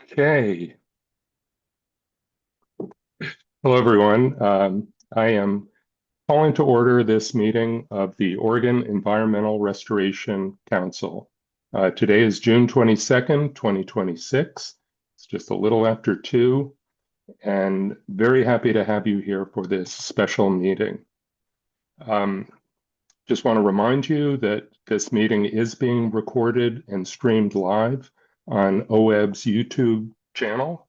Okay. Hello, everyone. I am calling to order this meeting of the Oregon Environmental Restoration Council. Today is June 22nd, 2026. It's just a little after 2, and very happy to have you here for this special meeting. Just want to remind you that this meeting is being recorded and streamed live on OEB's YouTube channel.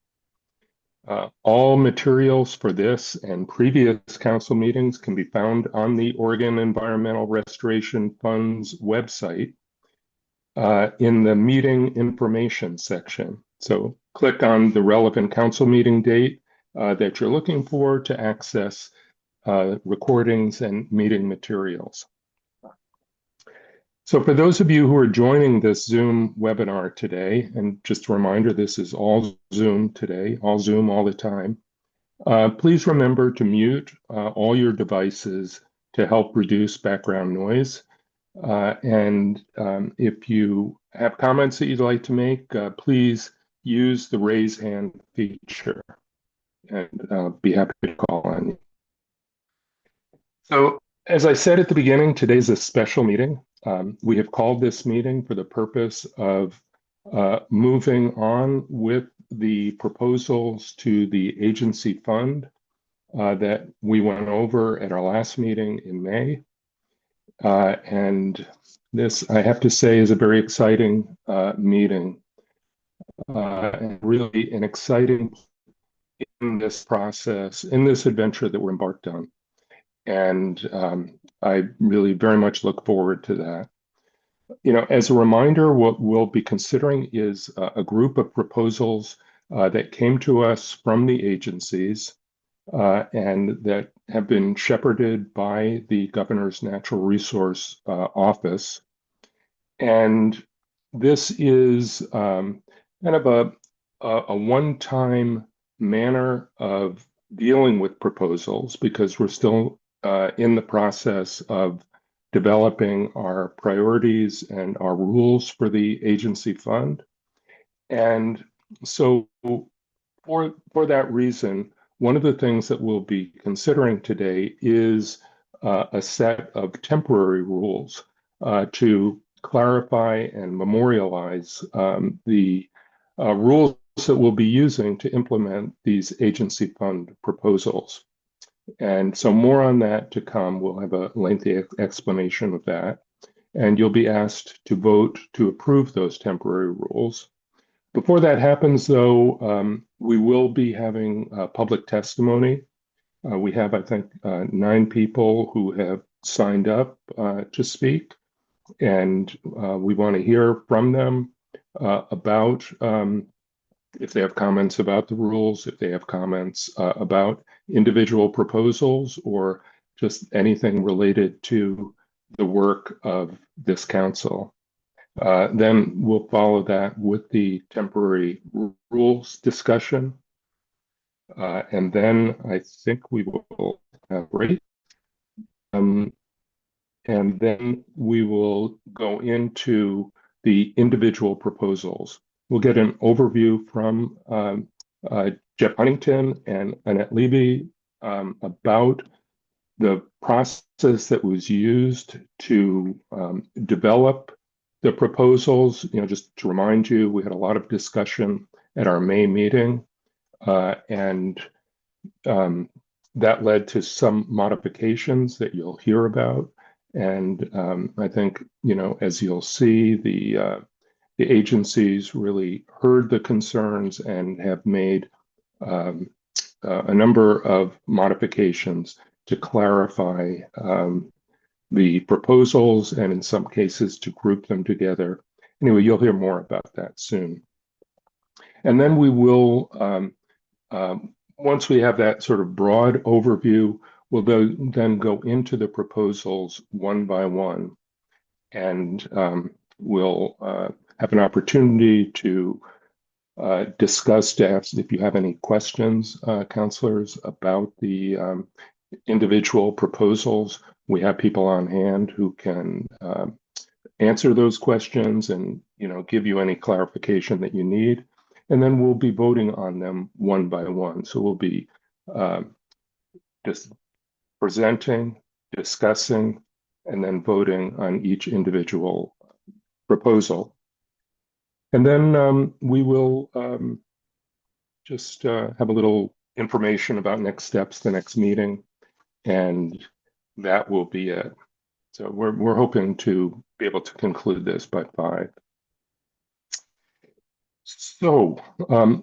All materials for this and previous council meetings can be found on the Oregon Environmental Restoration Fund's website in the meeting information section. So click on the relevant council meeting date that you're looking for to access recordings and meeting materials. So for those of you who are joining this Zoom webinar today, and just a reminder, this is all Zoom today, all Zoom all the time. Please remember to mute all your devices to help reduce background noise. If you have comments that you'd like to make, please use the raise hand feature, and I'll be happy to call on you. So, as I said at the beginning, today's a special meeting. We have called this meeting for the purpose of moving on with the proposals to the agency fund that we went over at our last meeting in May. And this, I have to say, is a very exciting meeting, and really an exciting in this process, in this adventure that we're embarked on. And I really very much look forward to that. You know, as a reminder, what we'll be considering is a group of proposals that came to us from the agencies and that have been shepherded by the Governor's Natural Resource Office. And this is kind of a one-time manner of dealing with proposals because we're still in the process of developing our priorities and our rules for the agency fund. And so for that reason, one of the things that we'll be considering today is a set of temporary rules to clarify and memorialize the rules that we'll be using to implement these agency fund proposals. And so more on that to come. We'll have a lengthy explanation of that. And you'll be asked to vote to approve those temporary rules. Before that happens, though, we will be having public testimony. We have, I think, 9 people who have signed up to speak. And we want to hear from them about if they have comments about the rules, if they have comments about individual proposals, or just anything related to the work of this council. Then we'll follow that with the temporary rules discussion. And then I think we will have a break. And then we will go into the individual proposals. We'll get an overview from Jeff Huntington and Annette Levy about the process that was used to develop the proposals. You know, just to remind you, we had a lot of discussion at our May meeting, and that led to some modifications that you'll hear about. And I think, you know, as you'll see, the agencies really heard the concerns and have made a number of modifications to clarify the proposals and in some cases to group them together. Anyway, you'll hear more about that soon. And then we will, once we have that sort of broad overview, we'll then go into the proposals one by one. And we'll have an opportunity to discuss, to ask if you have any questions, counselors, about the individual proposals. We have people on hand who can answer those questions and, you know, give you any clarification that you need. and then we'll be voting on them one by one. So we'll be just presenting, discussing, and then voting on each individual proposal. And then we will just have a little information about next steps, the next meeting, and that will be it. So we're hoping to be able to conclude this by 5. So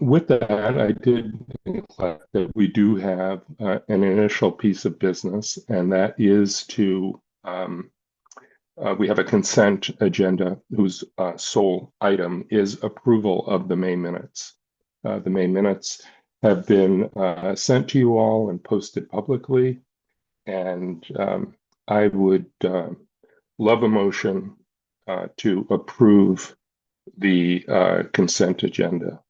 with that, I did neglect that we do have an initial piece of business, and that is to we have a consent agenda whose sole item is approval of the May minutes. The May minutes have been sent to you all and posted publicly, and I would love a motion to approve the consent agenda.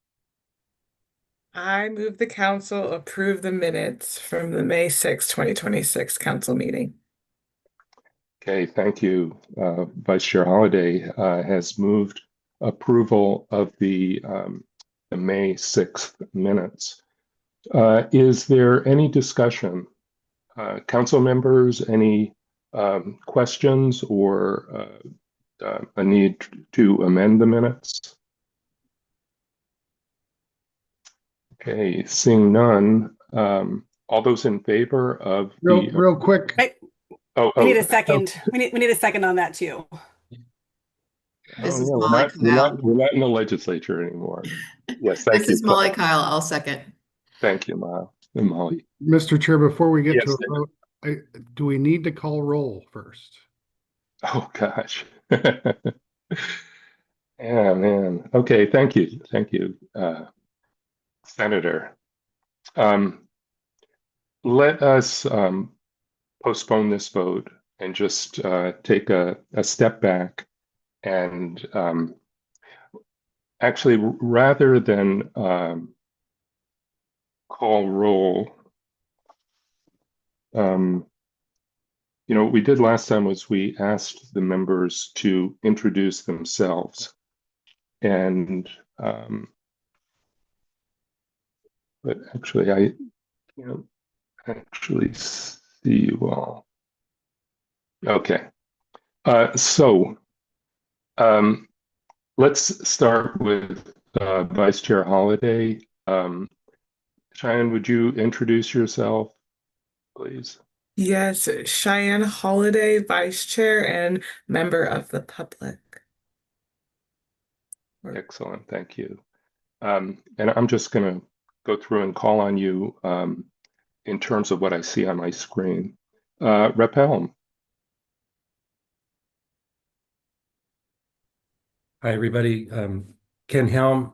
I move the council approve the minutes from the May 6, 2026 council meeting. Okay, thank you. Vice Chair Holliday has moved approval of the May 6th minutes. Is there any discussion? Council members, any questions or a need to amend the minutes? Okay, seeing none. All those in favor of real quick. We need a second. We need a second on that too. This is yeah, Molly Kyle. we're not in the legislature anymore. Yes, thank This you. is Molly Kyle. I'll second. Thank you, Molly. Mr. Chair, before we get Yes, to a vote, do we need to call roll first? Oh, gosh. Yeah, man. Okay, thank you. Thank you, Senator. Let us postpone this vote and just take a step back and actually, rather than call roll, you know, what we did last time was we asked the members to introduce themselves. And but actually, I can't actually see you all. Okay. So let's start with Vice Chair Holliday. Cheyenne, would you introduce yourself, please? Yes, Cheyenne Holliday, Vice Chair and member of the public. Excellent, thank you. And I'm just going to go through and call on you in terms of what I see on my screen. Rep. Helm. Hi, everybody. Ken Helm.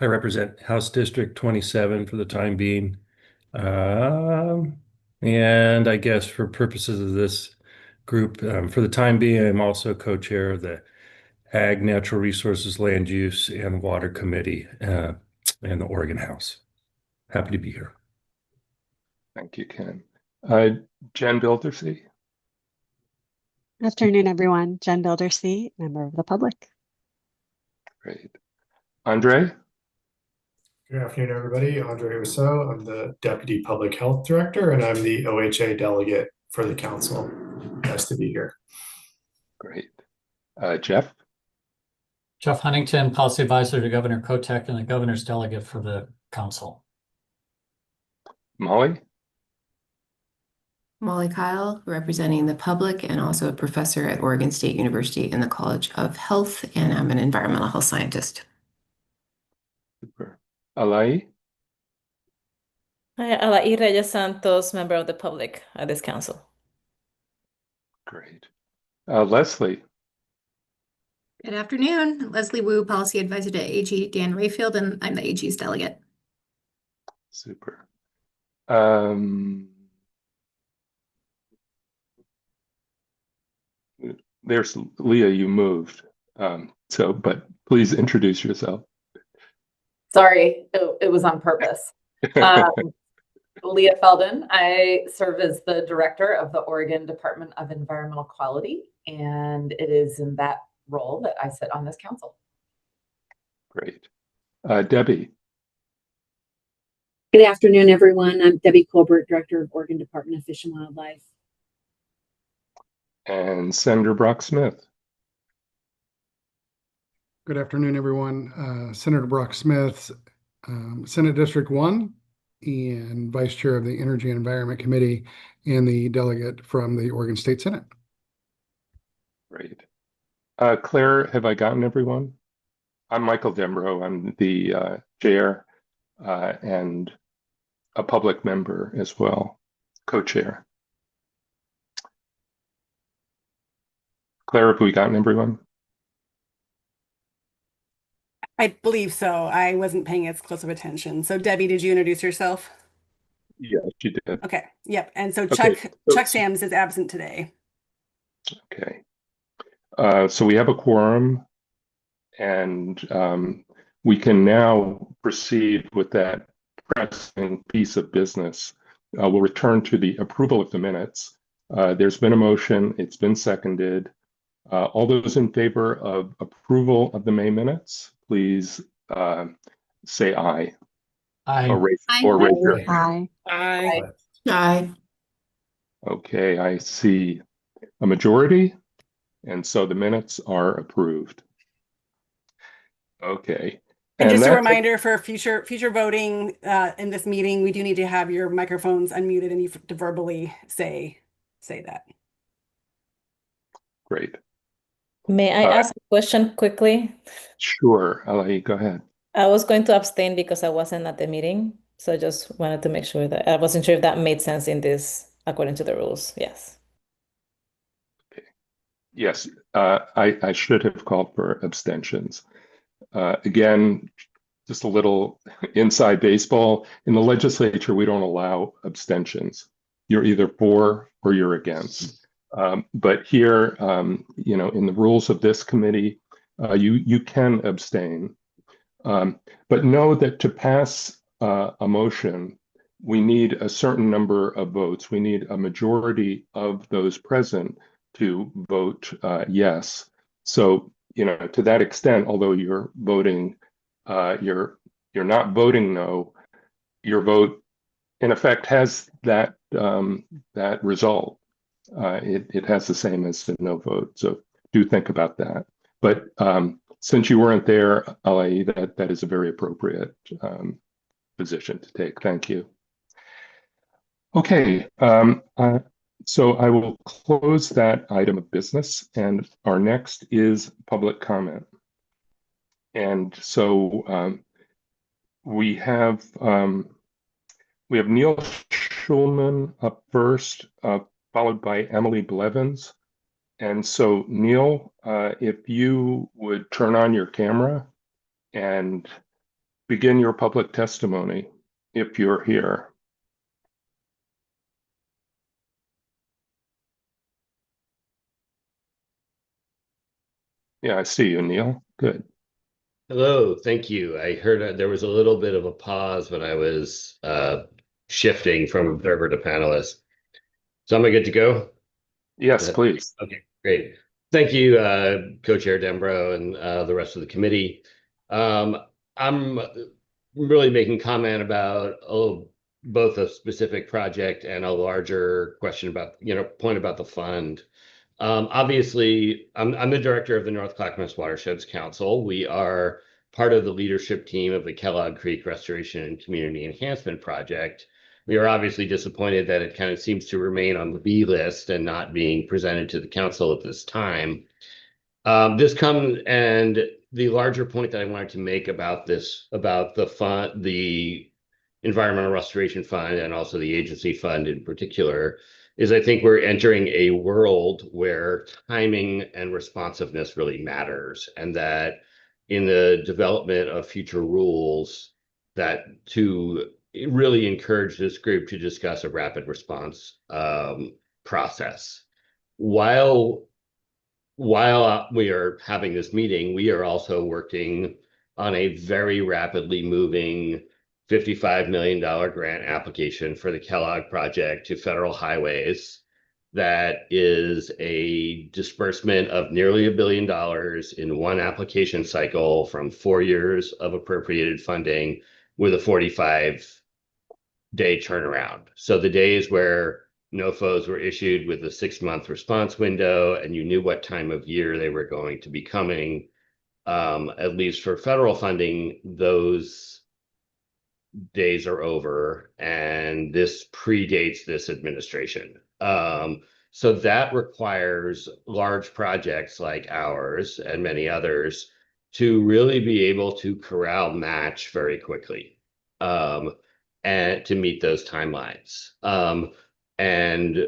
I represent House District 27 for the time being. And I guess for purposes of this group, for the time being, I'm also co-chair of the Ag, Natural Resources, Land Use, and Water Committee in the Oregon House. Happy to be here. Thank you, Ken. Jen Bildersee. Afternoon, everyone. Jen Bildersee, member of the public. Great. Andre. Good afternoon, everybody. Andre Rousseau. I'm the Deputy Public Health Director, and I'm the OHA delegate for the council. Nice to be here. Great. Jeff. Jeff Huntington, Policy Advisor to Governor Kotek and the Governor's Delegate for the Council. Molly. Molly Kyle, representing the public and also a professor at Oregon State University in the College of Health, and I'm an environmental health scientist. Super. Alai. Hi, Alai Reyes Santos, member of the public at this council. Great. Leslie. Good afternoon. Leslie Wu, Policy Advisor to AG Dan Rayfield, and I'm the AG's delegate. Super. There's Leah, you moved. But please introduce yourself. Sorry, it was on purpose. Leah Feldon. I serve as the director of the Oregon Department of Environmental Quality, and it is in that role that I sit on this council. Great. Debbie Good afternoon, everyone. I'm Debbie Colbert, Director of Oregon Department of Fish and Wildlife. and Senator Brock Smith. Good afternoon, everyone. Senator Brock Smith, Senate District 1 and Vice Chair of the Energy and Environment Committee and the delegate from the Oregon State Senate. Great. Claire, have I gotten everyone? I'm Michael Dembro. I'm the chair and a public member as well, co-chair. Claire, have we gotten everyone? I believe so. I wasn't paying as close of attention. So Debbie, did you introduce yourself? Yes, you did. Okay. Yep. And so Okay, Chuck Sams is absent today. Okay. So we have a quorum, and we can now proceed with that pressing piece of business. We'll return to the approval of the minutes. There's been a motion. It's been seconded. All those in favor of approval of the May minutes, please say aye. Aye. Or raise Aye. your hand. Aye. Aye. Aye. Okay, I see a majority, and so the minutes are approved. Okay. And just a that- reminder for future voting in this meeting, we do need to have your microphones unmuted and you have to verbally say that. Great. May I ask a question quickly? Sure, Ali, go ahead. I was going to abstain because I wasn't at the meeting, so I just wanted to make sure that I wasn't sure if that made sense in this according to the rules. Yes. Yes, I should have called for abstentions. Again, just a little inside baseball. In the legislature, we don't allow abstentions. You're either for or you're against. But here, in the rules of this committee, you can abstain. But know that to pass a motion, we need a certain number of votes. We need a majority of those present to vote yes. So, to that extent, although you're voting, you're not voting no, your vote in effect has that result. It has the same as the no vote. So do think about that. But since you weren't there, Ali, that is a very appropriate position to take. Thank you. Okay, so I will close that item of business, and our next is public comment. And so we have Neil Schulman up first, followed by Emily Blevins. And so, Neil, if you would turn on your camera and begin your public testimony, if you're here. Yeah, I see you, Neil. Good. Hello, thank you. I heard there was a little bit of a pause when I was shifting from observer to panelist. So am I good to go? Yes, please. Okay, great. Thank you, Co-Chair Dembro and the rest of the committee. I'm really making comment about both a specific project and a larger question about, point about the fund. Obviously, I'm the director of the North Clackamas Watersheds Council. We are part of the leadership team of the Kellogg Creek Restoration and Community Enhancement Project. We are obviously disappointed that it kind of seems to remain on the B list and not being presented to the council at this time. This comes, and the larger point that I wanted to make about this, about the fund, the Environmental Restoration Fund, and also the agency fund in particular, is I think we're entering a world where timing and responsiveness really matters, and that in the development of future rules, that to really encourage this group to discuss a rapid response process. While we are having this meeting, we are also working on a very rapidly moving $55 million grant application for the Kellogg project to federal highways. that is a disbursement of nearly $1 billion in one application cycle from 4 years of appropriated funding with a 45-day turnaround. So the days where NOFOs were issued with a 6-month response window and you knew what time of year they were going to be coming, at least for federal funding, those days are over, and this predates this administration. So that requires large projects like ours and many others to really be able to corral match very quickly, and to meet those timelines. And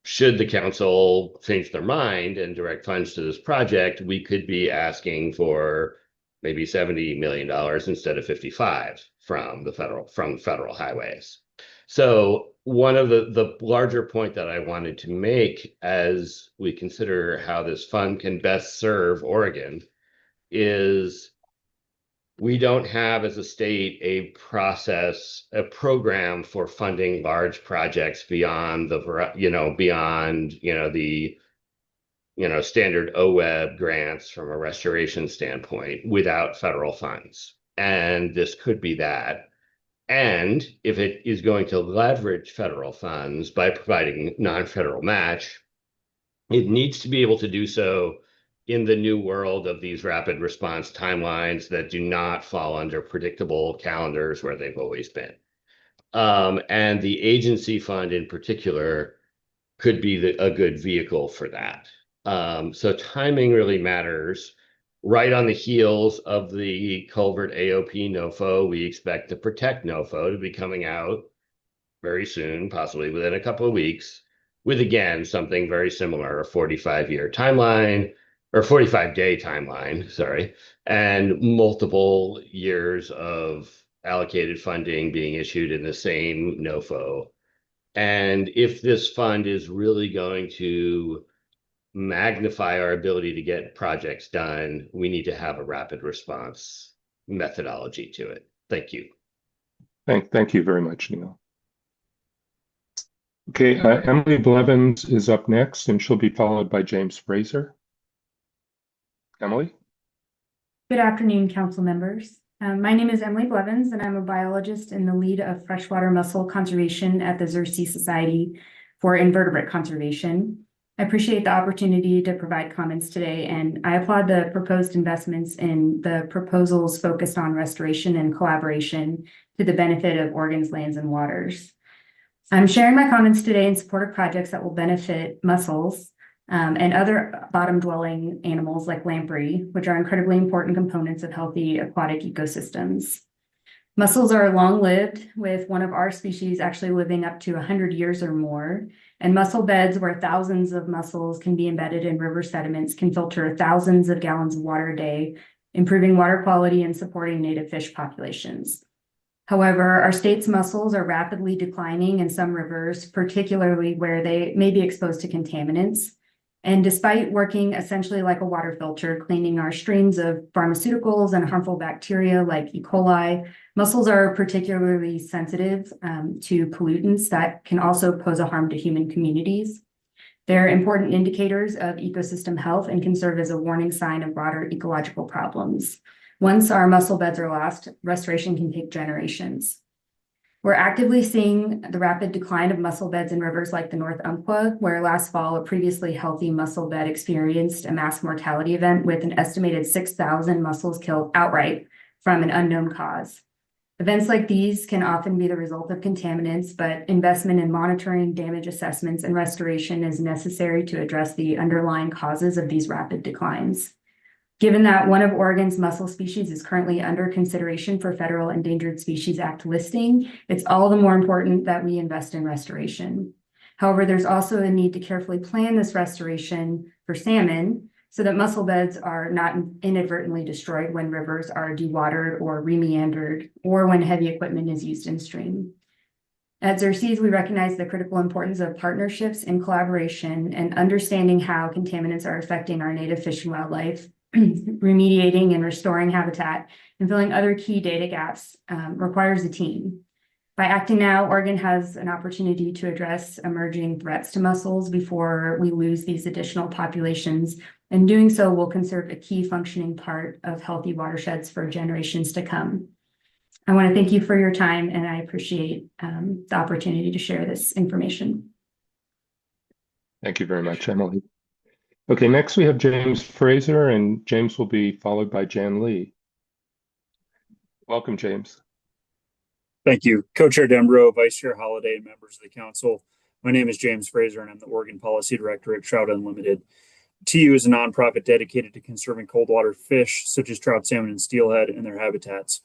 should the council change their mind and direct funds to this project, we could be asking for maybe $70 million instead of 55 from federal highways. So one of the larger point that I wanted to make as we consider how this fund can best serve Oregon is we don't have as a state a program for funding large projects beyond the standard OWEB grants from a restoration standpoint without federal funds. And this could be that. And if it is going to leverage federal funds by providing non-federal match, it needs to be able to do so in the new world of these rapid response timelines that do not fall under predictable calendars where they've always been. And the agency fund in particular could be a good vehicle for that. So timing really matters. Right on the heels of the Culvert AOP NOFO, we expect the Protect NOFO to be coming out very soon, possibly within a couple of weeks, with again something very similar, a 45-year timeline, or 45-day timeline, sorry, and multiple years of allocated funding being issued in the same NOFO. And if this fund is really going to magnify our ability to get projects done, we need to have a rapid response methodology to it. Thank you. Thank you very much, Neil. Okay, Emily Blevins is up next, and she'll be followed by James Fraser. Emily? Good afternoon, council members. My name is Emily Blevins, and I'm a biologist in the lead of freshwater mussel conservation at the Xerces Society for Invertebrate Conservation. I appreciate the opportunity to provide comments today, and I applaud the proposed investments in the proposals focused on restoration and collaboration to the benefit of Oregon's lands and waters. I'm sharing my comments today in support of projects that will benefit mussels and other bottom-dwelling animals like lamprey, which are incredibly important components of healthy aquatic ecosystems. Mussels are long-lived, with one of our species actually living up to 100 years or more, and mussel beds where thousands of mussels can be embedded in river sediments can filter thousands of gallons of water a day, improving water quality and supporting native fish populations. However, our state's mussels are rapidly declining in some rivers, particularly where they may be exposed to contaminants. And despite working essentially like a water filter, cleaning our streams of pharmaceuticals and harmful bacteria like E. coli, mussels are particularly sensitive to pollutants that can also pose a harm to human communities. They're important indicators of ecosystem health and can serve as a warning sign of broader ecological problems. Once our mussel beds are lost, restoration can take generations. We're actively seeing the rapid decline of mussel beds in rivers like the North Umpqua, where last fall a previously healthy mussel bed experienced a mass mortality event with an estimated 6,000 mussels killed outright from an unknown cause. Events like these can often be the result of contaminants, but investment in monitoring, damage assessments, and restoration is necessary to address the underlying causes of these rapid declines. Given that one of Oregon's mussel species is currently under consideration for Federal Endangered Species Act listing, it's all the more important that we invest in restoration. However, there's also a need to carefully plan this restoration for salmon so that mussel beds are not inadvertently destroyed when rivers are dewatered or remeandered, or when heavy equipment is used in stream. At Xerces, we recognize the critical importance of partnerships and collaboration and understanding how contaminants are affecting our native fish and wildlife. Remediating and restoring habitat and filling other key data gaps requires a team. By acting now, Oregon has an opportunity to address emerging threats to mussels before we lose these additional populations. And doing so will conserve a key functioning part of healthy watersheds for generations to come. I want to thank you for your time, and I appreciate the opportunity to share this information. Thank you very much, Emily. Okay, next we have James Fraser, and James will be followed by Jan Lee. Welcome, James. Thank you. Co-Chair Dembro, Vice Chair Holliday, and members of the council. My name is James Fraser, and I'm the Oregon Policy Director at Trout Unlimited. TU is a nonprofit dedicated to conserving cold water fish, such as trout, salmon, and steelhead, and their habitats.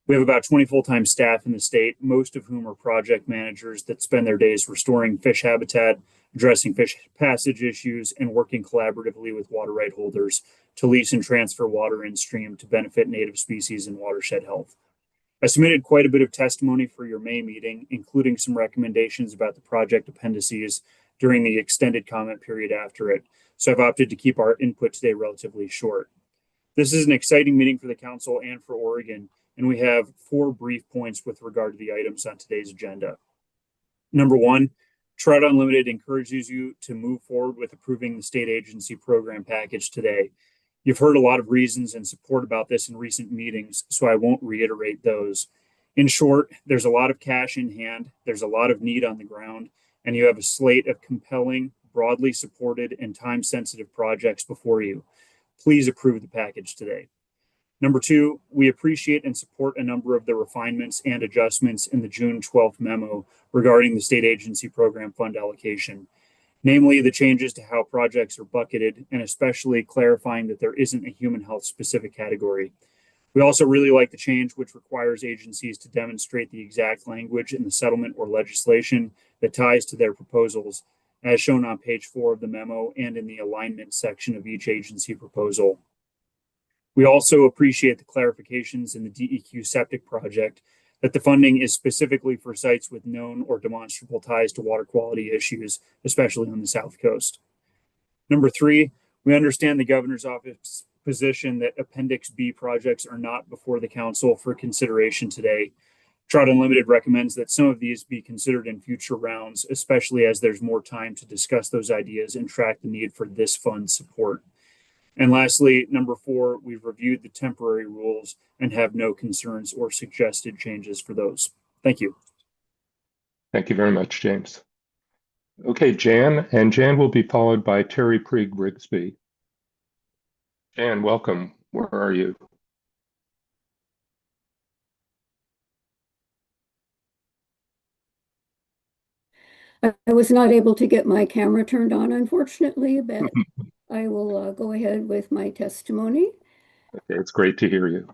We have about 20 full-time staff in the state, most of whom are project managers that spend their days restoring fish habitat, addressing fish passage issues, and working collaboratively with water right holders to lease and transfer water in stream to benefit native species and watershed health. I submitted quite a bit of testimony for your May meeting, including some recommendations about the project appendices during the extended comment period after it. So I've opted to keep our input today relatively short. This is an exciting meeting for the council and for Oregon, and we have 4 brief points with regard to the items on today's agenda. Number 1, Trout Unlimited encourages you to move forward with approving the state agency program package today. You've heard a lot of reasons and support about this in recent meetings, so I won't reiterate those. In short, there's a lot of cash in hand, there's a lot of need on the ground, and you have a slate of compelling, broadly supported, and time-sensitive projects before you. Please approve the package today. Number 2, we appreciate and support a number of the refinements and adjustments in the June 12th memo regarding the state agency program fund allocation. Namely, the changes to how projects are bucketed, and especially clarifying that there isn't a human health specific category. We also really like the change which requires agencies to demonstrate the exact language in the settlement or legislation that ties to their proposals, as shown on page 4 of the memo and in the alignment section of each agency proposal. We also appreciate the clarifications in the DEQ septic project that the funding is specifically for sites with known or demonstrable ties to water quality issues, especially on the South Coast. Number 3, we understand the governor's office position that Appendix B projects are not before the council for consideration today. Trout Unlimited recommends that some of these be considered in future rounds, especially as there's more time to discuss those ideas and track the need for this fund support. And lastly, number 4, we've reviewed the temporary rules and have no concerns or suggested changes for those. Thank you. Thank you very much, James. Okay, Jan, and Jan will be followed by Terry Prieg-Brigsby. Jan, welcome. Where are you? I was not able to get my camera turned on, unfortunately, but I will go ahead with my testimony. Okay, it's great to hear you.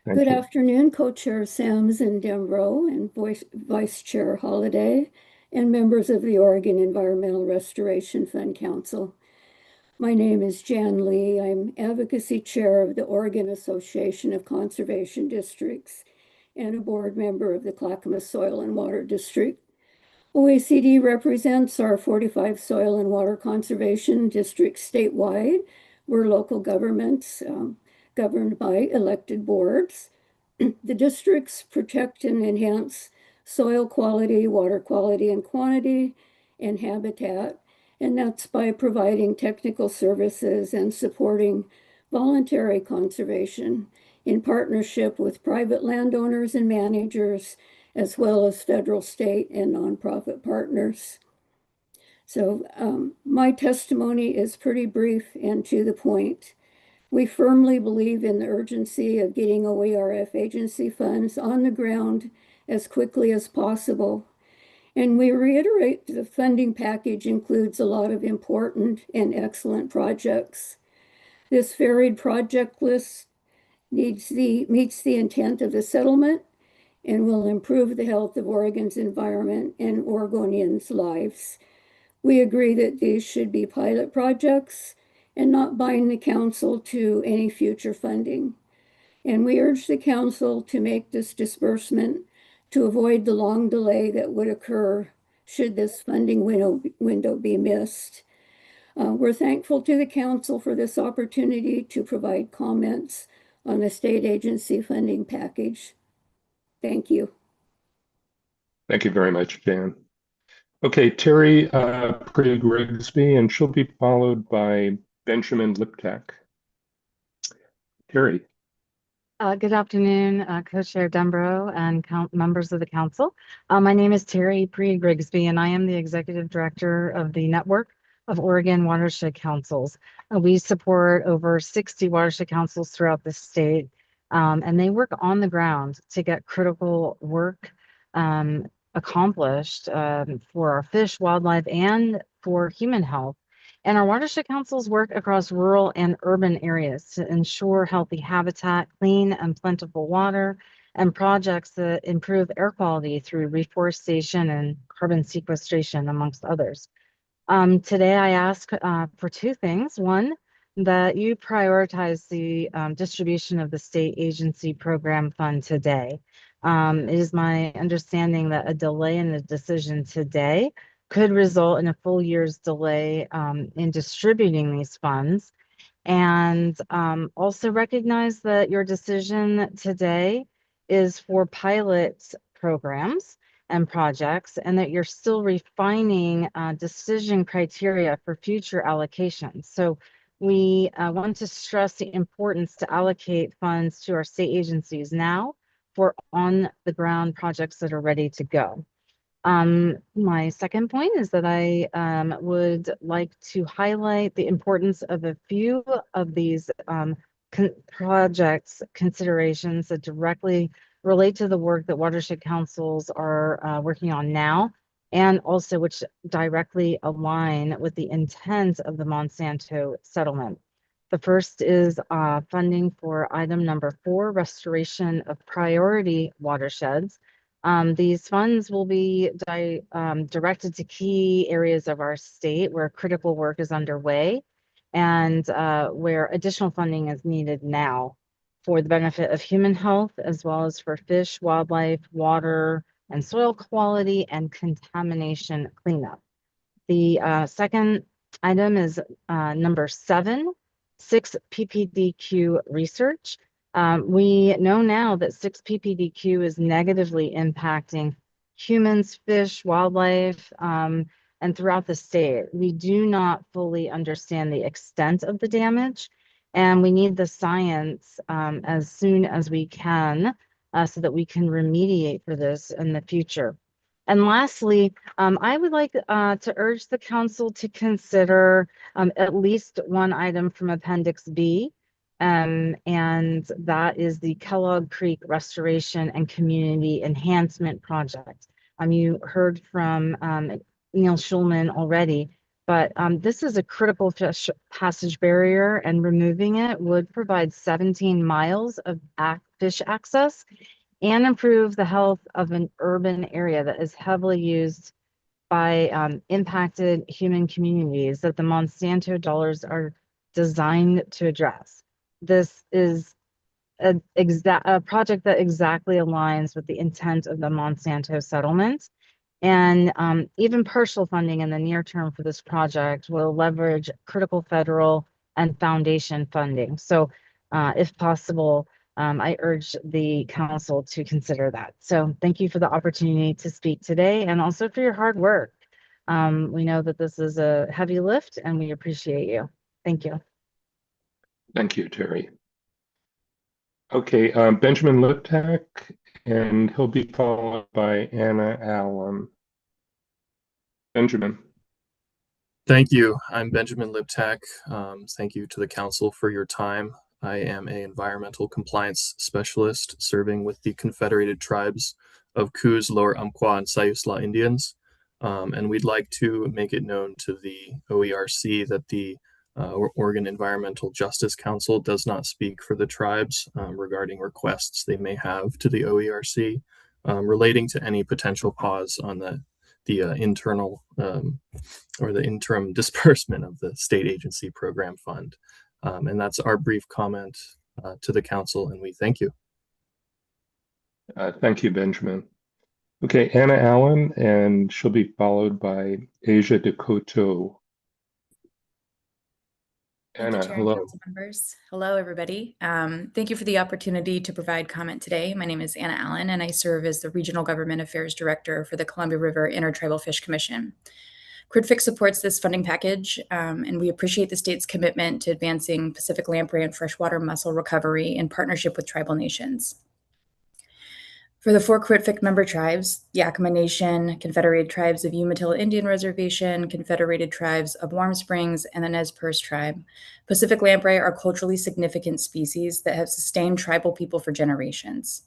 Good afternoon, Co-Chair Sams and Dembro, and Vice Chair Holliday, and members of the Oregon Environmental Restoration Fund Council. My name is Jan Lee. I'm Advocacy Chair of the Oregon Association of Conservation Districts and a board member of the Clackamas Soil and Water District. OECD represents our 45 soil and water conservation districts statewide. We're local governments governed by elected boards. The districts protect and enhance soil quality, water quality and quantity, and habitat. And that's by providing technical services and supporting voluntary conservation in partnership with private landowners and managers, as well as federal, state, and nonprofit partners. So my testimony is pretty brief and to the point. We firmly believe in the urgency of getting OERF agency funds on the ground as quickly as possible. And we reiterate the funding package includes a lot of important and excellent projects. This varied project list meets the intent of the settlement and will improve the health of Oregon's environment and Oregonians' lives. We agree that these should be pilot projects and not bind the council to any future funding. And we urge the council to make this disbursement to avoid the long delay that would occur should this funding window be missed. We're thankful to the council for this opportunity to provide comments on the state agency funding package. Thank you. Thank you very much, Jan. Okay, Terry Priya-Grigsby, and she'll be followed by Benjamin Liptak. Terry. Good afternoon, Co-Chair Dembro and members of the council. My name is Terry Priya-Grigsby, and I am the Executive Director of the Network of Oregon Watershed Councils. We support over 60 watershed councils throughout the state, and they work on the ground to get critical work accomplished for our fish, wildlife, and for human health. And our watershed councils work across rural and urban areas to ensure healthy habitat, clean and plentiful water, and projects that improve air quality through reforestation and carbon sequestration, amongst others. Today, I ask for two things. One, that you prioritize the distribution of the state agency program fund today. It is my understanding that a delay in the decision today could result in a full year's delay in distributing these funds. And also recognize that your decision today is for pilot programs and projects, and that you're still refining decision criteria for future allocations. So we want to stress the importance to allocate funds to our state agencies now for on-the-ground projects that are ready to go. My second point is that I would like to highlight the importance of a few of these projects considerations that directly relate to the work that watershed councils are working on now, and also which directly align with the intent of the Monsanto settlement. The first is funding for item number 4, restoration of priority watersheds. These funds will be directed to key areas of our state where critical work is underway and where additional funding is needed now for the benefit of human health, as well as for fish, wildlife, water, and soil quality and contamination cleanup. The second item is number 7, 6 PPDQ research. We know now that 6 PPDQ is negatively impacting humans, fish, wildlife, and throughout the state. We do not fully understand the extent of the damage, and we need the science as soon as we can so that we can remediate for this in the future. And lastly, I would like to urge the council to consider at least one item from Appendix B, and that is the Kellogg Creek Restoration and Community Enhancement Project. You heard from Neil Schulman already, but this is a critical fish passage barrier, and removing it would provide 17 miles of fish access and improve the health of an urban area that is heavily used by impacted human communities that the Monsanto dollars are designed to address. This is a project that exactly aligns with the intent of the Monsanto settlement. And even partial funding in the near term for this project will leverage critical federal and foundation funding. So if possible, I urge the council to consider that. So thank you for the opportunity to speak today, and also for your hard work. We know that this is a heavy lift, and we appreciate you. Thank you. Thank you, Terry. Okay, Benjamin Liptak, and he'll be followed by Anna Allen. Benjamin. Thank you. I'm Benjamin Liptak. Thank you to the council for your time. I am an environmental compliance specialist serving with the Confederated Tribes of Coos, Lower Umpqua, and Siuslaw Indians. And we'd like to make it known to the OERC that the Oregon Environmental Justice Council does not speak for the tribes regarding requests they may have to the OERC relating to any potential pause on the internal or the interim disbursement of the state agency program fund. And that's our brief comment to the council, and we thank you. Thank you, Benjamin. Okay, Anna Allen, and she'll be followed by Asia Decoteau. Thank you, Anna, Chair and hello. council members. Hello, everybody. Thank you for the opportunity to provide comment today. My name is Anna Allen, and I serve as the Regional Government Affairs Director for the Columbia River Intertribal Fish Commission. CRIDFIC supports this funding package, and we appreciate the state's commitment to advancing Pacific lamprey and freshwater mussel recovery in partnership with tribal nations. For the 4 CRIDFIC member tribes, Yakama Nation, Confederated Tribes of Umatilla Indian Reservation, Confederated Tribes of Warm Springs, and the Nez Perce Tribe, Pacific lamprey are culturally significant species that have sustained tribal people for generations.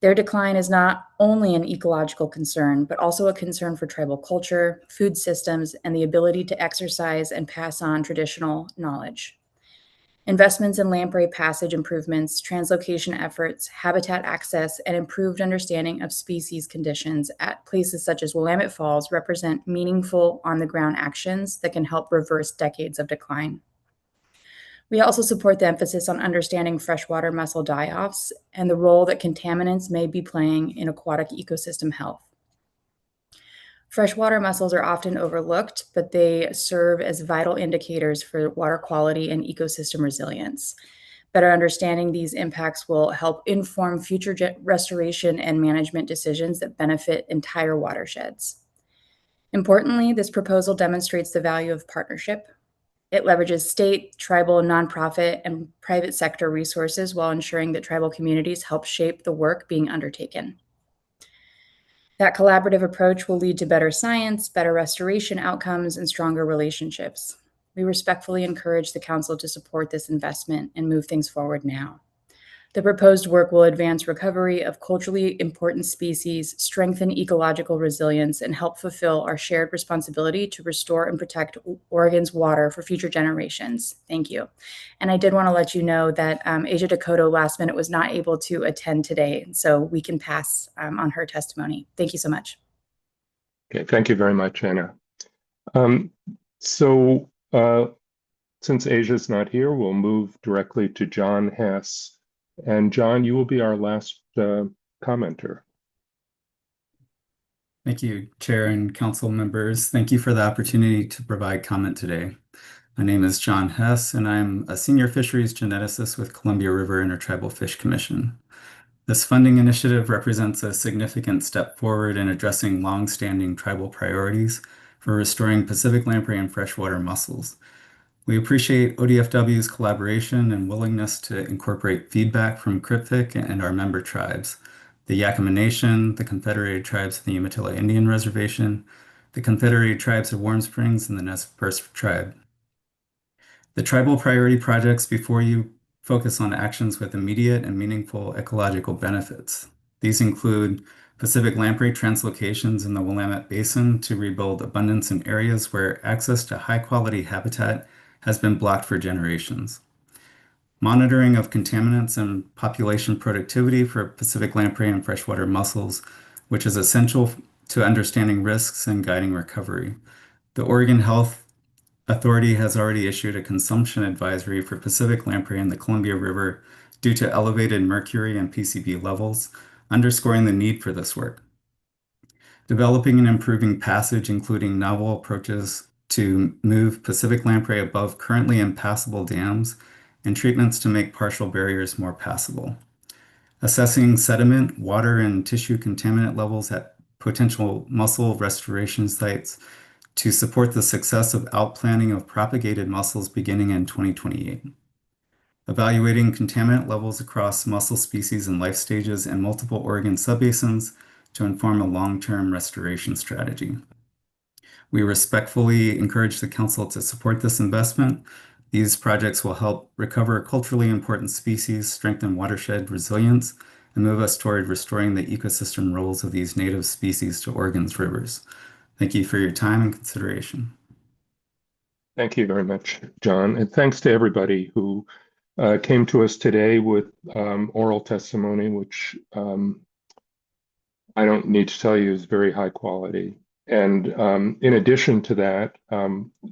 Their decline is not only an ecological concern, but also a concern for tribal culture, food systems, and the ability to exercise and pass on traditional knowledge. Investments in lamprey passage improvements, translocation efforts, habitat access, and improved understanding of species conditions at places such as Willamette Falls represent meaningful on-the-ground actions that can help reverse decades of decline. We also support the emphasis on understanding freshwater mussel die-offs and the role that contaminants may be playing in aquatic ecosystem health. Freshwater mussels are often overlooked, but they serve as vital indicators for water quality and ecosystem resilience. Better understanding these impacts will help inform future restoration and management decisions that benefit entire watersheds. Importantly, this proposal demonstrates the value of partnership. It leverages state, tribal, nonprofit, and private sector resources while ensuring that tribal communities help shape the work being undertaken. That collaborative approach will lead to better science, better restoration outcomes, and stronger relationships. We respectfully encourage the Council to support this investment and move things forward now. The proposed work will advance recovery of culturally important species, strengthen ecological resilience, and help fulfill our shared responsibility to restore and protect Oregon's water for future generations. Thank you. And I did want to let you know that Asia Dakota last minute was not able to attend today, so we can pass on her testimony. Thank you so much. Okay, thank you very much, Anna. Since Asia's not here, we'll move directly to John Hess. And John, you will be our last commenter. Thank you, Chair and Council members. Thank you for the opportunity to provide comment today. My name is John Hess, and I'm a senior fisheries geneticist with Columbia River Intertribal Fish Commission. This funding initiative represents a significant step forward in addressing long-standing tribal priorities for restoring Pacific lamprey and freshwater mussels. We appreciate ODFW's collaboration and willingness to incorporate feedback from CRIDFIC and our member tribes, the Yakama Nation, the Confederated Tribes of the Umatilla Indian Reservation, the Confederated Tribes of Warm Springs, and the Nez Perce Tribe. The tribal priority projects before you focus on actions with immediate and meaningful ecological benefits. These include Pacific lamprey translocations in the Willamette Basin to rebuild abundance in areas where access to high-quality habitat has been blocked for generations. Monitoring of contaminants and population productivity for Pacific lamprey and freshwater mussels, which is essential to understanding risks and guiding recovery. The Oregon Health Authority has already issued a consumption advisory for Pacific lamprey in the Columbia River due to elevated mercury and PCB levels, underscoring the need for this work. Developing and improving passage, including novel approaches to move Pacific lamprey above currently impassable dams and treatments to make partial barriers more passable. Assessing sediment, water, and tissue contaminant levels at potential mussel restoration sites to support the success of outplanting of propagated mussels beginning in 2028. Evaluating contaminant levels across mussel species and life stages in multiple Oregon subbasins to inform a long-term restoration strategy. We respectfully encourage the Council to support this investment. These projects will help recover culturally important species, strengthen watershed resilience, and move us toward restoring the ecosystem roles of these native species to Oregon's rivers. Thank you for your time and consideration. Thank you very much, John. And thanks to everybody who came to us today with oral testimony, which I don't need to tell you is very high quality. And in addition to that,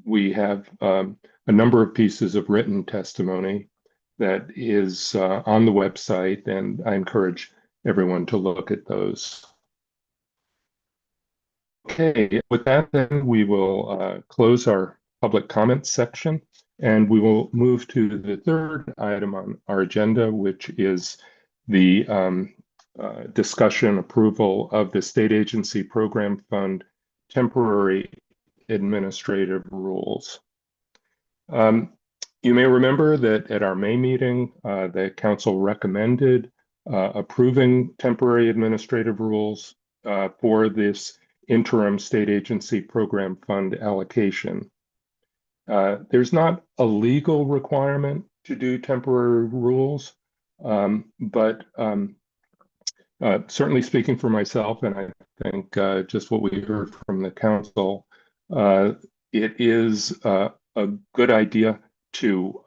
we have a number of pieces of written testimony that is on the website, and I encourage everyone to look at those. Okay, with that, then we will close our public comment section. And we will move to the third item on our agenda, which is the discussion approval of the State Agency Program Fund temporary administrative rules. You may remember that at our May meeting, the council recommended approving temporary administrative rules for this interim state agency program fund allocation. There's not a legal requirement to do temporary rules, but certainly speaking for myself, and I think just what we heard from the council, it is a good idea to,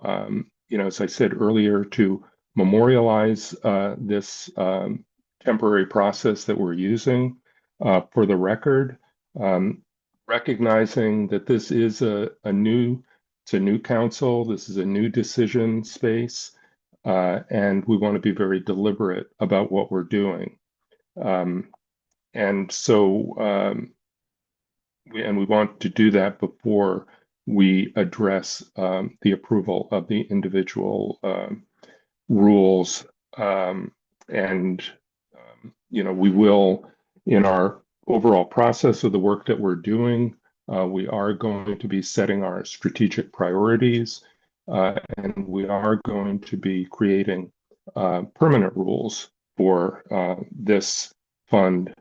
as I said earlier, to memorialize this temporary process that we're using for the record, recognizing that this is a new council, this is a new decision space, and we want to be very deliberate about what we're doing. And so, we want to do that before we address the approval of the individual rules. We will, in our overall process of the work that we're doing, we are going to be setting our strategic priorities, and we are going to be creating permanent rules for this fund,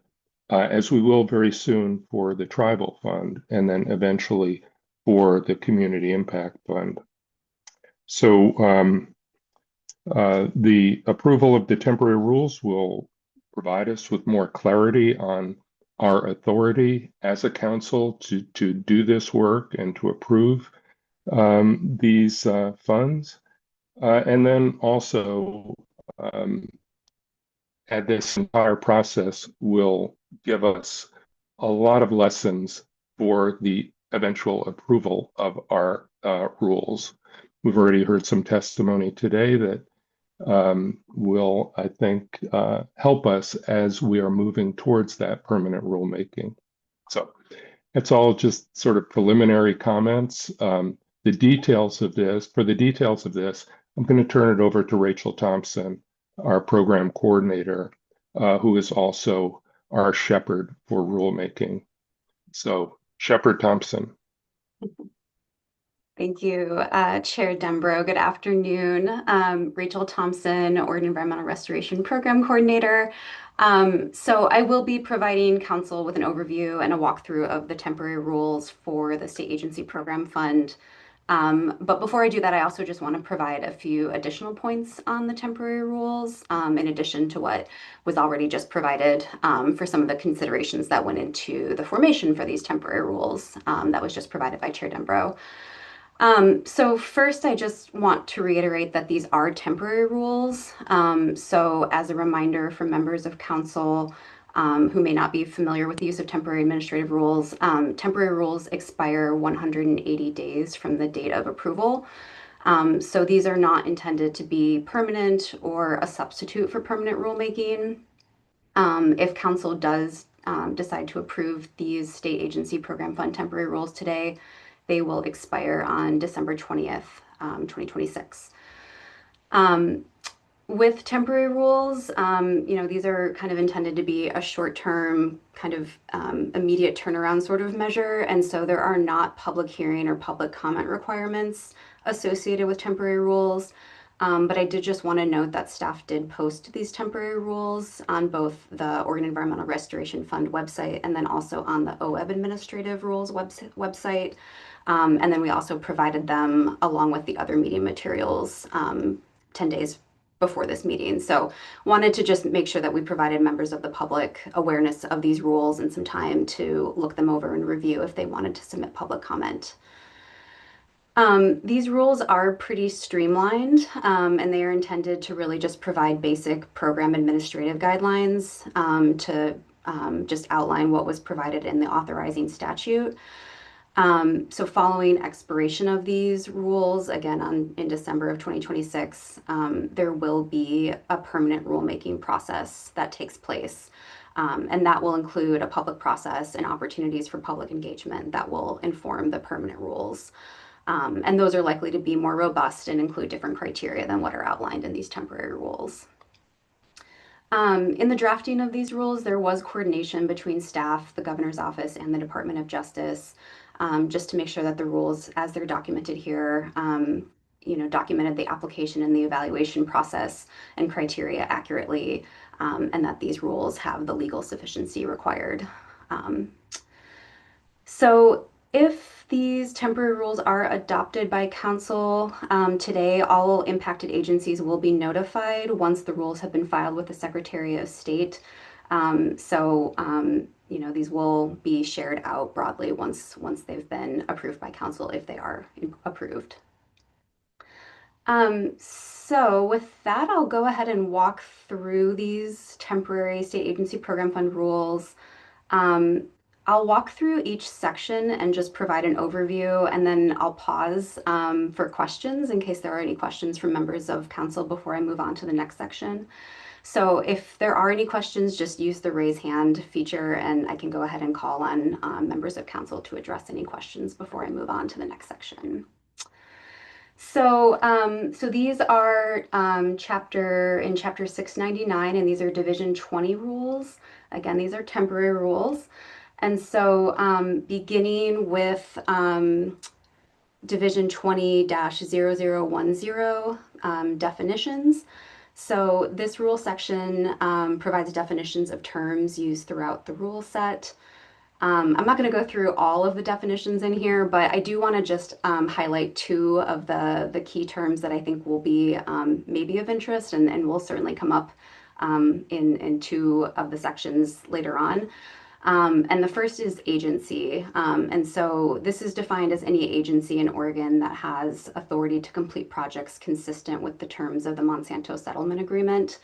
as we will very soon for the tribal fund, and then eventually for the community impact fund. So the approval of the temporary rules will provide us with more clarity on our authority as a council to do this work and to approve these funds. And then also, at this entire process will give us a lot of lessons for the eventual approval of our rules. We've already heard some testimony today that will, I think, help us as we are moving towards that permanent rulemaking. So it's all just sort of preliminary comments. The details of this, I'm going to turn it over to Rachel Thompson, our program coordinator, who is also our shepherd for rulemaking. So, Shepherd Thompson. Thank you, Chair Dembro. Good afternoon. Rachel Thompson, Oregon Environmental Restoration Program Coordinator. So I will be providing council with an overview and a walkthrough of the temporary rules for the State Agency Program Fund. But before I do that, I also just want to provide a few additional points on the temporary rules, in addition to what was already just provided for some of the considerations that went into the formation for these temporary rules that was just provided by Chair Dembro. So first, I just want to reiterate that these are temporary rules. So as a reminder for members of council who may not be familiar with the use of temporary administrative rules, temporary rules expire 180 days from the date of approval. So these are not intended to be permanent or a substitute for permanent rulemaking. If council does decide to approve these state agency program fund temporary rules today, they will expire on December 20th, 2026. With temporary rules, these are kind of intended to be a short-term, kind of immediate turnaround sort of measure. And so there are not public hearing or public comment requirements associated with temporary rules. But I did just want to note that staff did post these temporary rules on both the Oregon Environmental Restoration Fund website and then also on the OEB Administrative Rules website. And then we also provided them along with the other meeting materials 10 days before this meeting. So wanted to just make sure that we provided members of the public awareness of these rules and some time to look them over and review if they wanted to submit public comment. These rules are pretty streamlined, and they are intended to really just provide basic program administrative guidelines to just outline what was provided in the authorizing statute. So following expiration of these rules, again in December of 2026, there will be a permanent rulemaking process that takes place. And that will include a public process and opportunities for public engagement that will inform the permanent rules. And those are likely to be more robust and include different criteria than what are outlined in these temporary rules. In the drafting of these rules, there was coordination between staff, the governor's office, and the Department of Justice, just to make sure that the rules, as they're documented here, documented the application and the evaluation process and criteria accurately, and that these rules have the legal sufficiency required. So if these temporary rules are adopted by council today, all impacted agencies will be notified once the rules have been filed with the Secretary of State. These will be shared out broadly once they've been approved by council, if they are approved. So with that, I'll go ahead and walk through these temporary state agency program fund rules. I'll walk through each section and just provide an overview, and then I'll pause for questions in case there are any questions from members of council before I move on to the next section. So if there are any questions, just use the raise hand feature and I can go ahead and call on members of council to address any questions before I move on to the next section. So these are chapter 699, and these are Division 20 rules. Again, these are temporary rules. And so beginning with Division 20-0010 definitions. So this rule section provides definitions of terms used throughout the rule set. I'm not going to go through all of the definitions in here, but I do want to just highlight two of the key terms that I think will be maybe of interest and will certainly come up in two of the sections later on. And the first is agency. And so this is defined as any agency in Oregon that has authority to complete projects consistent with the terms of the Monsanto Settlement Agreement.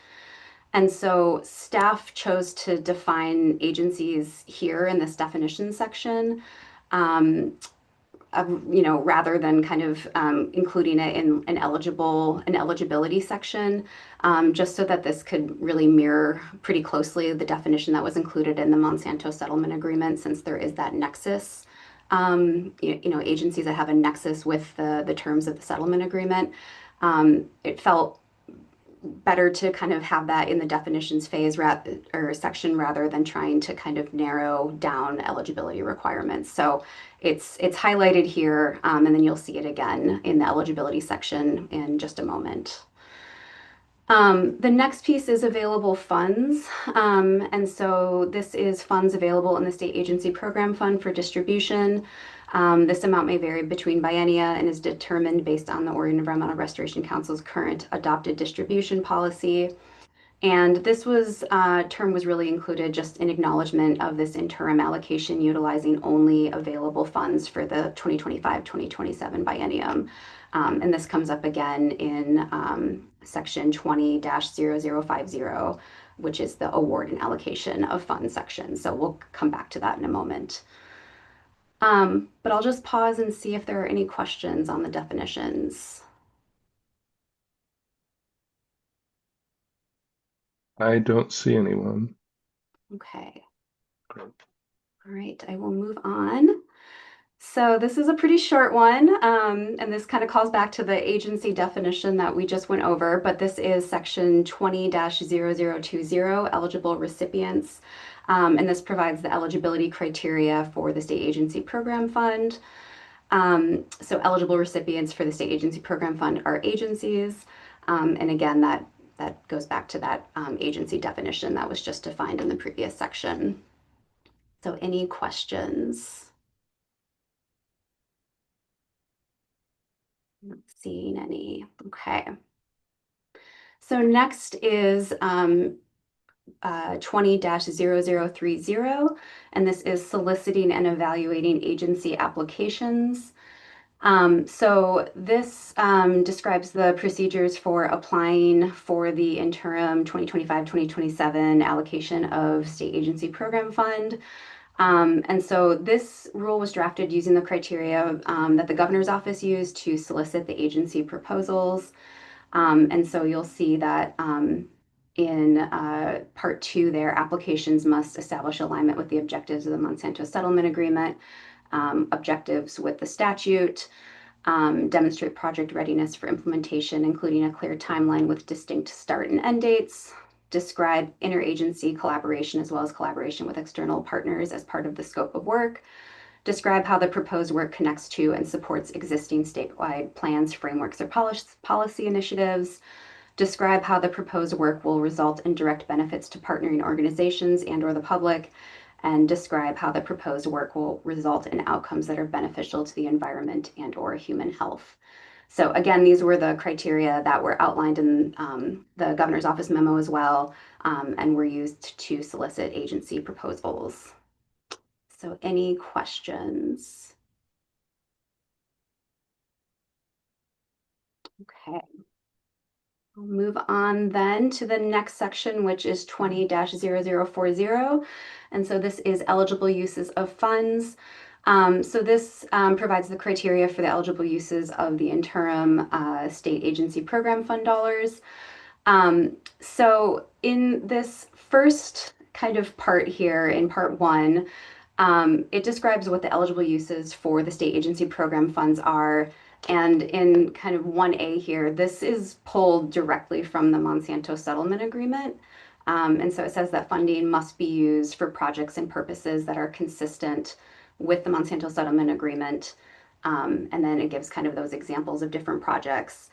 And so staff chose to define agencies here in this definition section, rather than kind of including it in an eligibility section, just so that this could really mirror pretty closely the definition that was included in the Monsanto Settlement Agreement, since there is that nexus. Agencies that have a nexus with the terms of the settlement agreement. It felt better to kind of have that in the definitions phase or section rather than trying to kind of narrow down eligibility requirements. So it's highlighted here, and then you'll see it again in the eligibility section in just a moment. The next piece is available funds. And so this is funds available in the State Agency Program Fund for distribution. This amount may vary between biennia and is determined based on the Oregon Environmental Restoration Council's current adopted distribution policy. And this term was really included just in acknowledgement of this interim allocation utilizing only available funds for the 2025-2027 biennium. And this comes up again in section 20-0050, which is the award and allocation of funds section. So we'll come back to that in a moment. But I'll just pause and see if there are any questions on the definitions. I don't see anyone. Okay. All right, I will move on. So this is a pretty short one, and this kind of calls back to the agency definition that we just went over, but this is section 20-0020, eligible recipients. And this provides the eligibility criteria for the State Agency Program Fund. So eligible recipients for the State Agency Program Fund are agencies. And again, that goes back to that agency definition that was just defined in the previous section. So any questions? Not seeing any. Okay. So next is 20-0030, and this is soliciting and evaluating agency applications. So this describes the procedures for applying for the interim 2025-2027 allocation of State Agency Program Fund. And so this rule was drafted using the criteria that the governor's office used to solicit the agency proposals. And so you'll see that in part 2 there, applications must establish alignment with the objectives of the Monsanto Settlement Agreement, objectives with the statute, demonstrate project readiness for implementation, including a clear timeline with distinct start and end dates, describe interagency collaboration as well as collaboration with external partners as part of the scope of work, describe how the proposed work connects to and supports existing statewide plans, frameworks, or policy initiatives, describe how the proposed work will result in direct benefits to partnering organizations and/or the public, and describe how the proposed work will result in outcomes that are beneficial to the environment and/or human health. So again, these were the criteria that were outlined in the governor's office memo as well, and were used to solicit agency proposals. So any questions? Okay. I'll move on then to the next section, which is 20-0040. And so this is eligible uses of funds. So this provides the criteria for the eligible uses of the interim state agency program fund dollars. So in this first kind of part here, in part one, it describes what the eligible uses for the state agency program funds are. And in kind of 1A here, this is pulled directly from the Monsanto settlement agreement. And so it says that funding must be used for projects and purposes that are consistent with the Monsanto settlement agreement. And then it gives kind of those examples of different projects.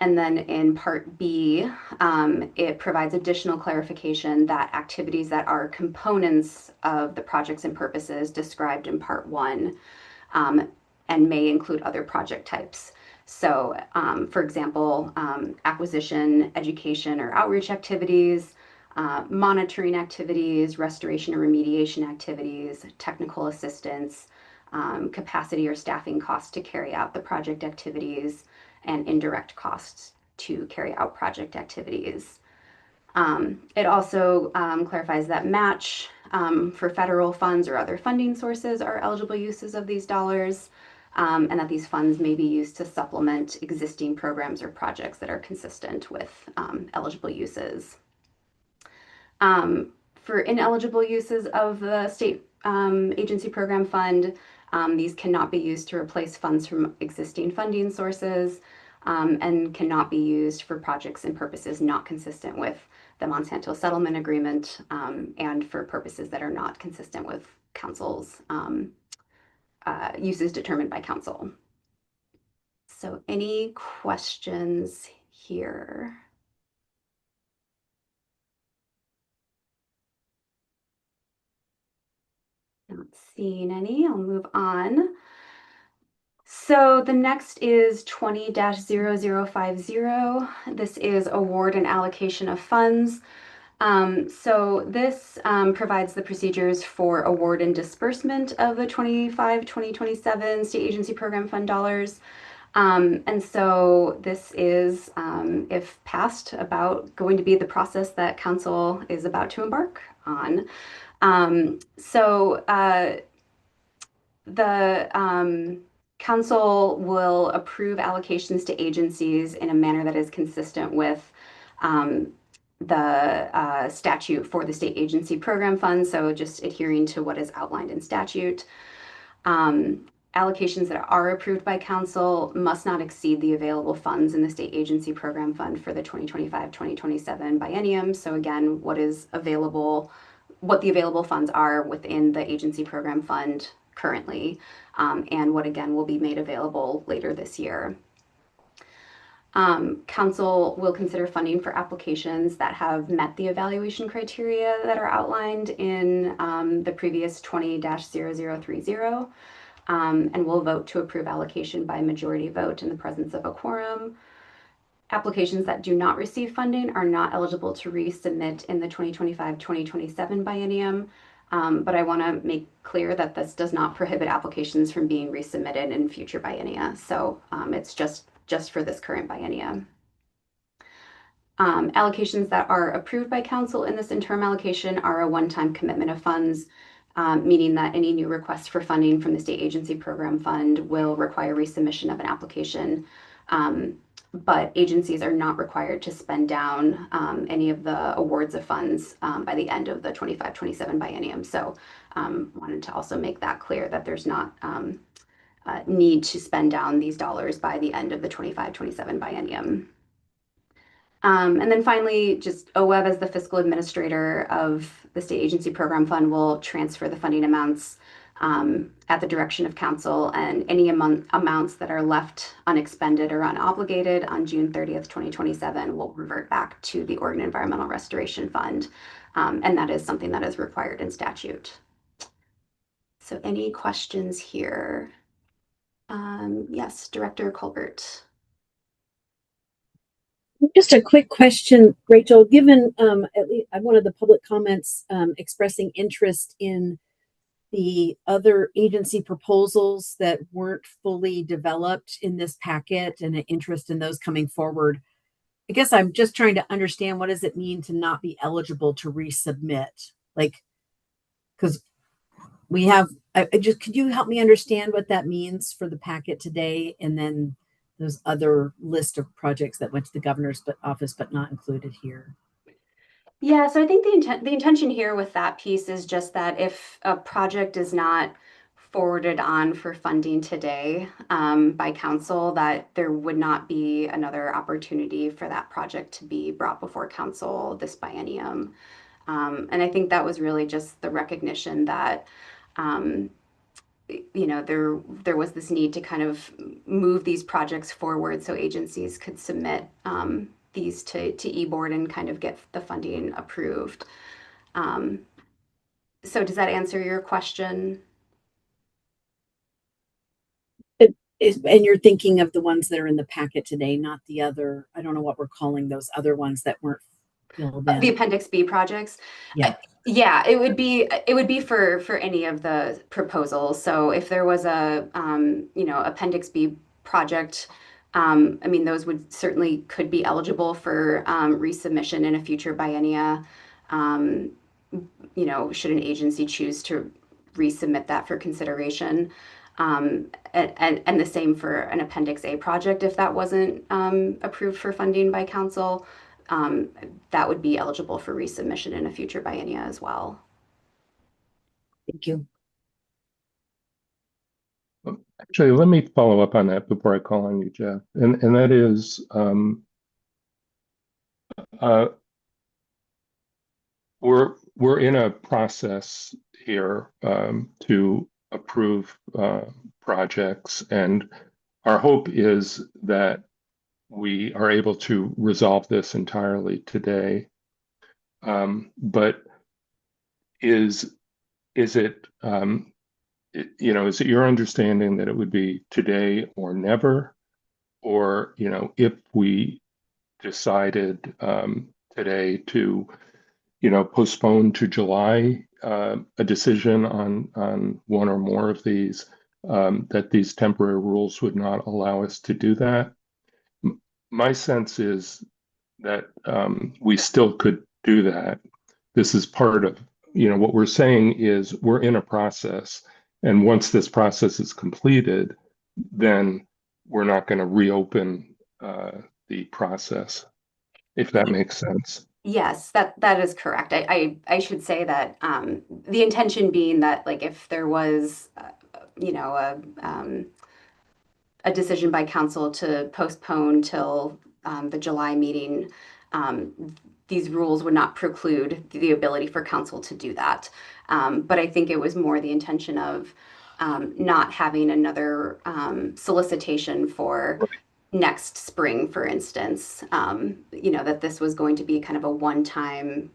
And then in part B, it provides additional clarification that activities that are components of the projects and purposes described in part 1 and may include other project types. So, for example, acquisition, education, or outreach activities, monitoring activities, restoration or remediation activities, technical assistance, capacity or staffing costs to carry out the project activities, and indirect costs to carry out project activities. It also clarifies that match for federal funds or other funding sources are eligible uses of these dollars, and that these funds may be used to supplement existing programs or projects that are consistent with eligible uses. For ineligible uses of the state agency program fund, these cannot be used to replace funds from existing funding sources, and cannot be used for projects and purposes not consistent with the Monsanto settlement agreement, and for purposes that are not consistent with council's uses determined by council. So any questions here? Not seeing any, I'll move on. So the next is 20-0050. This is award and allocation of funds. So this provides the procedures for award and disbursement of the 2027 state agency program fund dollars. And so this is, if passed, going to be the process that council is about to embark on. The council will approve allocations to agencies in a manner that is consistent with the statute for the state agency program fund, so just adhering to what is outlined in statute. Allocations that are approved by council must not exceed the available funds in the state agency program fund for the 2025-2027 biennium. So again, what the available funds are within the agency program fund currently, and what again will be made available later this year. Council will consider funding for applications that have met the evaluation criteria that are outlined in the previous 20-0030, and will vote to approve allocation by majority vote in the presence of a quorum. Applications that do not receive funding are not eligible to resubmit in the 2025-2027 biennium, but I want to make clear that this does not prohibit applications from being resubmitted in future biennia. So it's just for this current biennium. Allocations that are approved by council in this interim allocation are a one-time commitment of funds, meaning that any new requests for funding from the state agency program fund will require resubmission of an application. But agencies are not required to spend down any of the awards of funds by the end of the 25-27 biennium. So wanted to also make that clear that there's not need to spend down these dollars by the end of the 25-27 biennium. And then finally, just OWEB as the fiscal administrator of the state agency program fund will transfer the funding amounts at the direction of council, and any amounts that are left unexpended or unobligated on June 30th, 2027 will revert back to the Oregon Environmental Restoration Fund. And that is something that is required in statute. So any questions here? Yes, Director Colbert. Just a quick question, Rachel. Given at least one of the public comments expressing interest in the other agency proposals that weren't fully developed in this packet and an interest in those coming forward, I guess I'm just trying to understand, what does it mean to not be eligible to resubmit? Like, because we have, could you help me understand what that means for the packet today? And then those other list of projects that went to the governor's office, but not included here. Yeah, so I think the intention here with that piece is just that if a project is not forwarded on for funding today by council, that there would not be another opportunity for that project to be brought before council this biennium. And I think that was really just the recognition that you know, there was this need to kind of move these projects forward so agencies could submit these to e-board and kind of get the funding approved. So does that answer your question? And you're thinking of the ones that are in the packet today, not the other, I don't know what we're calling those other ones that weren't filled in. The Appendix B projects? Yeah. Yeah, it would be for any of the proposals. So if there was a you know, Appendix B project, I mean, those would certainly could be eligible for resubmission in a future biennia. You know, should an agency choose to resubmit that for consideration. And the same for an Appendix A project if that wasn't approved for funding by council. That would be eligible for resubmission in a future biennia as well. Thank you. Actually, let me follow up on that before I call on you, Jeff. And that is, we're in a process here to approve projects, and our hope is that we are able to resolve this entirely today. But is it you know, is it your understanding that it would be today or never? Or, you know, if we decided today to, you know, postpone to July a decision on one or more of these, that these temporary rules would not allow us to do that? My sense is that we still could do that. This is part of, you know, what we're saying is we're in a process. And once this process is completed, then we're not going to reopen the process, if that makes sense. Yes, that is correct. I should say that the intention being that, like, if there was, you know, a decision by council to postpone till the July meeting, these rules would not preclude the ability for council to do that. But I think it was more the intention of not having another solicitation for next spring, for instance, you know, that this was going to be kind of a one-time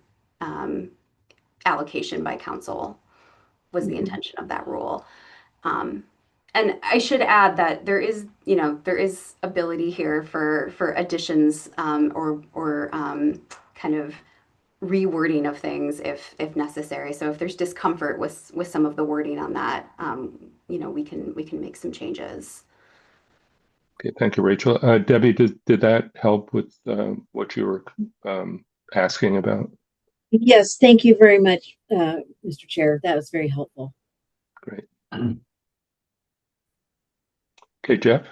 allocation by council was the intention of that rule. And I should add that there is, you know, there is ability here for additions or kind of rewording of things if necessary. So if there's discomfort with some of the wording on that, you know, we can make some changes. Okay, thank you, Rachel. Debbie, did that help with what you were asking about? Yes, thank you very much, Mr. Chair. That was very helpful. Great. Okay, Jeff?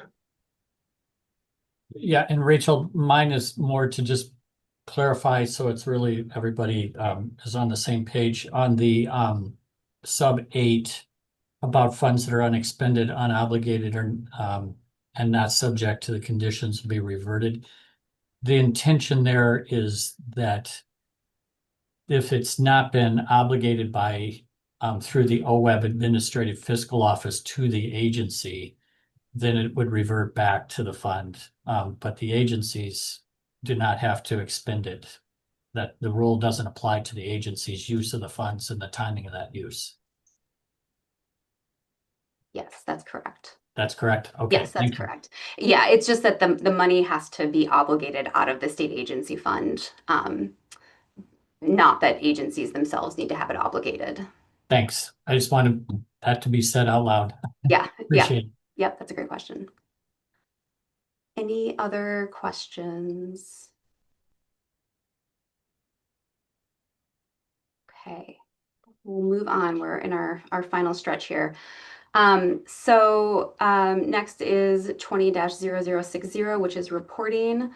Yeah, and Rachel, mine is more to just clarify so it's really everybody is on the same page on the sub 8 about funds that are unexpended, unobligated, or and not subject to the conditions to be reverted. The intention there is that if it's not been obligated by through the OWEB Administrative Fiscal Office to the agency, then it would revert back to the fund. But the agencies do not have to expend it. That the rule doesn't apply to the agency's use of the funds and the timing of that use. Yes, that's correct. That's correct. Okay. Yes, that's correct. Yeah, it's just that the money has to be obligated out of the state agency fund. Not that agencies themselves need to have it obligated. Thanks. I just wanted that to be said out loud. Yeah, Appreciate it. Yep, that's a great question. Any other questions? Okay, we'll move on. We're in our final stretch here. Next is 20-0060, which is reporting.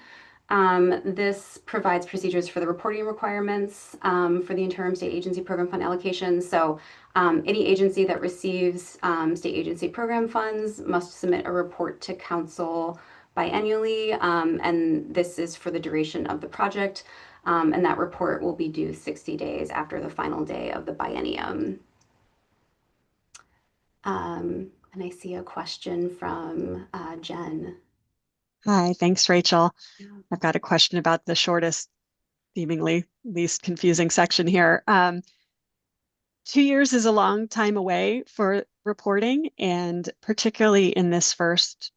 This provides procedures for the reporting requirements for the interim state agency program fund allocation. So any agency that receives state agency program funds must submit a report to council biannually, and this is for the duration of the project. And that report will be due 60 days after the final day of the biennium. And I see a question from Jen. Hi, thanks, Rachel. I've got a question about the shortest, seemingly least confusing section here. 2 years is a long time away for reporting, and particularly in this first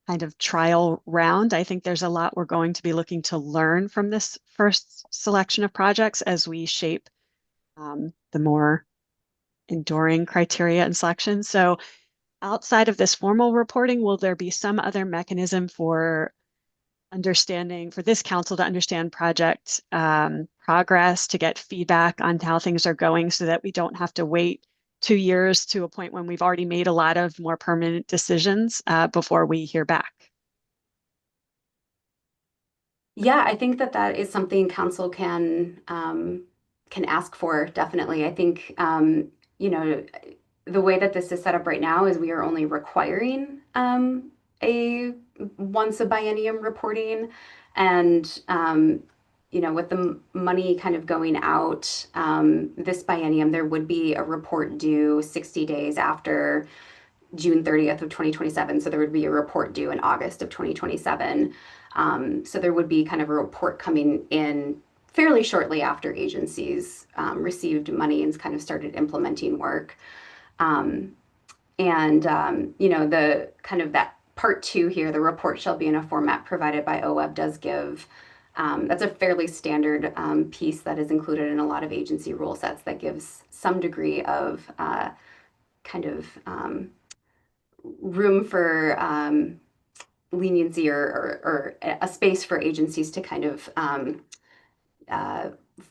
kind of trial round, I think there's a lot we're going to be looking to learn from this first selection of projects as we shape the more enduring criteria and selection. So outside of this formal reporting, will there be some other mechanism for understanding, for this council to understand project progress, to get feedback on how things are going so that we don't have to wait 2 years to a point when we've already made a lot of more permanent decisions before we hear back? Yeah, I think that is something council can ask for, definitely. I think, the way that this is set up right now is we are only requiring once a biennium reporting, and with the money kind of going out this biennium, there would be a report due 60 days after June 30th of 2027. So there would be a report due in August of 2027. So there would be kind of a report coming in fairly shortly after agencies received money and kind of started implementing work. The kind of that part 2 here, the report shall be in a format provided by OWEB, does give, that's a fairly standard piece that is included in a lot of agency rule sets that gives some degree of room for leniency or a space for agencies to kind of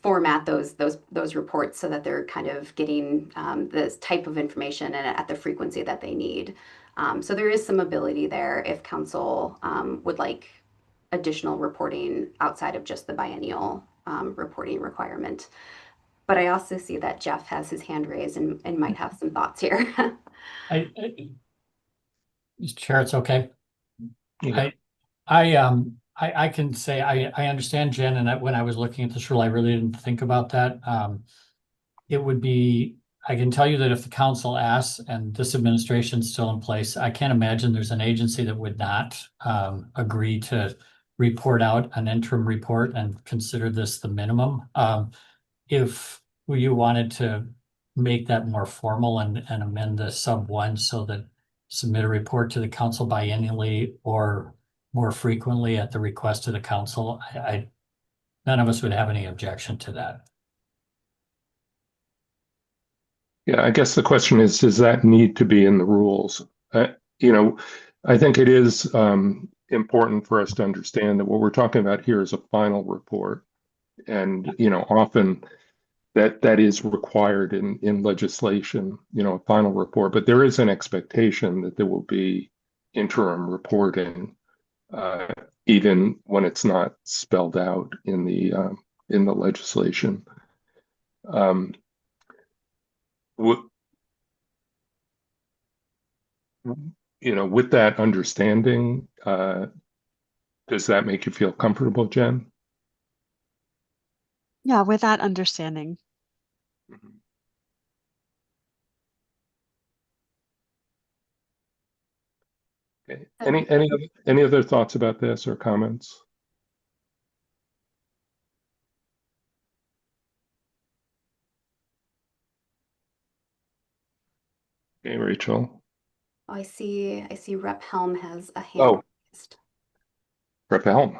format those reports so that they're kind of getting this type of information and at the frequency that they need. So there is some ability there if council would like additional reporting outside of just the biennial reporting requirement. But I also see that Jeff has his hand raised and might have some thoughts here. Mr. Chair, it's okay. Yeah. I can say I understand, Jen, and when I was looking at this rule, I really didn't think about that. It would be, I can tell you that if the council asks and this administration's still in place, I can't imagine there's an agency that would not agree to report out an interim report and consider this the minimum. If you wanted to make that more formal and amend the sub 1 so that submit a report to the council biennially or more frequently at the request of the council, none of us would have any objection to that. Yeah, I guess the question is, does that need to be in the rules? I think it is important for us to understand that what we're talking about here is a final report. And, often that is required in legislation, a final report, but there is an expectation that there will be interim reporting, even when it's not spelled out in the legislation. with that understanding, does that make you feel comfortable, Jen? Yeah, with that understanding. Okay. Any other thoughts about this or comments? Okay, Rachel. Oh, I see Rep Helm has a hand Oh, raised. Rep Helm.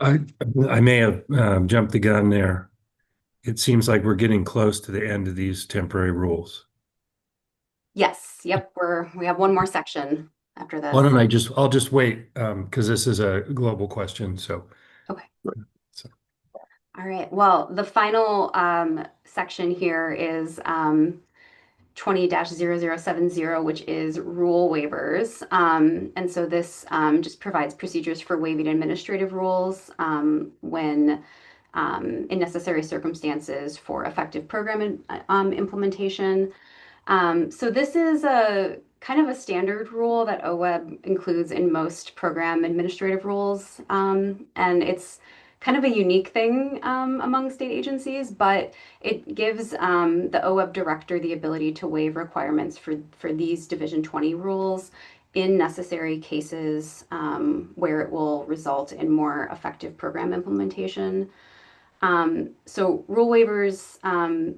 I may have jumped the gun there. It seems like we're getting close to the end of these temporary rules. Yes, yep, we have one more section after Why this. don't I'll just wait because this is a global question. So, Okay. All right. Well, the final section here is 20-0070, which is rule waivers. And so this just provides procedures for waiving administrative rules when in necessary circumstances for effective program implementation. So this is a kind of a standard rule that OWEB includes in most program administrative rules. And it's kind of a unique thing among state agencies, but it gives the OWEB director the ability to waive requirements for these Division 20 rules in necessary cases where it will result in more effective program implementation. So rule waivers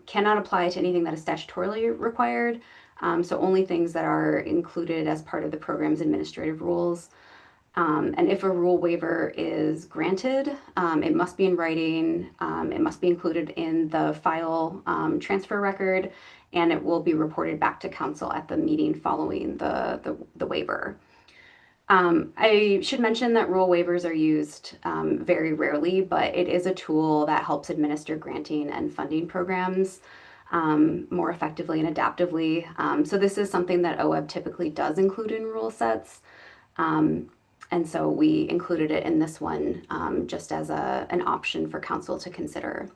cannot apply to anything that is statutorily required. So only things that are included as part of the program's administrative rules. And if a rule waiver is granted, it must be in writing, it must be included in the file transfer record, and it will be reported back to council at the meeting following the waiver. I should mention that rule waivers are used very rarely, but it is a tool that helps administer granting and funding programs more effectively and adaptively. So this is something that OWEB typically does include in rule sets. And so we included it in this one just as an option for council to consider.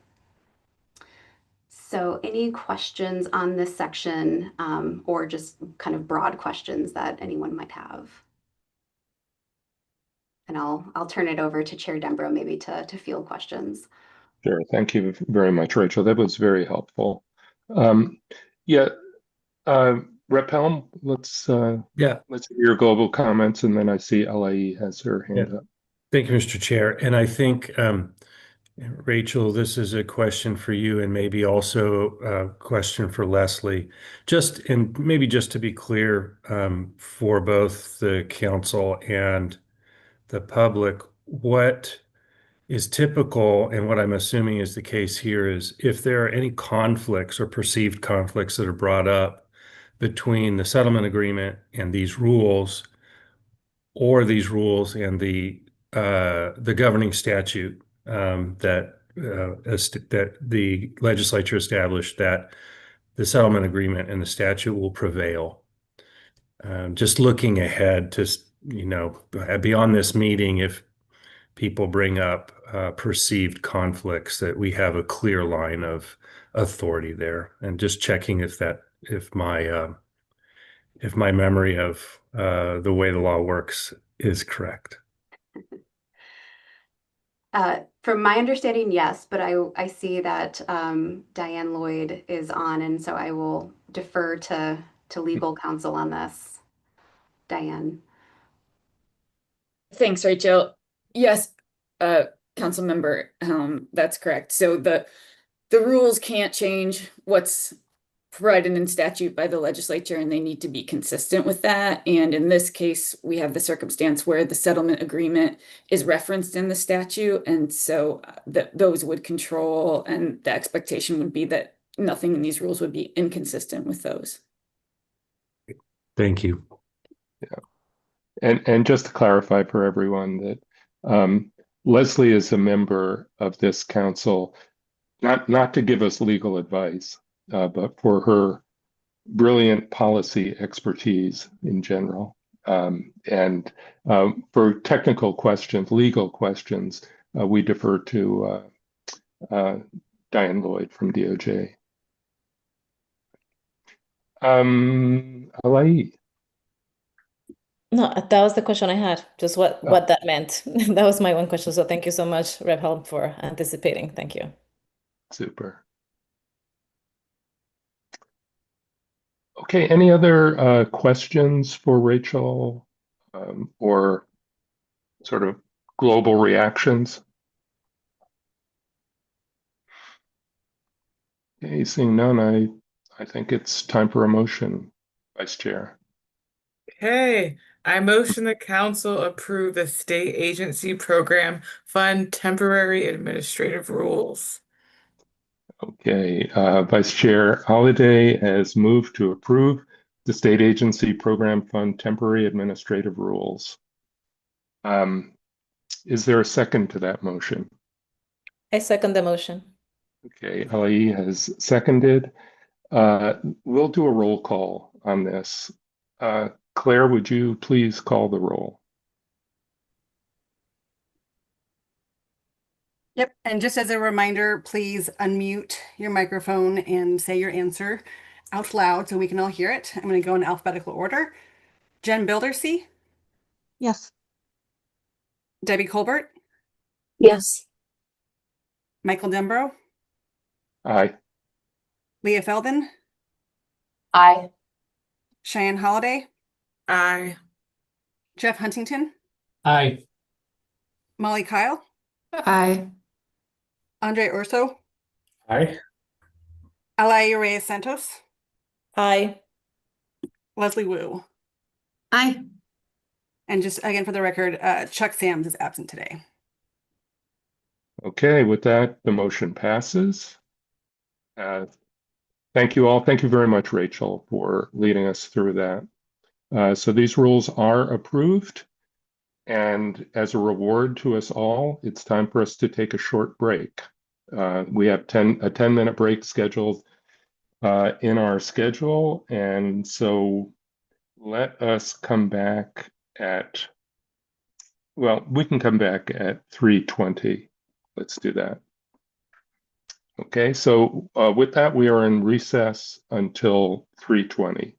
So any questions on this section or just kind of broad questions that anyone might have? And I'll turn it over to Chair Dembro maybe to field questions. Sure. Thank you very much, Rachel. That was very helpful. Rep Helm, let's hear your global comments, and then I see LIE has her hand up. Thank you, Mr. Chair. And I think, Rachel, this is a question for you and maybe also a question for Leslie. Maybe just to be clear for both the council and the public, what is typical and what I'm assuming is the case here is if there are any conflicts or perceived conflicts that are brought up between the settlement agreement and these rules, or these rules and the governing statute that the legislature established, that the settlement agreement and the statute will prevail. Just looking ahead to, beyond this meeting, if people bring up perceived conflicts, that we have a clear line of authority there, and just checking if my memory of the way the law works is correct. From my understanding, yes, but I see that Diane Lloyd is on, and so I will defer to legal counsel on this. Diane. Thanks, Rachel. Yes, council member, that's correct. So the rules can't change what's provided in statute by the legislature, and they need to be consistent with that. And in this case, we have the circumstance where the settlement agreement is referenced in the statute, and so those would control, and the expectation would be that nothing in these rules would be inconsistent with those. Thank you. Yeah. And just to clarify for everyone that Leslie is a member of this council, not to give us legal advice, but for her brilliant policy expertise in general. And for technical questions, legal questions, we defer to Diane Lloyd from DOJ. Alai. No, that was the question I had, just what that meant. That was my one question. So thank you so much, Rep Helm, for anticipating. Thank you. Super. Okay, any other questions for Rachel or sort of global reactions? Okay, seeing none, I think it's time for a motion, Vice Chair. Okay, I motion the council approve the state agency program fund temporary administrative rules. Okay, Vice Chair Holliday has moved to approve the state agency program fund temporary administrative rules. Is there a second to that motion? I second the motion. Okay, Ali has seconded. We'll do a roll call on this. Claire, would you please call the roll? Yep. And just as a reminder, please unmute your microphone and say your answer out loud so we can all hear it. I'm going to go in alphabetical order. Jen Bildersee, Yes. Debbie Colbert, Yes. Michael Dembro, Aye. Leah Feldon, Aye. Cheyenne Holiday, Aye. Jeff Huntington, Aye. Molly Kyle, Aye. Andre Urso, Aye. Alai Reyes Santos, Aye. Leslie Wu. Aye. And just again for the record, Chuck Sams is absent today. Okay, with that, the motion passes. Thank you all. Thank you very much, Rachel, for leading us through that. So these rules are approved. And as a reward to us all, it's time for us to take a short break. We have a 10-minute break scheduled in our schedule. And so let us come back at, well, we can come back at 3:20. Let's do that. Okay, so with that, we are in recess until 3:20.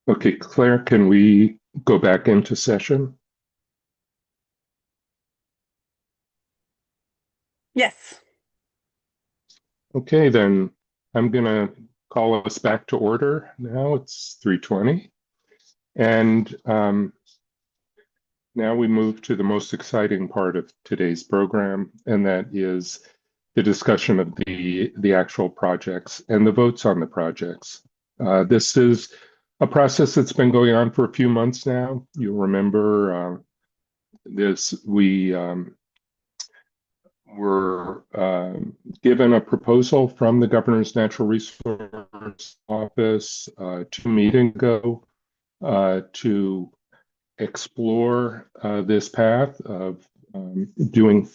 Okay, Claire, can we go back into session? Yes. Okay, then I'm going to call us back to order now. It's 3:20. And now we move to the most exciting part of today's program, and that is the discussion of the actual projects and the votes on the projects. This is a process that's been going on for a few months now. You'll remember we were given a proposal from the Governor's Natural Resource Office 2 meetings ago to explore this path of doing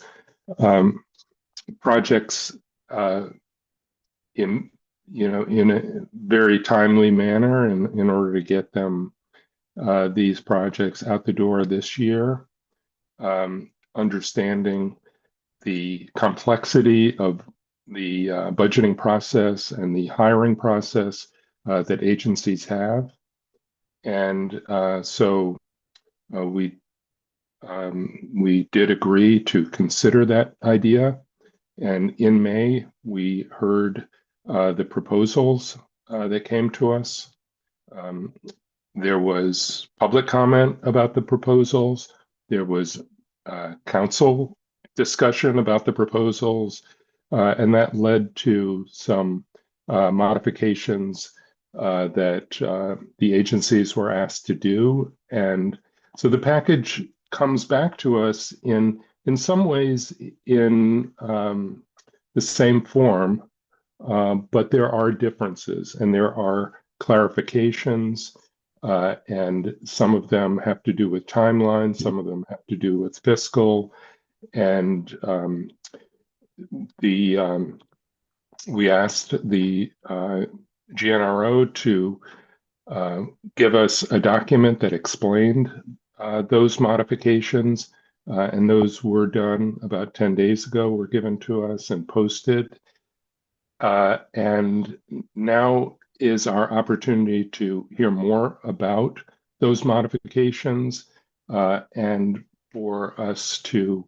projects in in a very timely manner in order to get them these projects out the door this year, understanding the complexity of the budgeting process and the hiring process that agencies have. And so we did agree to consider that idea. And in May, we heard the proposals that came to us. There was public comment about the proposals. There was council discussion about the proposals, and that led to some modifications that the agencies were asked to do. And so the package comes back to us in some ways in the same form, but there are differences and there are clarifications, and some of them have to do with timelines, some of them have to do with fiscal, and we asked the GNRO to give us a document that explained those modifications, and those were done about 10 days ago, were given to us and posted. And now is our opportunity to hear more about those modifications and for us to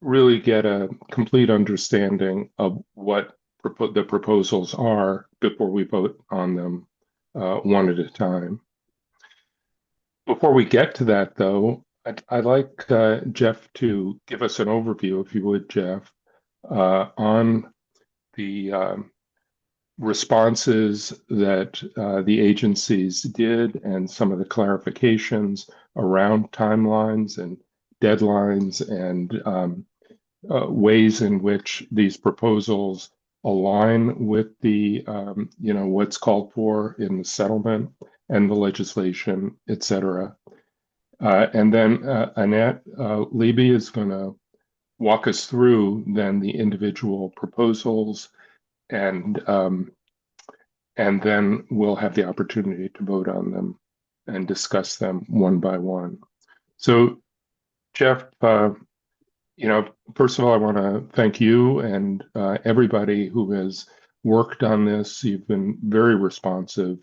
really get a complete understanding of what the proposals are before we vote on them one at a time. Before we get to that, though, I'd like Jeff to give us an overview, if you would, Jeff, on the responses that the agencies did and some of the clarifications around timelines and deadlines and ways in which these proposals align with the what's called for in the settlement and the legislation, et cetera. And then Annette Levy is going to walk us through then the individual proposals, and then we'll have the opportunity to vote on them and discuss them one by one. So, Jeff, first of all, I want to thank you and everybody who has worked on this. You've been very responsive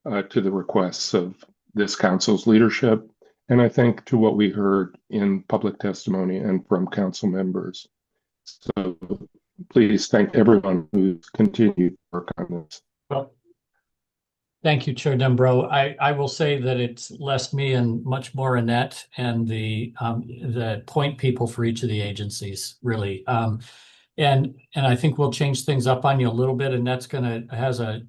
to the requests of this council's leadership, and I think to what we heard in public testimony and from council members. So please thank everyone who's continued to work on this. Well, thank you, Chair Dembro. I will say that it's less me and much more Annette and the point people for each of the agencies, really. And I think we'll change things up on you a little bit. Annette's has a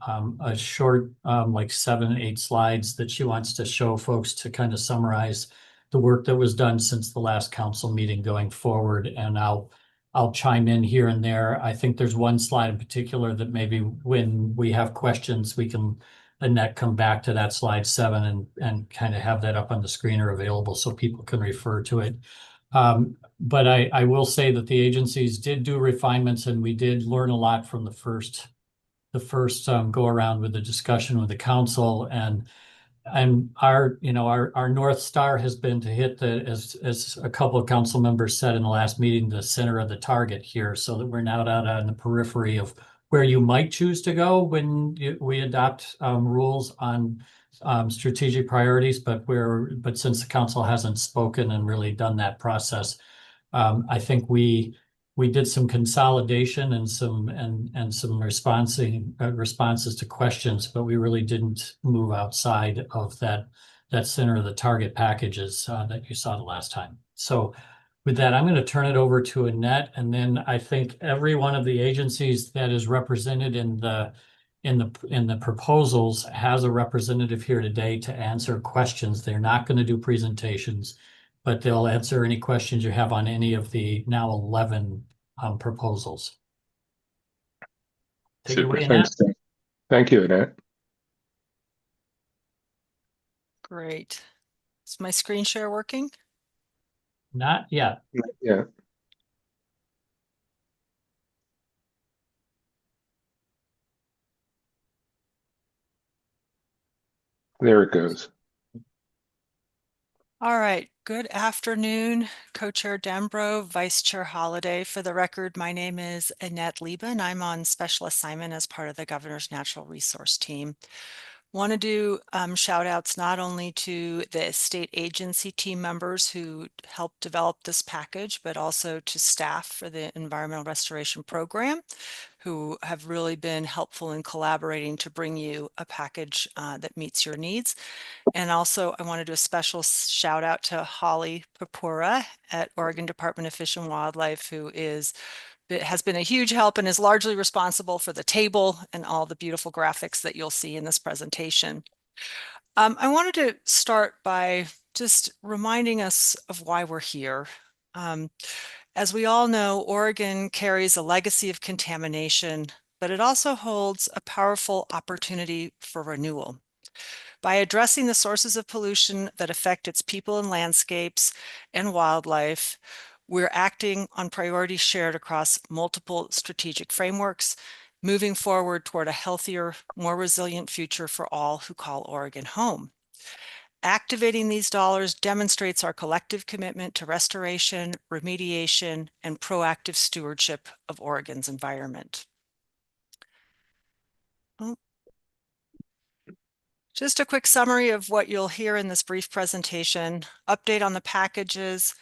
short, like 7-8 slides that she wants to show folks to kind of summarize the work that was done since the last council meeting going forward. And I'll chime in here and there. I think there's one slide in particular that maybe when we have questions, we can, Annette, come back to that slide 7 and kind of have that up on the screen or available so people can refer to it. But I will say that the agencies did do refinements, and we did learn a lot from the first go around with the discussion with the council, and our North Star has been to hit as a couple of council members said in the last meeting, the center of the target here, so that we're not out on the periphery of where you might choose to go when we adopt rules on strategic priorities, but since the council hasn't spoken and really done that process, I think we did some consolidation and some responses to questions, but we really didn't move outside of that center of the target packages that you saw the last time. So with that, I'm going to turn it over to Annette, and then I think every one of the agencies that is represented in the proposals has a representative here today to answer questions. They're not going to do presentations, but they'll answer any questions you have on any of the now 11 proposals. Take it Super. away, Thanks, Annette. Tim. Thank you, Annette. Great. Is my screen share working? Not yet. Not yet. There it goes. All right. Good afternoon, Co-Chair Dembro, Vice Chair Holliday. For the record, my name is Annette Lieben. I'm on special assignment as part of the Governor's Natural Resource Team. Want to do shout outs not only to the state agency team members who helped develop this package, but also to staff for the Environmental Restoration Program, who have really been helpful in collaborating to bring you a package that meets your needs. And also I want to do a special shout out to Holly Papura at Oregon Department of Fish and Wildlife, who has been a huge help and is largely responsible for the table and all the beautiful graphics that you'll see in this presentation. I wanted to start by just reminding us of why we're here. As we all know, Oregon carries a legacy of contamination, but it also holds a powerful opportunity for renewal. By addressing the sources of pollution that affect its people and landscapes and wildlife, we're acting on priorities shared across multiple strategic frameworks, moving forward toward a healthier, more resilient future for all who call Oregon home. Activating these dollars demonstrates our collective commitment to restoration, remediation, and proactive stewardship of Oregon's environment. Just a quick summary of what you'll hear in this brief presentation. Update on the packages.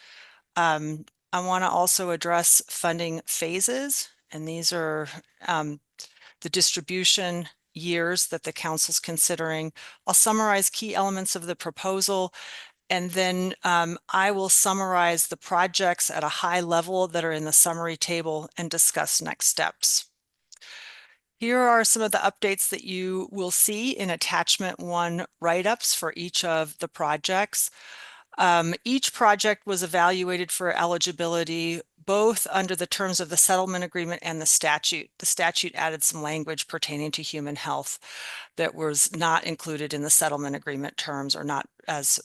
I want to also address funding phases, and these are the distribution years that the council's considering. I'll summarize key elements of the proposal, and then I will summarize the projects at a high level that are in the summary table and discuss next steps. Here are some of the updates that you will see in attachment 1 write-ups for each of the projects. Each project was evaluated for eligibility both under the terms of the settlement agreement and the statute. The statute added some language pertaining to human health that was not included in the settlement agreement terms, or not as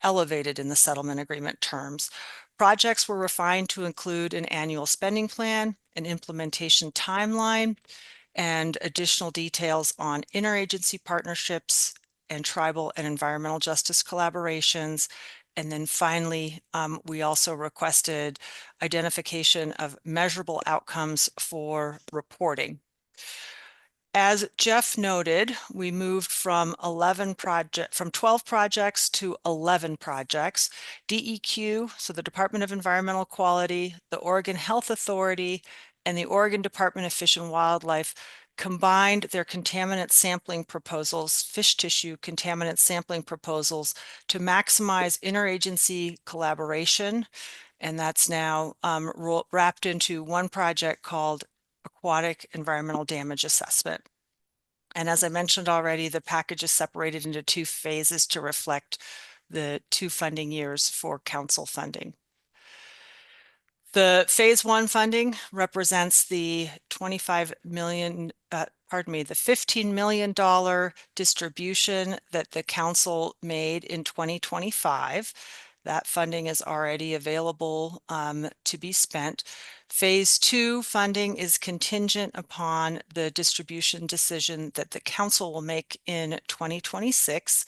elevated in the settlement agreement terms. Projects were refined to include an annual spending plan, an implementation timeline, and additional details on interagency partnerships and tribal and environmental justice collaborations. And then finally, we also requested identification of measurable outcomes for reporting. As Jeff noted, we moved from 12 projects to 11 projects. DEQ, so the Department of Environmental Quality, the Oregon Health Authority, and the Oregon Department of Fish and Wildlife combined their contaminant sampling proposals, fish tissue contaminant sampling proposals, to maximize interagency collaboration. And that's now wrapped into one project called Aquatic Environmental Damage Assessment. And as I mentioned already, the package is separated into 2 phases to reflect the 2 funding years for council funding. The phase 1 funding represents the $15 million distribution that the council made in 2025. That funding is already available to be spent. Phase 2 funding is contingent upon the distribution decision that the council will make in 2026.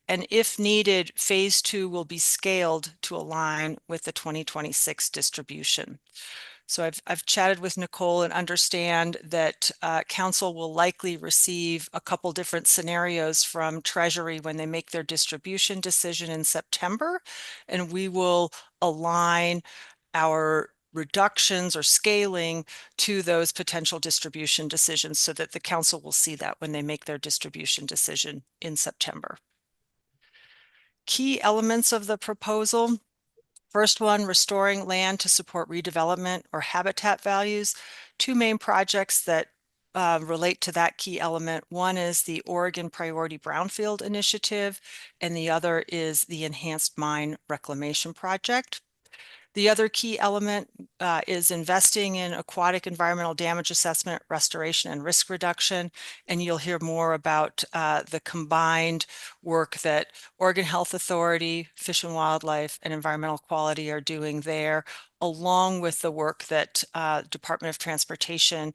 And if needed, phase 2 will be scaled to align with the 2026 distribution. So I've chatted with Nicole and understand that council will likely receive a couple different scenarios from Treasury when they make their distribution decision in September, and we will align our reductions or scaling to those potential distribution decisions so that the council will see that when they make their distribution decision in September. Key elements of the proposal. First one, restoring land to support redevelopment or habitat values. Two main projects that relate to that key element. One is the Oregon Priority Brownfield Initiative, and the other is the Enhanced Mine Reclamation Project. The other key element is investing in aquatic environmental damage assessment, restoration, and risk reduction. And you'll hear more about the combined work that Oregon Health Authority, Fish and Wildlife, and Environmental Quality are doing there, along with the work that Department of Transportation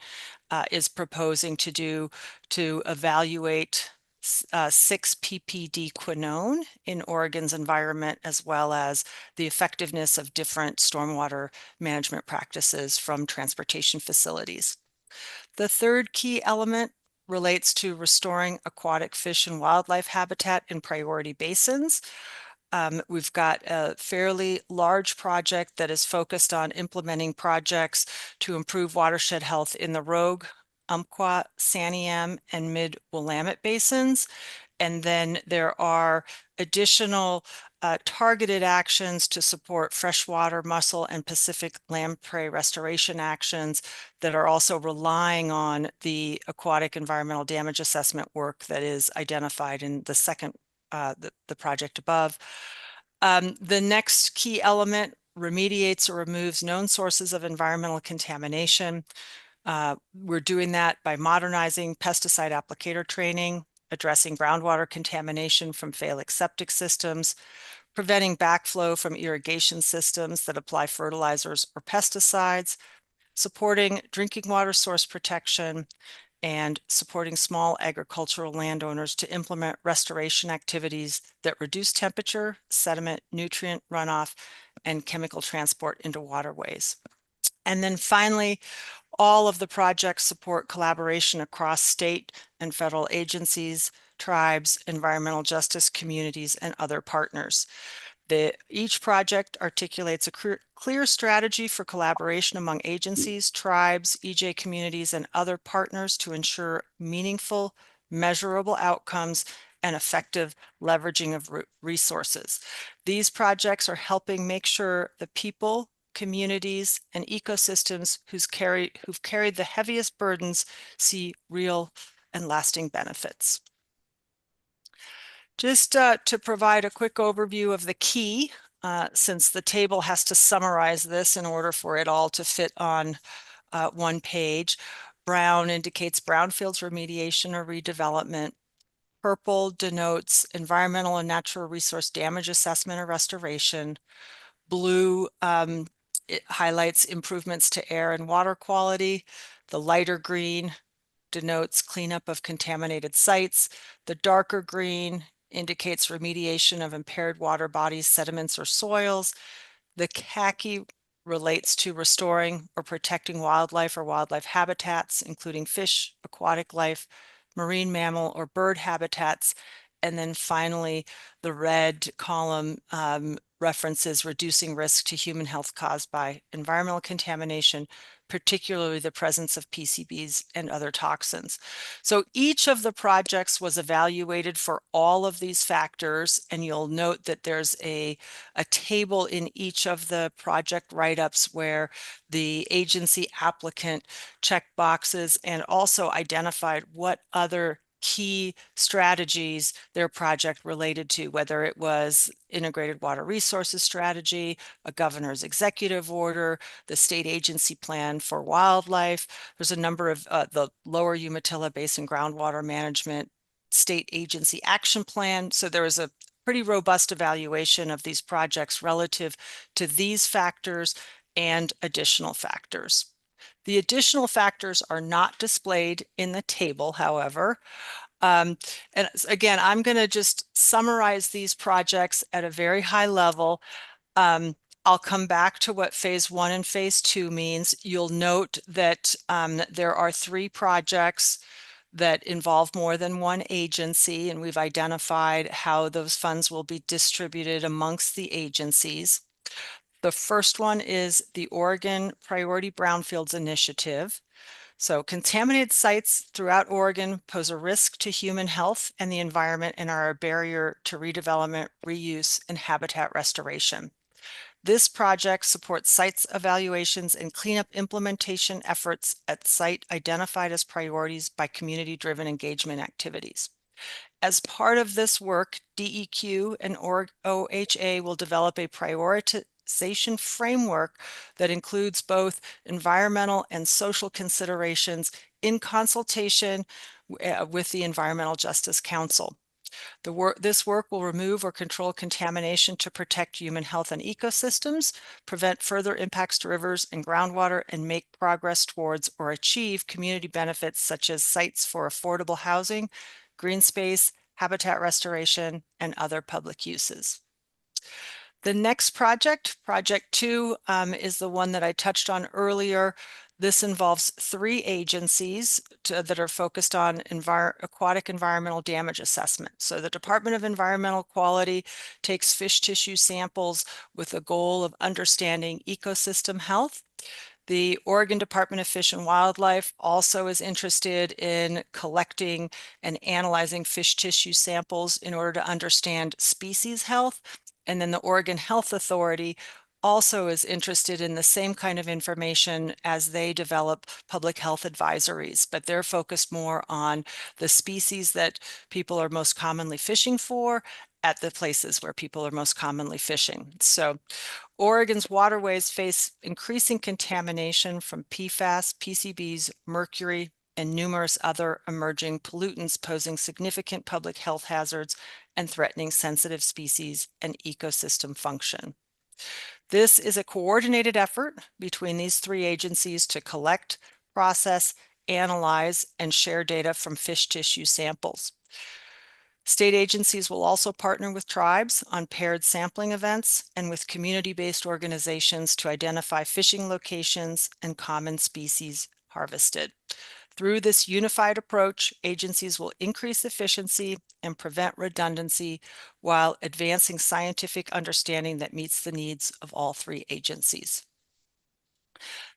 is proposing to do to evaluate 6-ppd quinone in Oregon's environment, as well as the effectiveness of different stormwater management practices from transportation facilities. The third key element relates to restoring aquatic fish and wildlife habitat in priority basins. We've got a fairly large project that is focused on implementing projects to improve watershed health in the Rogue, Umpqua, Santiam, and Mid-Willamette basins. And then there are additional targeted actions to support freshwater mussel and Pacific lamprey restoration actions that are also relying on the aquatic environmental damage assessment work that is identified in the second, the project above. The next key element remediates or removes known sources of environmental contamination. We're doing that by modernizing pesticide applicator training, addressing groundwater contamination from phallic septic systems, preventing backflow from irrigation systems that apply fertilizers or pesticides, supporting drinking water source protection, and supporting small agricultural landowners to implement restoration activities that reduce temperature, sediment, nutrient runoff, and chemical transport into waterways. And then finally, all of the projects support collaboration across state and federal agencies, tribes, environmental justice communities, and other partners. Each project articulates a clear strategy for collaboration among agencies, tribes, EJ communities, and other partners to ensure meaningful, measurable outcomes and effective leveraging of resources. These projects are helping make sure the people, communities, and ecosystems who've carried the heaviest burdens see real and lasting benefits. Just to provide a quick overview of the key, since the table has to summarize this in order for it all to fit on one page. Brown indicates brownfields remediation or redevelopment. Purple denotes environmental and natural resource damage assessment or restoration. Blue it highlights improvements to air and water quality. The lighter green denotes cleanup of contaminated sites. The darker green indicates remediation of impaired water bodies, sediments, or soils. The khaki relates to restoring or protecting wildlife or wildlife habitats, including fish, aquatic life, marine mammal, or bird habitats. And then finally, the red column references reducing risk to human health caused by environmental contamination, particularly the presence of PCBs and other toxins. So each of the projects was evaluated for all of these factors, and you'll note that there's a table in each of the project write-ups where the agency applicant checked boxes and also identified what other key strategies their project related to, whether it was integrated water resources strategy, a governor's executive order, the state agency plan for wildlife. There's a number of the lower Umatilla Basin groundwater management state agency action plan. So there was a pretty robust evaluation of these projects relative to these factors and additional factors. The additional factors are not displayed in the table, however. And again, I'm going to just summarize these projects at a very high level. I'll come back to what phase 1 and phase 2 means. You'll note that there are 3 projects that involve more than one agency, and we've identified how those funds will be distributed amongst the agencies. The first one is the Oregon Priority Brownfields Initiative. So contaminated sites throughout Oregon pose a risk to human health and the environment and are a barrier to redevelopment, reuse, and habitat restoration. This project supports sites evaluations and cleanup implementation efforts at site identified as priorities by community-driven engagement activities. As part of this work, DEQ and OHA will develop a prioritization framework that includes both environmental and social considerations in consultation with the Environmental Justice Council. This work will remove or control contamination to protect human health and ecosystems, prevent further impacts to rivers and groundwater, and make progress towards or achieve community benefits such as sites for affordable housing, green space, habitat restoration, and other public uses. The next project, Project 2, is the one that I touched on earlier. This involves 3 agencies that are focused on aquatic environmental damage assessment. So the Department of Environmental Quality takes fish tissue samples with the goal of understanding ecosystem health. The Oregon Department of Fish and Wildlife also is interested in collecting and analyzing fish tissue samples in order to understand species health. And then the Oregon Health Authority also is interested in the same kind of information as they develop public health advisories, but they're focused more on the species that people are most commonly fishing for at the places where people are most commonly fishing. So Oregon's waterways face increasing contamination from PFAS, PCBs, mercury, and numerous other emerging pollutants posing significant public health hazards and threatening sensitive species and ecosystem function. This is a coordinated effort between these 3 agencies to collect, process, analyze, and share data from fish tissue samples. State agencies will also partner with tribes on paired sampling events and with community-based organizations to identify fishing locations and common species harvested. Through this unified approach, agencies will increase efficiency and prevent redundancy while advancing scientific understanding that meets the needs of all 3 agencies.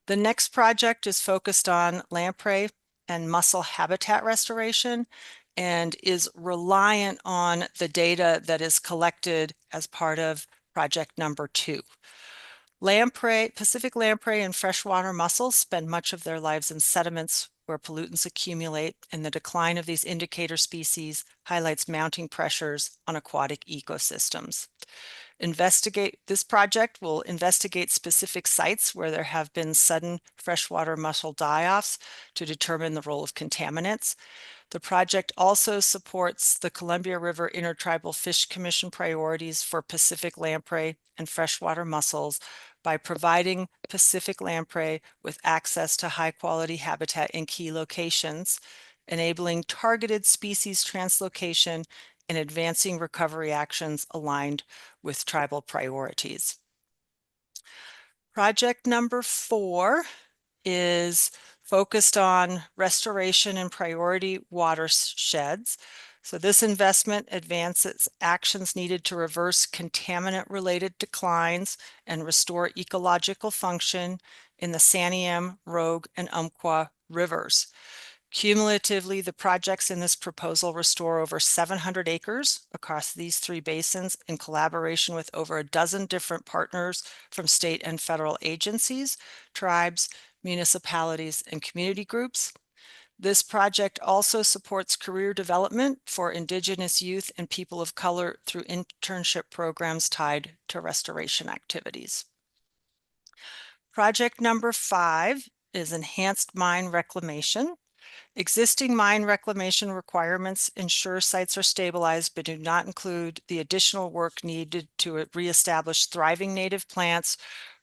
The next project is focused on lamprey and mussel habitat restoration and is reliant on the data that is collected as part of project number 2. Pacific lamprey and freshwater mussels spend much of their lives in sediments where pollutants accumulate, and the decline of these indicator species highlights mounting pressures on aquatic ecosystems. This project will investigate specific sites where there have been sudden freshwater mussel die-offs to determine the role of contaminants. The project also supports the Columbia River Intertribal Fish Commission priorities for Pacific lamprey and freshwater mussels by providing Pacific lamprey with access to high-quality habitat in key locations, enabling targeted species translocation, and advancing recovery actions aligned with tribal priorities. Project number 4 is focused on restoration and priority watersheds. So this investment advances actions needed to reverse contaminant-related declines and restore ecological function in the Santiam, Rogue, and Umpqua rivers. Cumulatively, the projects in this proposal restore over 700 acres across these 3 basins in collaboration with over a dozen different partners from state and federal agencies, tribes, municipalities, and community groups. This project also supports career development for Indigenous youth and people of color through internship programs tied to restoration activities. Project number 5 is enhanced mine reclamation. Existing mine reclamation requirements ensure sites are stabilized but do not include the additional work needed to reestablish thriving native plants,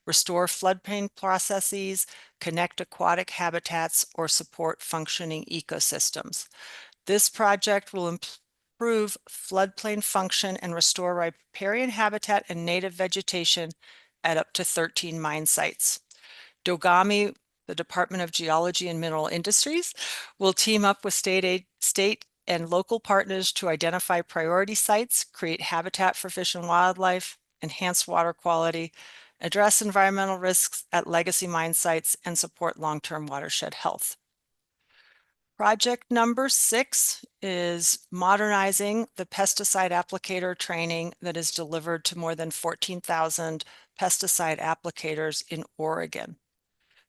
restore floodplain processes, connect aquatic habitats, or support functioning ecosystems. This project will improve floodplain function and restore riparian habitat and native vegetation at up to 13 mine sites. Dogami, the Department of Geology and Mineral Industries, will team up with state and local partners to identify priority sites, create habitat for fish and wildlife, enhance water quality, address environmental risks at legacy mine sites, and support long-term watershed health. Project number 6 is modernizing the pesticide applicator training that is delivered to more than 14,000 pesticide applicators in Oregon.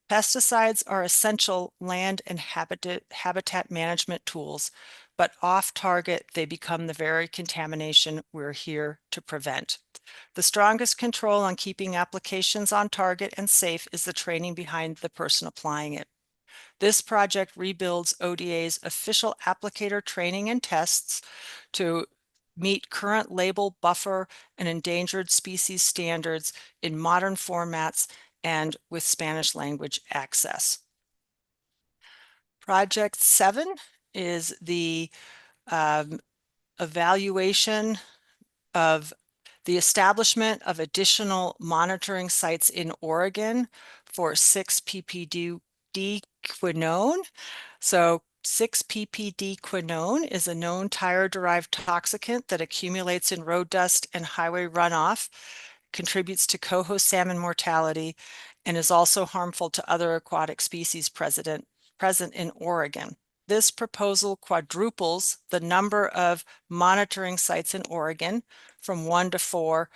Pesticides are essential land and habitat management tools, but off target, they become the very contamination we're here to prevent. The strongest control on keeping applications on target and safe is the training behind the person applying it. This project rebuilds ODA's official applicator training and tests to meet current label, buffer, and endangered species standards in modern formats and with Spanish language access. Project 7 is the evaluation of the establishment of additional monitoring sites in Oregon for 6-ppd quinone. So 6-ppd quinone is a known tire-derived toxicant that accumulates in road dust and highway runoff, contributes to coho salmon mortality, and is also harmful to other aquatic species present in Oregon. This proposal quadruples the number of monitoring sites in Oregon from 1 to 4,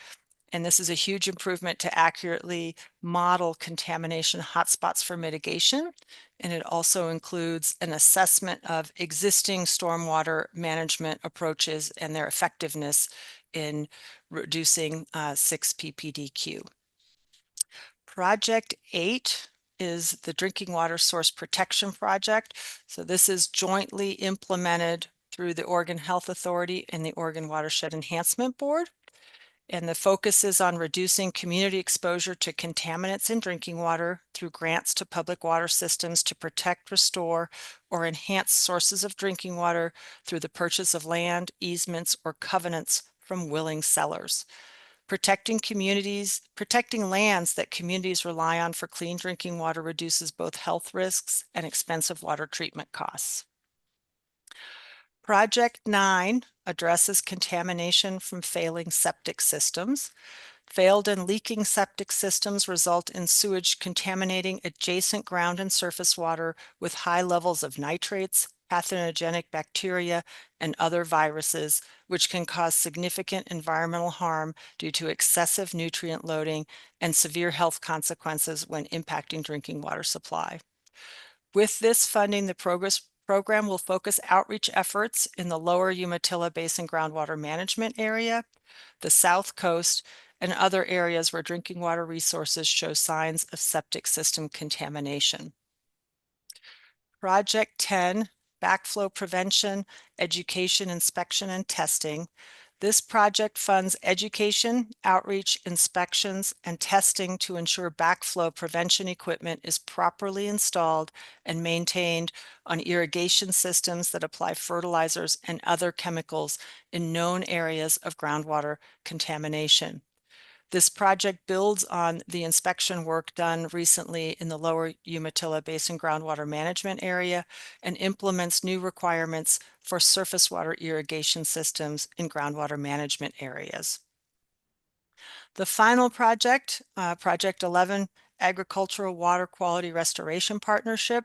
and this is a huge improvement to accurately model contamination hotspots for mitigation. And it also includes an assessment of existing stormwater management approaches and their effectiveness in reducing 6-ppdq. Project 8 is the Drinking Water Source Protection Project. So this is jointly implemented through the Oregon Health Authority and the Oregon Watershed Enhancement Board. And the focus is on reducing community exposure to contaminants in drinking water through grants to public water systems to protect, restore, or enhance sources of drinking water through the purchase of land, easements, or covenants from willing sellers. Protecting lands that communities rely on for clean drinking water reduces both health risks and expensive water treatment costs. Project 9 addresses contamination from failing septic systems. Failed and leaking septic systems result in sewage contaminating adjacent ground and surface water with high levels of nitrates, pathogenic bacteria, and other viruses, which can cause significant environmental harm due to excessive nutrient loading and severe health consequences when impacting drinking water supply. With this funding, the program will focus outreach efforts in the lower Umatilla Basin groundwater management area, the South Coast, and other areas where drinking water resources show signs of septic system contamination. Project 10, Backflow Prevention, Education, Inspection, and Testing. This project funds education, outreach, inspections, and testing to ensure backflow prevention equipment is properly installed and maintained on irrigation systems that apply fertilizers and other chemicals in known areas of groundwater contamination. This project builds on the inspection work done recently in the lower Umatilla Basin groundwater management area and implements new requirements for surface water irrigation systems in groundwater management areas. The final project, Project 11, Agricultural Water Quality Restoration Partnership,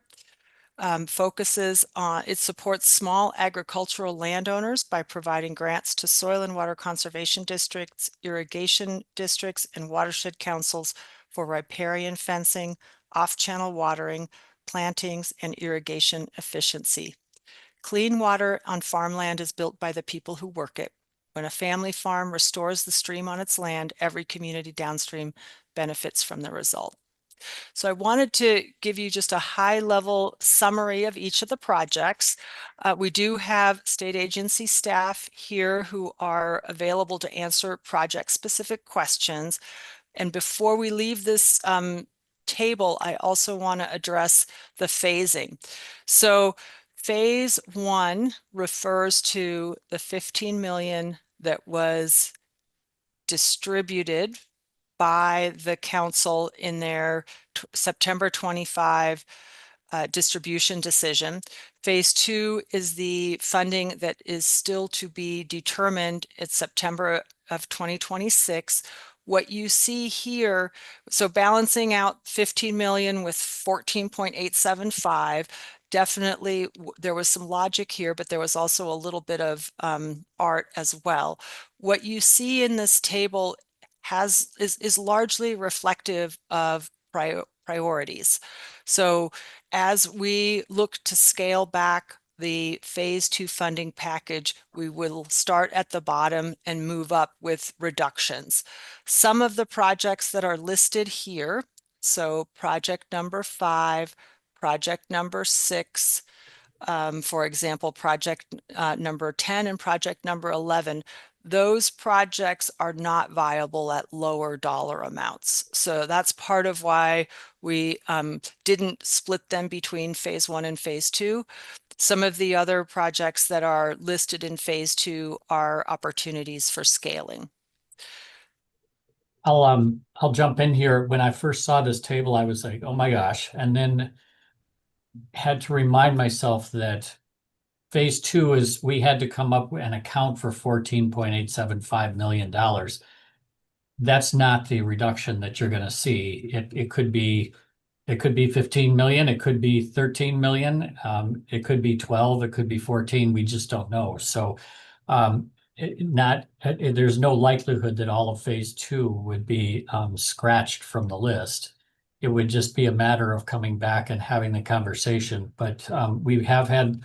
it supports small agricultural landowners by providing grants to soil and water conservation districts, irrigation districts, and watershed councils for riparian fencing, off-channel watering, plantings, and irrigation efficiency. Clean water on farmland is built by the people who work it. When a family farm restores the stream on its land, every community downstream benefits from the result. So I wanted to give you just a high-level summary of each of the projects. We do have state agency staff here who are available to answer project-specific questions. And before we leave this table, I also want to address the phasing. So phase 1 refers to the $15 million that was distributed by the council in their September 25 distribution decision. Phase 2 is the funding that is still to be determined. It's September of 2026. What you see here, so balancing out 15 million with 14.875, definitely there was some logic here, but there was also a little bit of art as well. What you see in this table is largely reflective of priorities. So as we look to scale back the phase 2 funding package, we will start at the bottom and move up with reductions. Some of the projects that are listed here, so project number 5, project number 6, for example, project number 10 and project number 11, those projects are not viable at lower dollar amounts. So that's part of why we didn't split them between phase 1 and phase 2. Some of the other projects that are listed in phase 2 are opportunities for scaling. I'll jump in here. When I first saw this table, I was like, oh my gosh, and then had to remind myself that phase 2 is we had to come up and account for $14.875 million. That's not the reduction that you're going to see. It could be 15 million, it could be 13 million, it could be 12, it could be 14. We just don't know. So there's no likelihood that all of phase 2 would be scratched from the list. It would just be a matter of coming back and having the conversation. But we have had,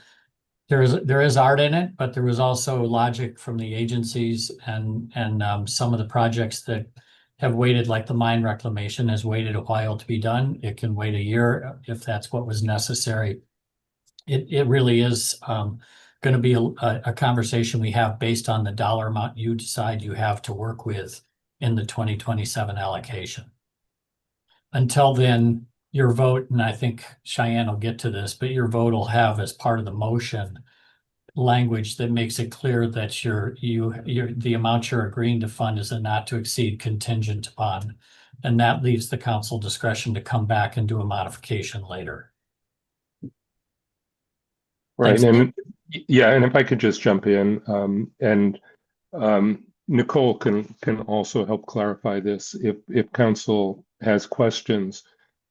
there is art in it, but there was also logic from the agencies and some of the projects that have waited, like the mine reclamation has waited a while to be done. It can wait a year if that's what was necessary. It really is going to be a conversation we have based on the dollar amount you decide you have to work with in the 2027 allocation. Until then, your vote, and I think Cheyenne will get to this, but your vote will have as part of the motion language that makes it clear that the amount you're agreeing to fund is a not to exceed contingent upon, and that leaves the council discretion to come back and do a modification later. Right, Thanks. and yeah, and if I could just jump in, Nicole can also help clarify this if council has questions.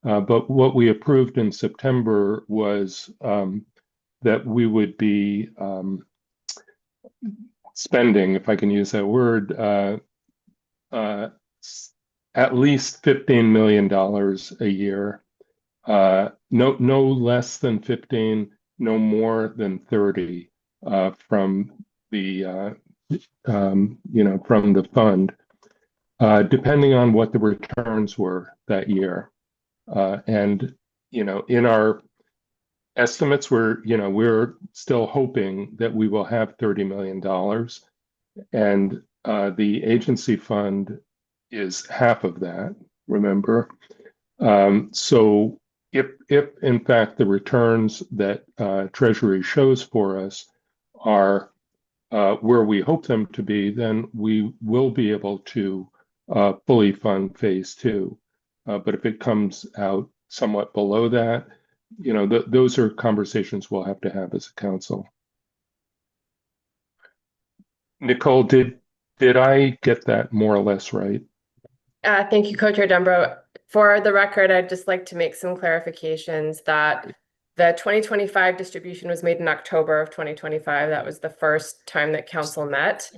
But what we approved in September was that we would be spending, if I can use that word, at least $15 million a year. No less than 15, no more than 30 from the from the fund, depending on what the returns were that year. And in our estimates, we're still hoping that we will have $30 million, and the agency fund is half of that, remember? So if in fact the returns that Treasury shows for us are where we hope them to be, then we will be able to fully fund phase 2. But if it comes out somewhat below that, those are conversations we'll have to have as a council. Nicole, did I get that more or less right? Thank you, Co-Chair Dembro. For the record, I'd just like to make some clarifications that the 2025 distribution was made in October of 2025. That was the first time that council met.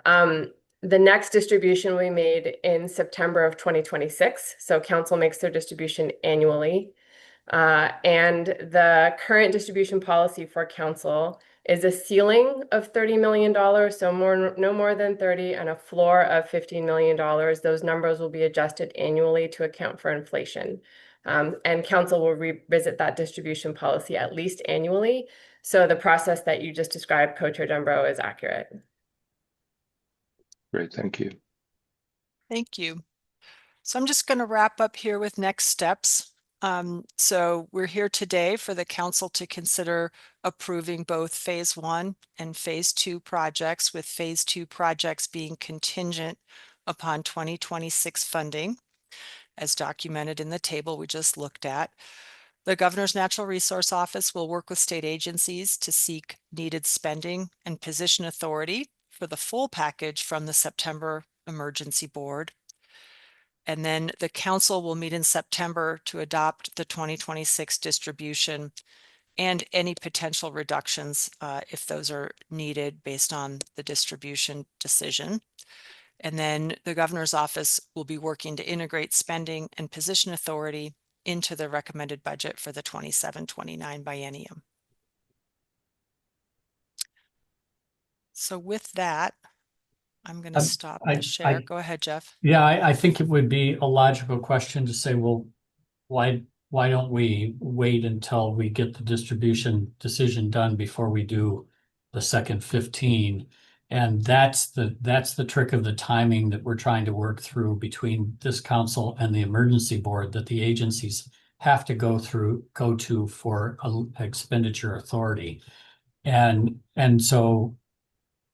The next distribution we made in September of 2026. So council makes their distribution annually. And the current distribution policy for council is a ceiling of $30 million, so no more than 30, and a floor of $15 million. Those numbers will be adjusted annually to account for inflation. And council will revisit that distribution policy at least annually. So the process that you just described, Co-Chair Dembro, is accurate. Great, thank you. Thank you. So I'm just going to wrap up here with next steps. So we're here today for the council to consider approving both phase 1 and phase 2 projects, with phase 2 projects being contingent upon 2026 funding, as documented in the table we just looked at. The Governor's Natural Resource Office will work with state agencies to seek needed spending and position authority for the full package from the September Emergency Board. And then the council will meet in September to adopt the 2026 distribution and any potential reductions if those are needed based on the distribution decision. And then the governor's office will be working to integrate spending and position authority into the recommended budget for the 27-29 biennium. So with that, I'm going to stop the share. Go ahead, Jeff. Yeah, I think it would be a logical question to say, well, why don't we wait until we get the distribution decision done before we do the second 15? And that's the trick of the timing that we're trying to work through between this council and the emergency board that the agencies have to go to for expenditure authority. And so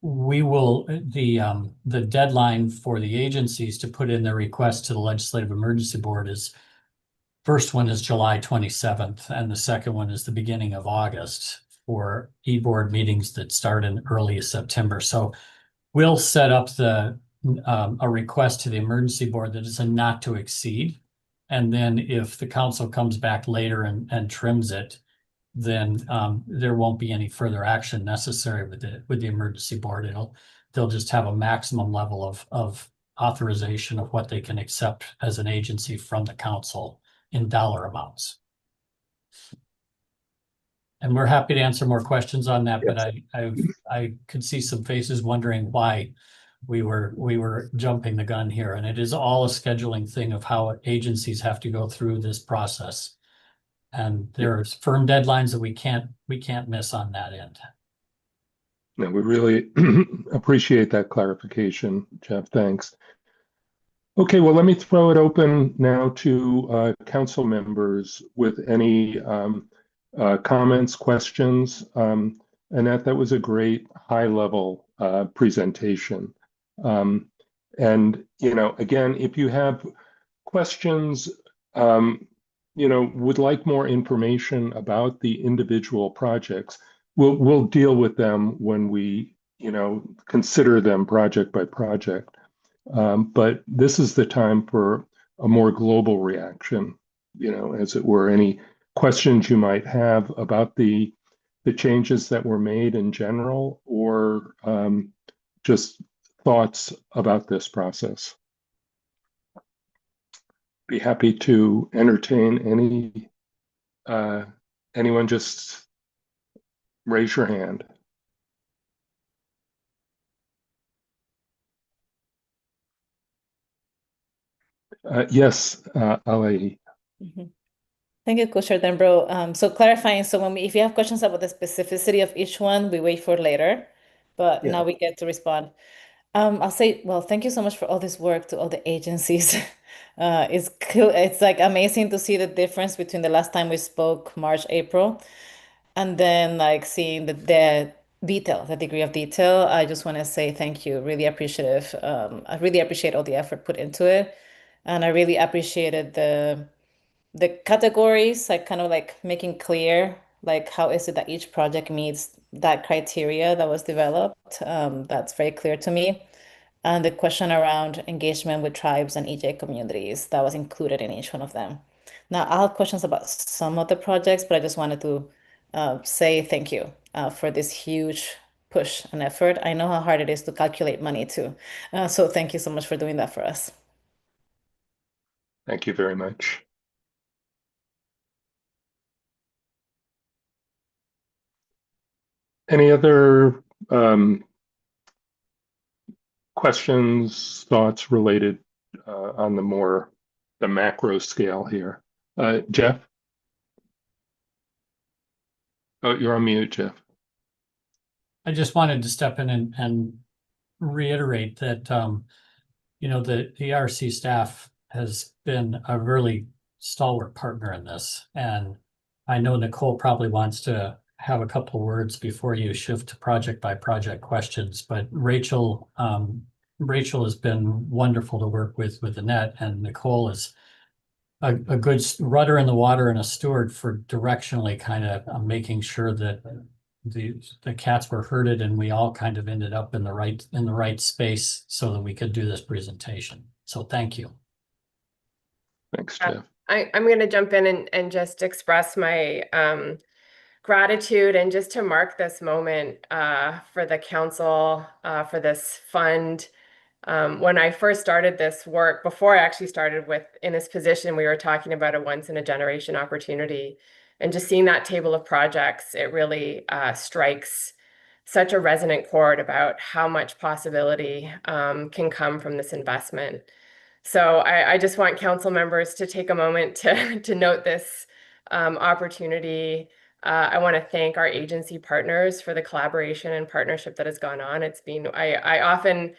we will, the deadline for the agencies to put in their request to the Legislative Emergency Board is, first one is July 27th, and the second one is the beginning of August for e-board meetings that start in early September. So we'll set up a request to the emergency board that is a not to exceed. And then if the council comes back later and trims it, then there won't be any further action necessary with the emergency board. They'll just have a maximum level of authorization of what they can accept as an agency from the council in dollar amounts. And we're happy to answer more questions on that, yes. But I could see some faces wondering why we were jumping the gun here. And it is all a scheduling thing of how agencies have to go through this process. And there's firm deadlines that we can't miss on that end. No, we really appreciate that clarification, Jeff. Thanks. Okay, well, let me throw it open now to council members with any comments, questions. Annette, that was a great high-level presentation. And, again, if you have questions, would like more information about the individual projects, we'll deal with them when we, consider them project by project. But this is the time for a more global reaction, as it were. Any questions you might have about the changes that were made in general, or just thoughts about this process. Be happy to entertain anyone. Just raise your hand. Yes, Ali. Mm-hmm. Thank you, Co-Chair Denbrough. So clarifying, so if you have questions about the specificity of each one, we wait for later, but now we get to respond. I'll say, well, thank you so much for all this work to all the agencies. It's like amazing to see the difference between the last time we spoke, March, April, and then like seeing the detail, the degree of detail. I just want to say thank you, really appreciative. I really appreciate all the effort put into it. And I really appreciated the categories, like kind of like making clear, like how is it that each project meets that criteria that was developed. That's very clear to me. And the question around engagement with tribes and EJ communities that was included in each one of them. Now, I have questions about some of the projects, but I just wanted to say thank you for this huge push and effort. I know how hard it is to calculate money too. So thank you so much for doing that for us. Thank you very much. Any other questions, thoughts related on the macro scale here? Jeff? Oh, you're on mute, Jeff. I just wanted to step in and reiterate that, the ERC staff has been a really stalwart partner in this. And I know Nicole probably wants to have a couple words before you shift to project by project questions, but Rachel Rachel has been wonderful to work with Annette, and Nicole is a good rudder in the water and a steward for directionally kind of making sure that the cats were herded and we all kind of ended up in the right space so that we could do this presentation. So thank you. Thanks, Jeff. I'm going to jump in and just express my gratitude and just to mark this moment for the council, for this fund. When I first started this work, before I actually started in this position, we were talking about a once in a generation opportunity. And just seeing that table of projects, it really strikes such a resonant chord about how much possibility can come from this investment. So I just want council members to take a moment to note this opportunity. I want to thank our agency partners for the collaboration and partnership that has gone on. It's been, I often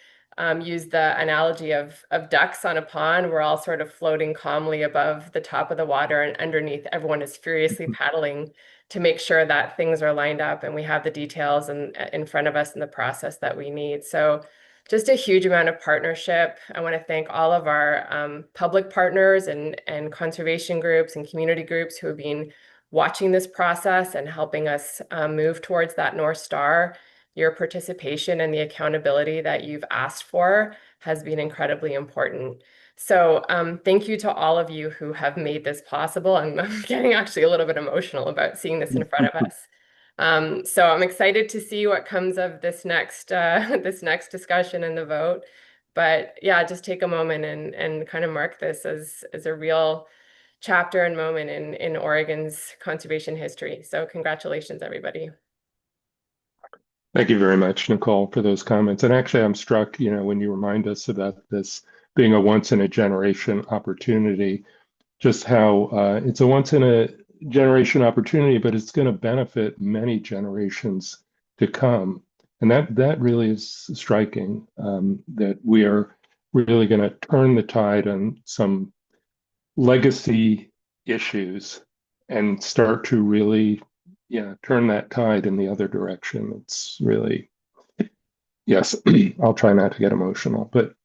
use the analogy of ducks on a pond. We're all sort of floating calmly above the top of the water, and underneath everyone is furiously paddling to make sure that things are lined up and we have the details in front of us in the process that we need. So just a huge amount of partnership. I want to thank all of our public partners and conservation groups and community groups who have been watching this process and helping us move towards that North Star. Your participation and the accountability that you've asked for has been incredibly important. So thank you to all of you who have made this possible. I'm getting actually a little bit emotional about seeing this in front of us. So I'm excited to see what comes of this next discussion and the vote. But yeah, just take a moment and kind of mark this as a real chapter and moment in Oregon's conservation history. So congratulations, everybody. Thank you very much, Nicole, for those comments. And actually, I'm struck, when you remind us about this being a once in a generation opportunity, just how it's a once in a generation opportunity, but it's going to benefit many generations to come. And that really is striking, that we are really going to turn the tide on some legacy issues and start to really turn that tide in the other direction. It's really, yes, I'll try not to get emotional, but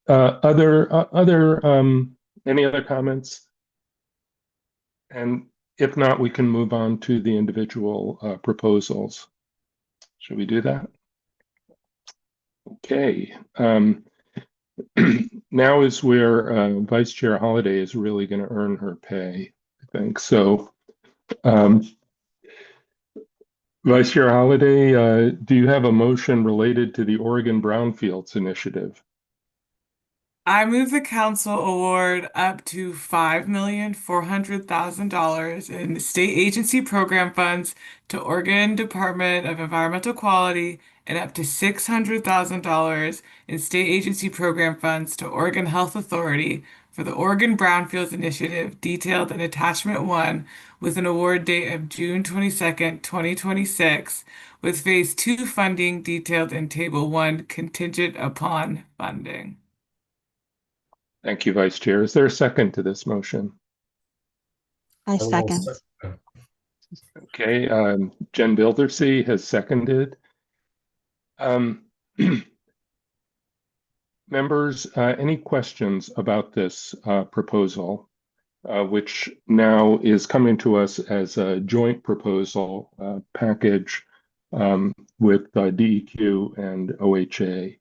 any other comments? And if not, we can move on to the individual proposals. Should we do that? Okay. Now is where Vice Chair Holliday is really going to earn her pay, I think. So, Vice Chair Holliday, do you have a motion related to the Oregon Brownfields Initiative? I move the council award up to $5,400,000 in state agency program funds to Oregon Department of Environmental Quality and up to $600,000 in state agency program funds to Oregon Health Authority for the Oregon Brownfields Initiative detailed in Attachment 1 with an award date of June 22nd, 2026, with Phase 2 funding detailed in Table 1 contingent upon funding. Thank you, Vice Chair. Is there a second to this motion? I second. Okay, Jen Bildersee has seconded. Members, any questions about this proposal, which now is coming to us as a joint proposal package with DEQ and OHA?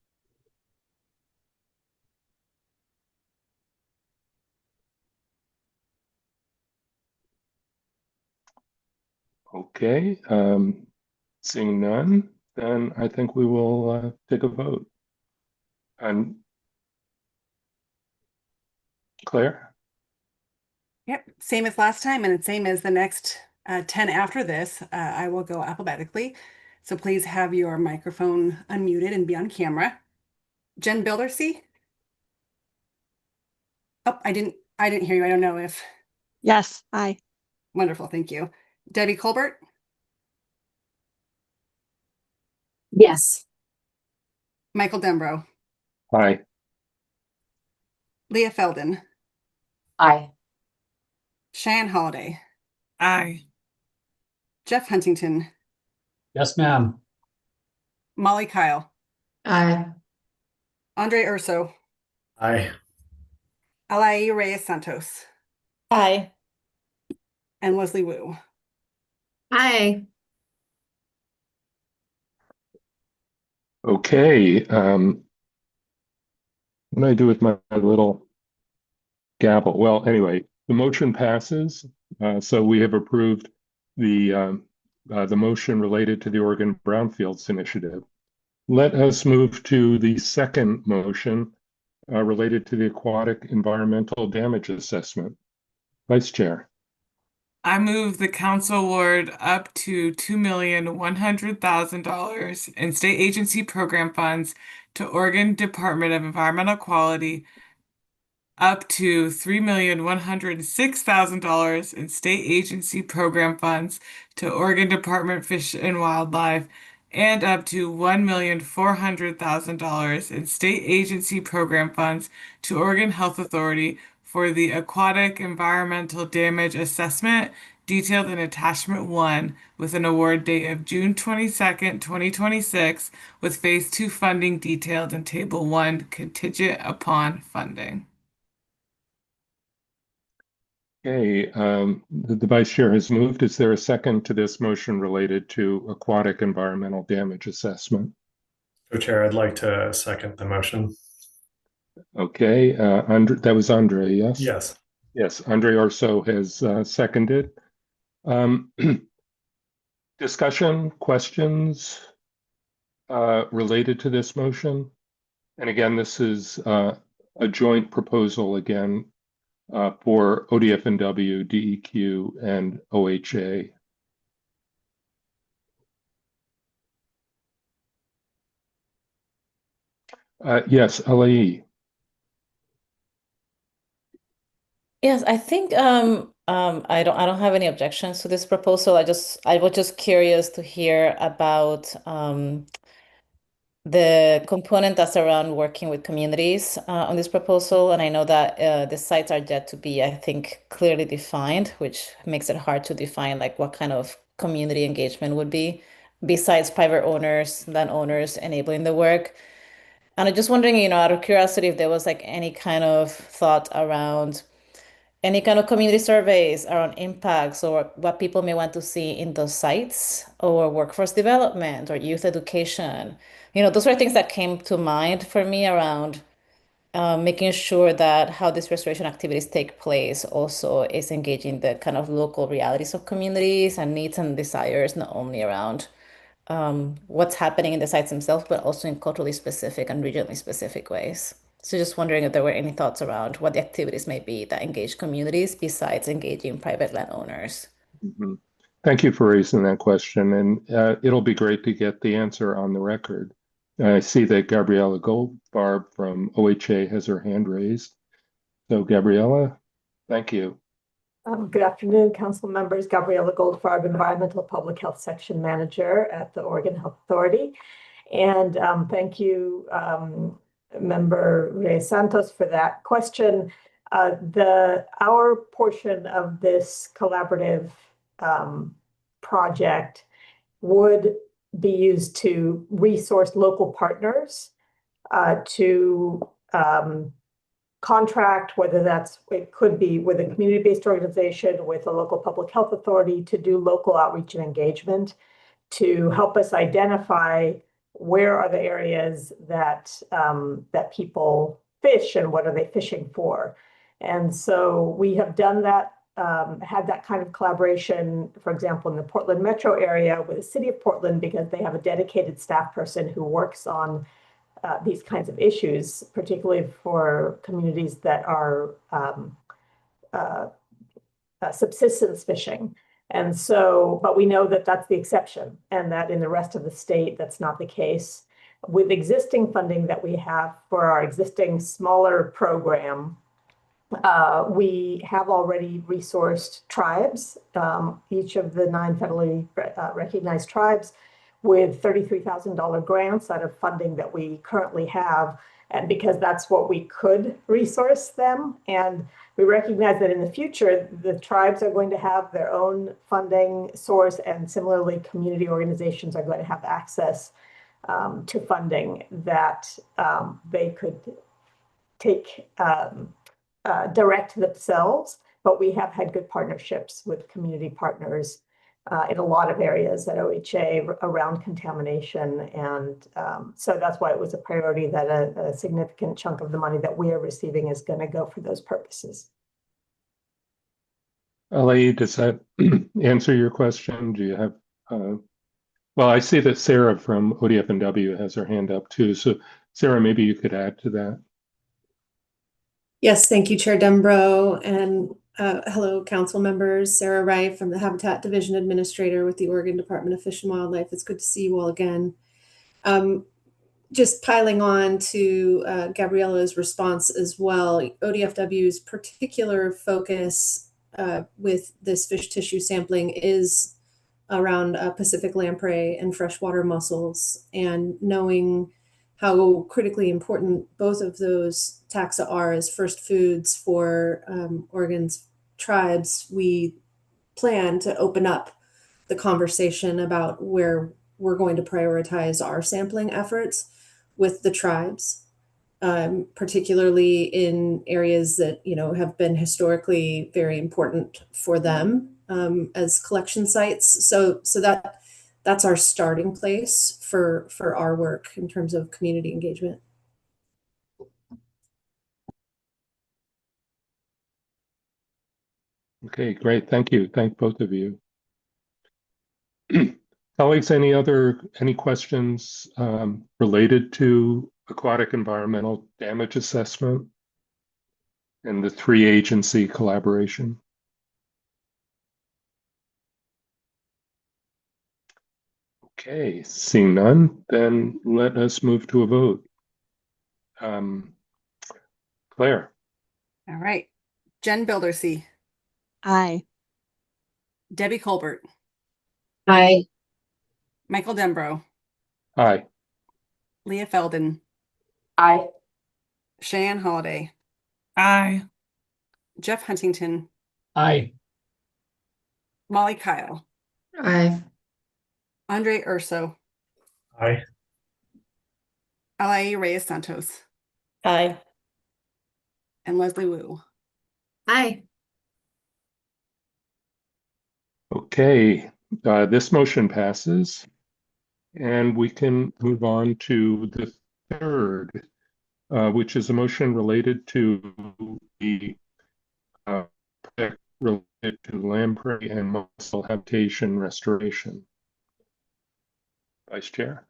Okay, seeing none, then I think we will take a vote. And Claire? Yep, same as last time, and it's same as the next 10 after this. I will go alphabetically. So please have your microphone unmuted and be on camera. Jen Bildersee? Oh, I didn't hear you. I don't know if. Yes, aye. Wonderful, thank you. Debbie Colbert? Yes. Michael Dembro? Aye. Leah Felden? Aye. Cheyenne Holiday? Aye. Jeff Huntington? Yes, ma'am. Molly Kyle? Aye. Andre Urso, Aye. Alai Reyes Santos, Aye. and Leslie Wu. Aye. Okay. What do I do with my little gavel? Well, anyway, the motion passes. So we have approved the motion related to the Oregon Brownfields Initiative. Let us move to the second motion related to the aquatic environmental damage assessment. Vice Chair. I move the council award up to $2,100,000 in state agency program funds to Oregon Department of Environmental Quality, up to $3,106,000 in state agency program funds to Oregon Department of Fish and Wildlife, and up to $1,400,000 in state agency program funds to Oregon Health Authority for the aquatic environmental damage assessment detailed in attachment 1 with an award date of June 22nd, 2026, with phase 2 funding detailed in table 1 contingent upon funding. Okay, the Vice Chair has moved. Is there a second to this motion related to aquatic environmental damage assessment? Co-Chair, I'd like to second the motion. Okay, that was Andre, yes? Yes. Yes, Andre Arso has seconded. Discussion, questions related to this motion? And again, this is a joint proposal again for ODF&W, DEQ, and OHA. Yes, LAE. Yes, I think I don't have any objections to this proposal. I was just curious to hear about the component that's around working with communities on this proposal. And I know that the sites are yet to be, I think, clearly defined, which makes it hard to define like what kind of community engagement would be besides private owners, landowners enabling the work. And I'm just wondering, out of curiosity, if there was like any kind of thought around any kind of community surveys around impacts or what people may want to see in those sites or workforce development or youth education. Those are things that came to mind for me around making sure that how these restoration activities take place also is engaging the kind of local realities of communities and needs and desires, not only around what's happening in the sites themselves, but also in culturally specific and regionally specific ways. So just wondering if there were any thoughts around what the activities may be that engage communities besides engaging private landowners. Mm-hmm. Thank you for raising that question, and it'll be great to get the answer on the record. I see that Gabriella Goldfarb from OHA has her hand raised. So Gabriella, thank you. Good afternoon, council members. Gabriella Goldfarb, Environmental Public Health Section Manager at the Oregon Health Authority. And thank you, Member Reyes Santos, for that question. Our portion of this collaborative project would be used to resource local partners to contract, whether it could be with a community-based organization, with a local public health authority, to do local outreach and engagement, to help us identify where are the areas that that people fish and what are they fishing for. And so we have done that, had that kind of collaboration, for example, in the Portland metro area with the city of Portland, because they have a dedicated staff person who works on these kinds of issues, particularly for communities that are subsistence fishing. And so, but we know that that's the exception, and that in the rest of the state, that's not the case. With existing funding that we have for our existing smaller program, we have already resourced tribes, each of the 9 federally recognized tribes, with $33,000 grants out of funding that we currently have, and because that's what we could resource them. And we recognize that in the future, the tribes are going to have their own funding source, and similarly, community organizations are going to have access to funding that they could take direct themselves, but we have had good partnerships with community partners in a lot of areas at OHA around contamination. And so that's why it was a priority that a significant chunk of the money that we are receiving is going to go for those purposes. LA, does that answer your question? Do you have, well, I see that Sarah from ODF&W has her hand up too. So Sarah, maybe you could add to that. Yes, thank you, Chair Dembro, and hello, council members. Sarah Wright from the Habitat Division Administrator with the Oregon Department of Fish and Wildlife. It's good to see you all again. Just piling on to Gabriella's response as well, ODFW's particular focus with this fish tissue sampling is around Pacific lamprey and freshwater mussels, and knowing how critically important both of those taxa are as first foods for Oregon's tribes, we plan to open up the conversation about where we're going to prioritize our sampling efforts with the tribes, particularly in areas that have been historically very important for them as collection sites. So that's our starting place for our work in terms of community engagement. Okay, great. Thank you. Thank both of you. Colleagues, any questions related to aquatic environmental damage assessment and the 3-agency collaboration? Okay, seeing none, then let us move to a vote. Claire. All right. Jen Bildersee. Aye. Debbie Colbert. Aye. Michael Dembro. Aye. Leah Felden. Aye. Cheyenne Holiday. Aye. Jeff Huntington. Aye. Molly Kyle. Aye. Andre Urso. Aye. Alain Reyes Santos. Aye. And Leslie Wu. Aye. Okay, this motion passes, and we can move on to the third, which is a motion related to the project related to lamprey and mussel habitation restoration. Vice Chair.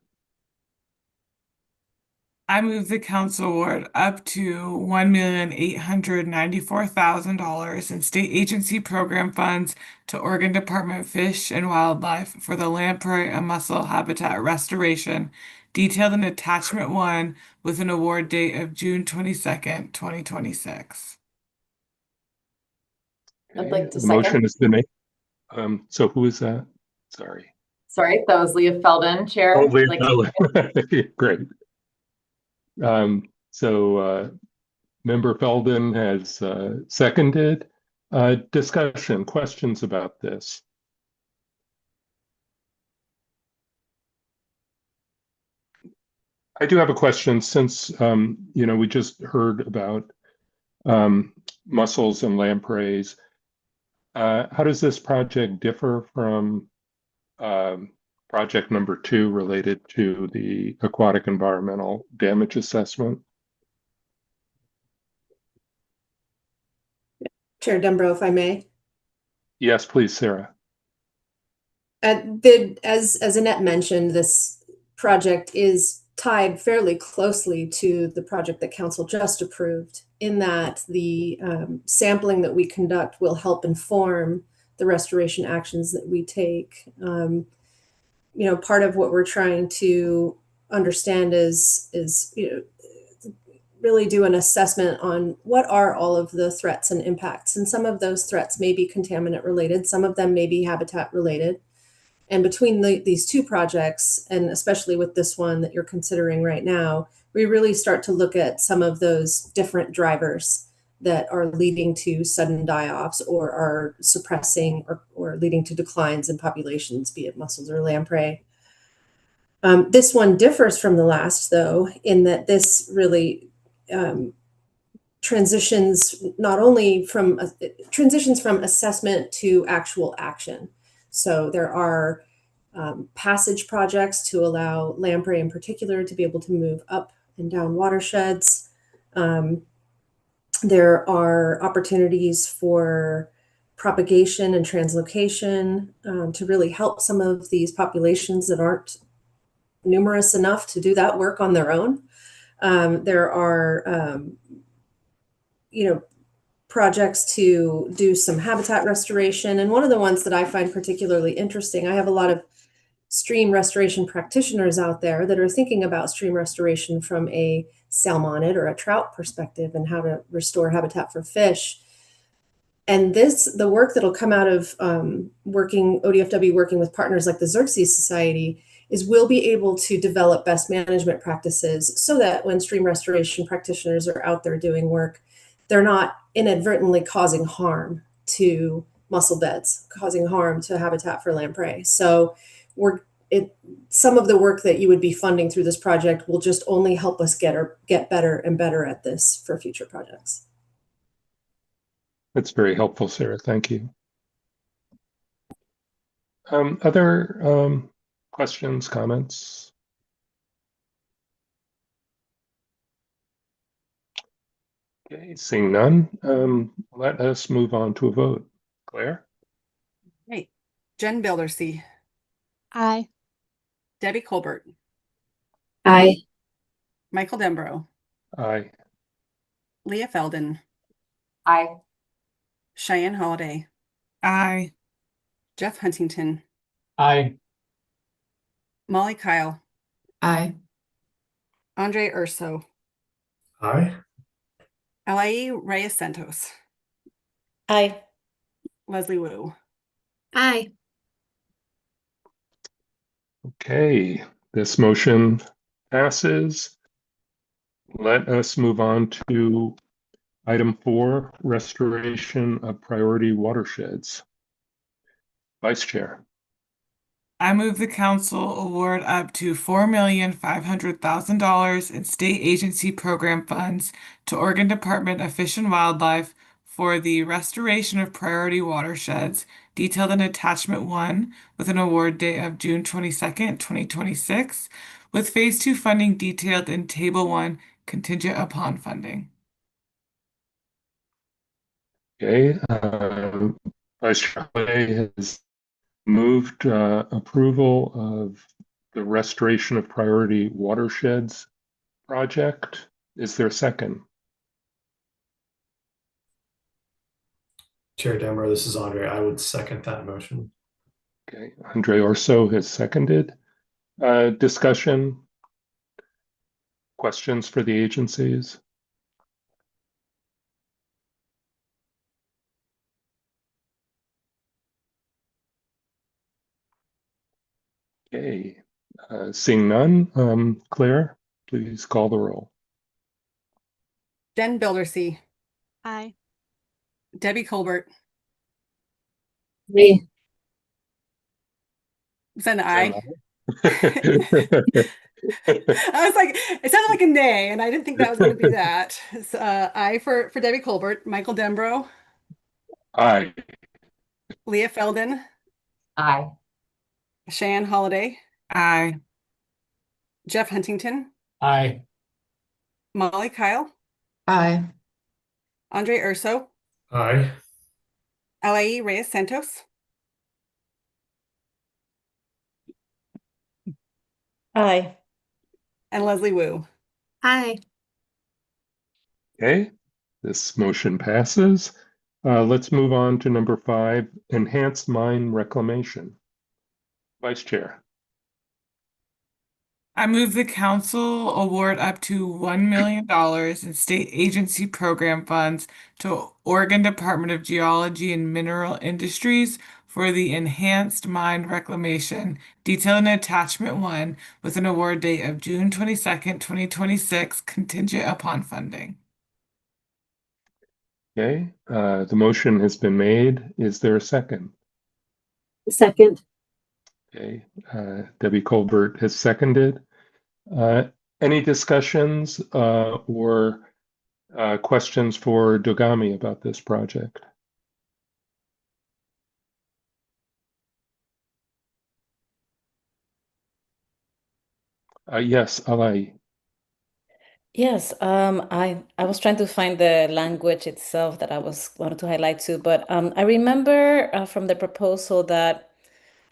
I move the council award up to $1,894,000 in state agency program funds to Oregon Department of Fish and Wildlife for the lamprey and mussel habitat restoration, detailed in attachment 1 with an award date of June 22nd, 2026. I'd like to The motion second. has been made. So who is that? Sorry. Sorry, that was Leah Felden, Chair. Oh, Leah Like- Felden. Great. Member Felden has seconded. Discussion, questions about this? I do have a question since, we just heard about mussels and lampreys. How does this project differ from project number 2 related to the aquatic environmental damage assessment? Chair Dembro, if I may. Yes, please, Sarah. As Annette mentioned, this project is tied fairly closely to the project that council just approved, in that the sampling that we conduct will help inform the restoration actions that we take. Part of what we're trying to understand is really do an assessment on what are all of the threats and impacts. And some of those threats may be contaminant related, some of them may be habitat related. And between these two projects, and especially with this one that you're considering right now, we really start to look at some of those different drivers that are leading to sudden die-offs or are suppressing or leading to declines in populations, be it mussels or lamprey. This one differs from the last, though, in that this really transitions from assessment to actual action. So there are passage projects to allow lamprey in particular to be able to move up and down watersheds. There are opportunities for propagation and translocation to really help some of these populations that aren't numerous enough to do that work on their own. There are, projects to do some habitat restoration. And one of the ones that I find particularly interesting, I have a lot of stream restoration practitioners out there that are thinking about stream restoration from a salmonid or a trout perspective and how to restore habitat for fish. And the work that'll come out of ODFW working with partners like the Xerxes Society is we'll be able to develop best management practices so that when stream restoration practitioners are out there doing work, they're not inadvertently causing harm to mussel beds, causing harm to habitat for lamprey. So some of the work that you would be funding through this project will just only help us get better and better at this for future projects. That's very helpful, Sarah. Thank you. Other questions, comments? Okay, seeing none, let us move on to a vote. Claire? Hey, Jen Bildersee. Aye. Debbie Colbert. Aye. Michael Dembro. Aye. Leah Felden. Aye. Cheyenne Holiday. Aye. Jeff Huntington. Aye. Molly Kyle. Aye. Andre Urso. Aye. Alaí Reyes Santos. Aye. Leslie Wu. Aye. Okay, this motion passes. Let us move on to item 4, restoration of priority watersheds. Vice Chair. I move the council award up to $4,500,000 in state agency program funds to Oregon Department of Fish and Wildlife for the restoration of priority watersheds, detailed in attachment 1, with an award date of June 22nd, 2026, with phase 2 funding detailed in table 1, contingent upon funding. Okay, Vice Chair Holiday has moved approval of the restoration of priority watersheds project. Is there a second? Chair Demmer, this is Andre. I would second that motion. Okay, Andre Orso has seconded. Discussion? Questions for the agencies? Okay, seeing none, Claire, please call the roll. Jen Bildersee. Aye. Debbie Colbert. Aye. Is that an aye? I was like, it sounded like a nay, and I didn't think that was going to be that. So, aye for Debbie Colbert. Michael Dembro. Aye. Leah Felden. Aye. Cheyenne Holiday. Aye. Jeff Huntington. Aye. Molly Kyle. Aye. Andre Urso. Aye. Alaí Reyes Santos. Aye. And Leslie Wu. Aye. Okay, this motion passes. Let's move on to number 5, enhanced mine reclamation. Vice Chair. I move the council award up to $1 million in state agency program funds to Oregon Department of Geology and Mineral Industries for the enhanced mine reclamation, detailed in attachment 1, with an award date of June 22nd, 2026, contingent upon funding. Okay, the motion has been made. Is there a second? Second. Okay, Debbie Colbert has seconded. Any discussions or questions for Dogami about this project? Yes, Alai. Yes, I was trying to find the language itself that I was wanted to highlight too, but I remember from the proposal that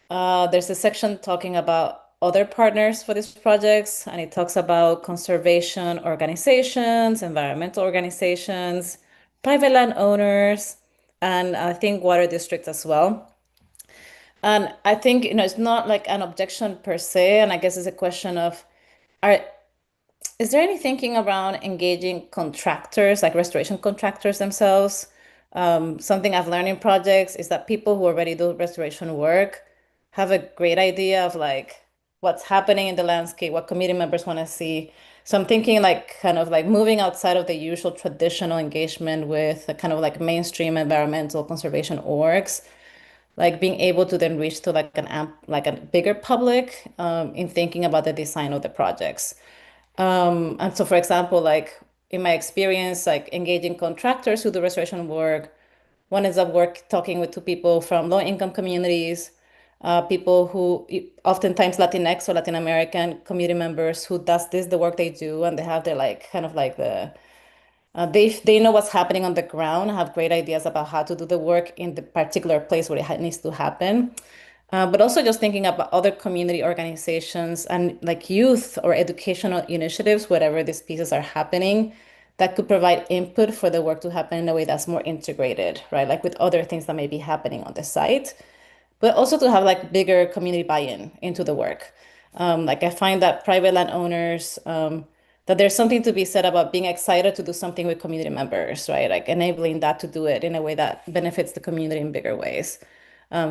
there's a section talking about other partners for these projects, and it talks about conservation organizations, environmental organizations, private landowners, and I think water districts as well. And I think, it's not like an objection per se, and I guess it's a question of, are is there any thinking around engaging contractors, like restoration contractors themselves? Something I've learned in projects is that people who already do restoration work have a great idea of like what's happening in the landscape, what community members want to see. So I'm thinking like kind of like moving outside of the usual traditional engagement with a kind of like mainstream environmental conservation orgs, like being able to then reach to like like a bigger public in thinking about the design of the projects. And so, for example, like in my experience, like engaging contractors who do restoration work, one is up work talking with two people from low-income communities, people who oftentimes Latinx or Latin American community members who does this the work they do, and they have their like kind of like the they know what's happening on the ground, have great ideas about how to do the work in the particular place where it needs to happen. But also just thinking about other community organizations and like youth or educational initiatives, whatever these pieces are happening, that could provide input for the work to happen in a way that's more integrated, right? Like with other things that may be happening on the site, but also to have like bigger community buy-in into the work. Like I find that private landowners, that there's something to be said about being excited to do something with community members, right? Like enabling that to do it in a way that benefits the community in bigger ways.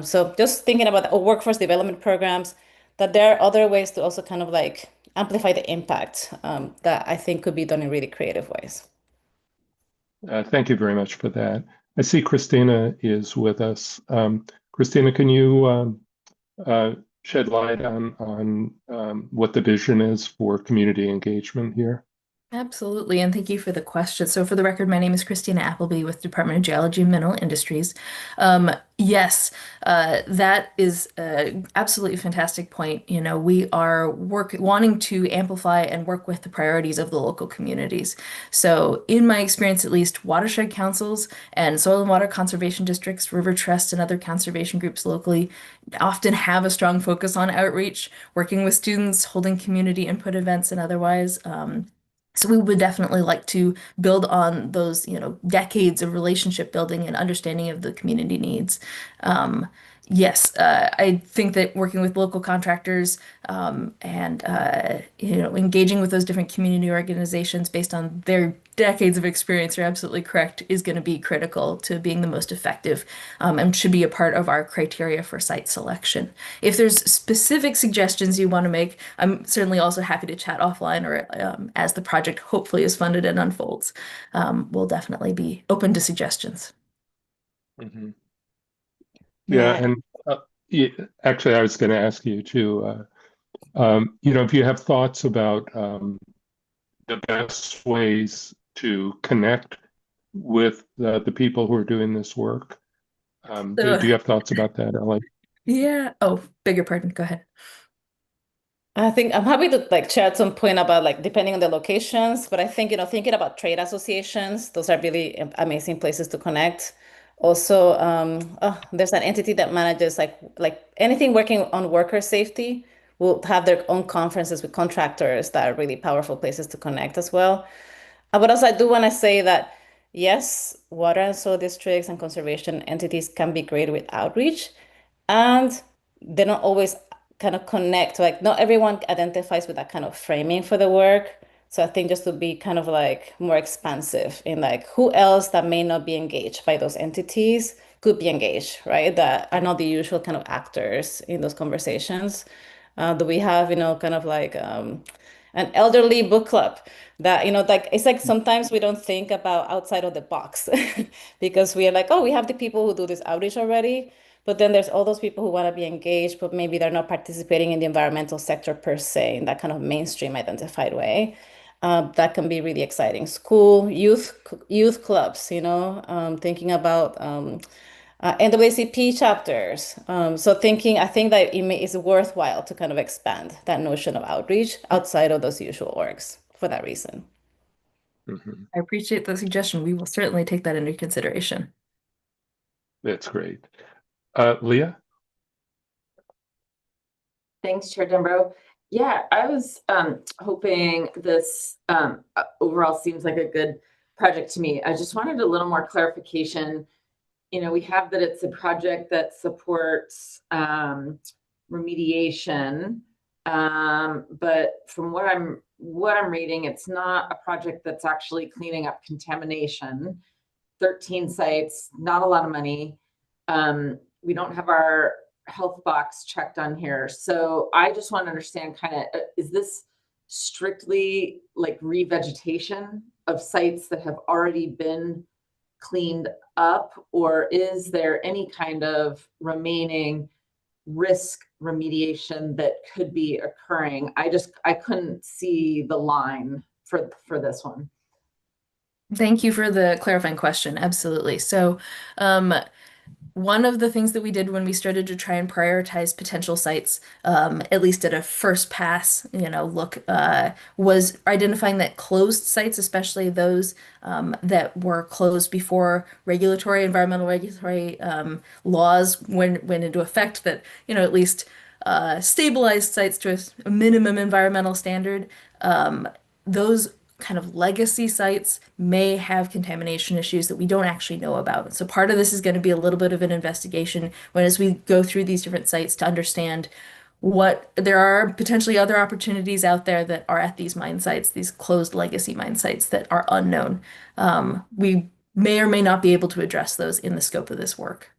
So just thinking about workforce development programs, that there are other ways to also kind of like amplify the impact that I think could be done in really creative ways. Thank you very much for that. I see Christina is with us. Christina, can you shed light on what the vision is for community engagement here? Absolutely, and thank you for the question. So for the record, my name is Christina Appleby with Department of Geology and Mineral Industries. Yes, that is an absolutely fantastic point. We are wanting to amplify and work with the priorities of the local communities. So in my experience, at least, watershed councils and soil and water conservation districts, river trusts, and other conservation groups locally often have a strong focus on outreach, working with students, holding community input events, and otherwise. So we would definitely like to build on those, decades of relationship building and understanding of the community needs. Yes, I think that working with local contractors and engaging with those different community organizations based on their decades of experience, you're absolutely correct, is going to be critical to being the most effective and should be a part of our criteria for site selection. If there's specific suggestions you want to make, I'm certainly also happy to chat offline or as the project hopefully is funded and unfolds. We'll definitely be open to suggestions. Mm-hmm. Yeah, and actually, I was going to ask you too. If you have thoughts about the best ways to connect with the people who are doing this work, do you have thoughts about that, Ellie? Yeah. Oh, beg your pardon. Go ahead. I think I'm happy to like share at some point about like depending on the locations, but I think, thinking about trade associations, those are really amazing places to connect. Also, there's an entity that manages like anything working on worker safety will have their own conferences with contractors that are really powerful places to connect as well. But also I do want to say that yes, water and soil districts and conservation entities can be great with outreach, and they don't always kind of connect. Like not everyone identifies with that kind of framing for the work. So I think just to be kind of like more expansive in like who else that may not be engaged by those entities could be engaged, right? That are not the usual kind of actors in those conversations. Do we have, kind of like an elderly book club that, like it's like sometimes we don't think about outside of the box because we are like, oh, we have the people who do this outreach already. But then there's all those people who want to be engaged, but maybe they're not participating in the environmental sector per se, in that kind of mainstream identified way. That can be really exciting. School, youth clubs, thinking about NAACP chapters. So I think that it's worthwhile to kind of expand that notion of outreach outside of those usual orgs for that reason. I appreciate the suggestion. We will certainly take that into consideration. That's great. Leah? Thanks, Chair Dembro. Yeah, I was hoping this overall seems like a good project to me. I just wanted a little more clarification. We have that it's a project that supports remediation, but from what I'm reading, it's not a project that's actually cleaning up contamination. 13 sites, not a lot of money. We don't have our health box checked on here. So I just want to understand is this strictly like revegetation of sites that have already been cleaned up, or is there any kind of remaining risk remediation that could be occurring? I couldn't see the line for this one. Thank you for the clarifying question. Absolutely. So, one of the things that we did when we started to try and prioritize potential sites, at least at a first pass, look, was identifying that closed sites, especially those that were closed before environmental regulatory laws went into effect, that, at least stabilized sites to a minimum environmental standard. Those kind of legacy sites may have contamination issues that we don't actually know about. So part of this is going to be a little bit of an investigation as we go through these different sites to understand what there are potentially other opportunities out there that are at these mine sites, these closed legacy mine sites that are unknown. We may or may not be able to address those in the scope of this work.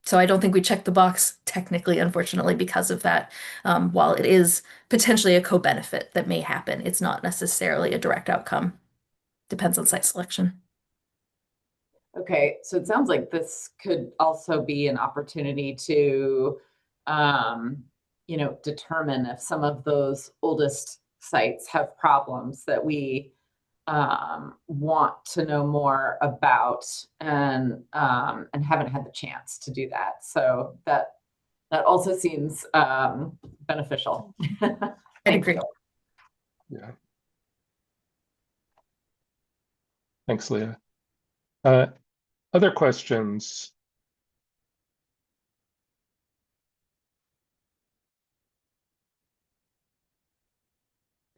So I don't think we checked the box technically, unfortunately, because of that. While it is potentially a co-benefit that may happen, it's not necessarily a direct outcome. Depends on site selection. Okay, so it sounds like this could also be an opportunity to, determine if some of those oldest sites have problems that we want to know more about, and haven't had the chance to do that. So that also seems beneficial. I agree. Yeah. Thanks, Leah. Other questions?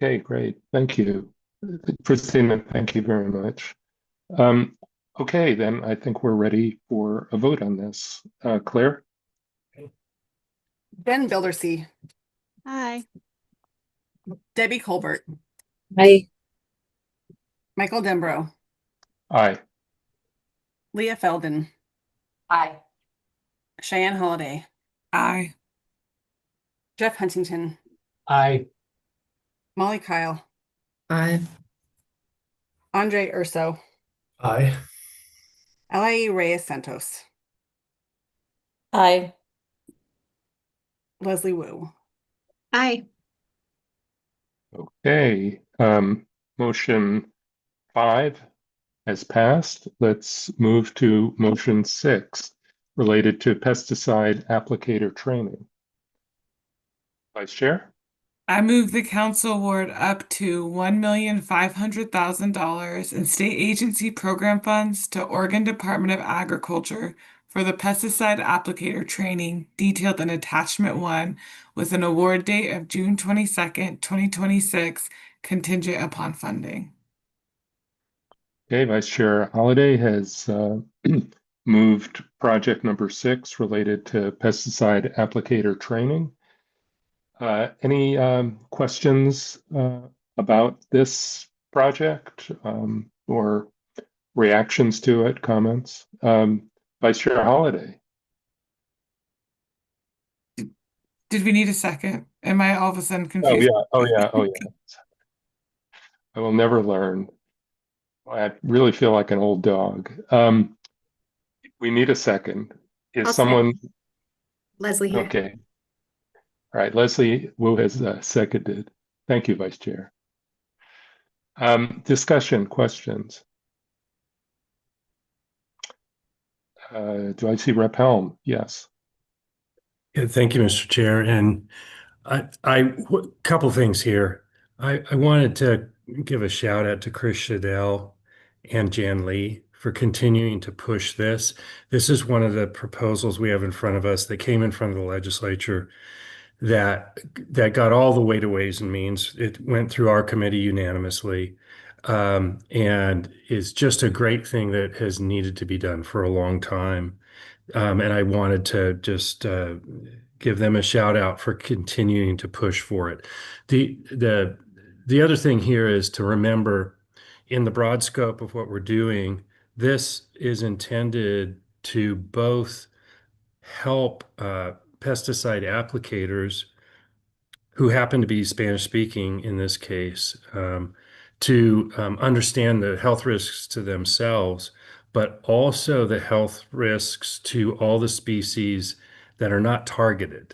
Okay, great. Thank you. Christina, thank you very much. Okay, then I think we're ready for a vote on this. Claire? Ben Bildersee. Hi. Debbie Colbert. Aye. Michael Dembro. Aye. Leah Feldon. Aye. Cheyenne Holiday. Aye. Jeff Huntington. Aye. Molly Kyle. Aye. Andre Urso. Aye. Alain Reyes Santos. Aye. Leslie Wu. Aye. Okay, motion 5 has passed. Let's move to motion 6 related to pesticide applicator training. Vice Chair? I move the council award up to $1,500,000 in state agency program funds to Oregon Department of Agriculture for the pesticide applicator training detailed in attachment 1 with an award date of June 22nd, 2026, contingent upon funding. Okay, Vice Chair Holliday has moved project number 6 related to pesticide applicator training. Any questions about this project or reactions to it, comments? Vice Chair Holliday. Did we need a second? Am I all of a sudden confused? Oh yeah. I will never learn. I really feel like an old dog. We need a second. Is I'll someone Leslie here. okay? All right, Leslie Wu has seconded. Thank you, Vice Chair. Discussion, questions? Do I see Rep. Helm? Yes. Yeah, thank you, Mr. Chair. And couple things here. I wanted to give a shout out to Chris Shadell and Jan Lee for continuing to push this. This is one of the proposals we have in front of us that came in front of the legislature that got all the way to Ways and Means. It went through our committee unanimously, and is just a great thing that has needed to be done for a long time. And I wanted to just give them a shout out for continuing to push for it. The other thing here is to remember, in the broad scope of what we're doing, this is intended to both help pesticide applicators who happen to be Spanish speaking in this case, to understand the health risks to themselves, but also the health risks to all the species that are not targeted.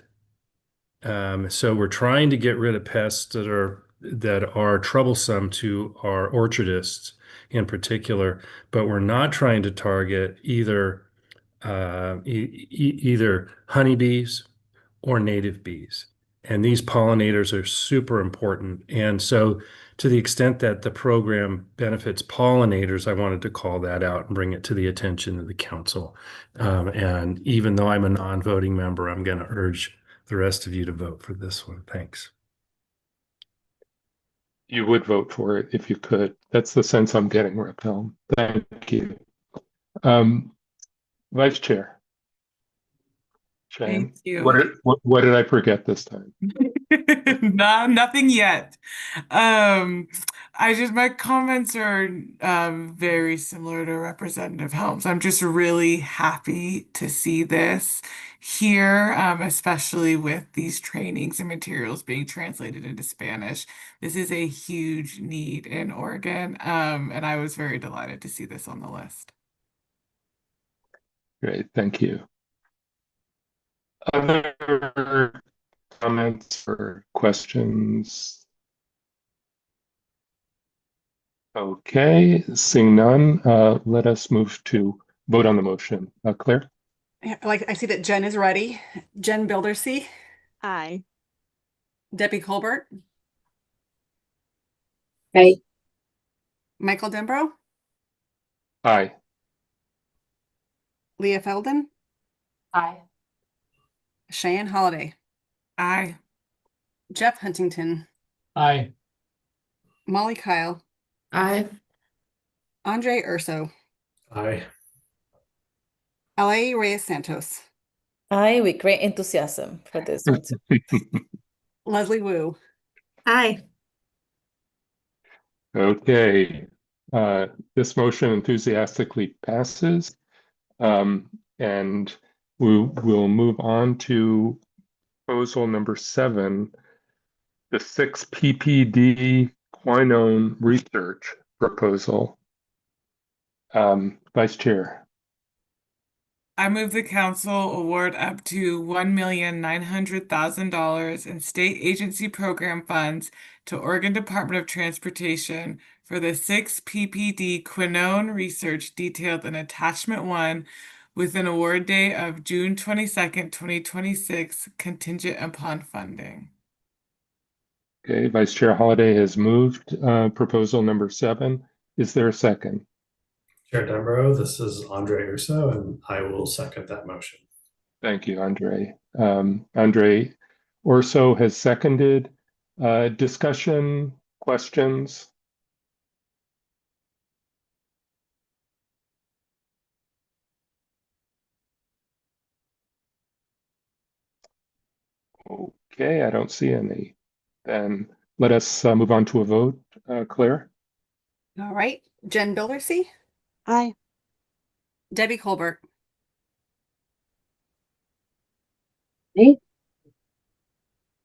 So we're trying to get rid of pests that are troublesome to our orchardists in particular, but we're not trying to target either either honeybees or native bees. And these pollinators are super important. And so to the extent that the program benefits pollinators, I wanted to call that out and bring it to the attention of the council. And even though I'm a non-voting member, I'm going to urge the rest of you to vote for this one. Thanks. You would vote for it if you could. That's the sense I'm getting, Rep. Helm. Thank you. Vice Chair. Shane, Thank you. what did I forget this time? No, nothing yet. My comments are very similar to Representative Helms. I'm just really happy to see this here, especially with these trainings and materials being translated into Spanish. This is a huge need in Oregon, and I was very delighted to see this on the list. Great, thank you. Other comments or questions? Okay, seeing none, let us move to vote on the motion. Claire? I see that Jen is ready. Jen Bildersee. Aye. Debbie Colbert. Aye. Michael Dembro. Aye. Leah Felden. Aye. Cheyenne Holiday. Aye. Jeff Huntington. Aye. Molly Kyle. Aye. Andre Urso. Aye. Alain Reyes Santos. Aye, with great enthusiasm for this one too. Leslie Wu. Aye. Okay, this motion enthusiastically passes. And we will move on to proposal number 7, the 6 PPD quinone research proposal. Vice Chair. I move the council award up to $1,900,000 in state agency program funds to Oregon Department of Transportation for the 6 PPD quinone research detailed in Attachment 1 with an award date of June 22nd, 2026, contingent upon funding. Okay, Vice Chair Holliday has moved proposal number 7. Is there a second? Chair Dembro, this is Andre Urso, and I will second that motion. Thank you, Andre. Andre Urso has seconded. Discussion, questions? Okay, I don't see any. Then let us move on to a vote. Claire? All right. Jen Bildersee. Aye. Debbie Colbert. Aye.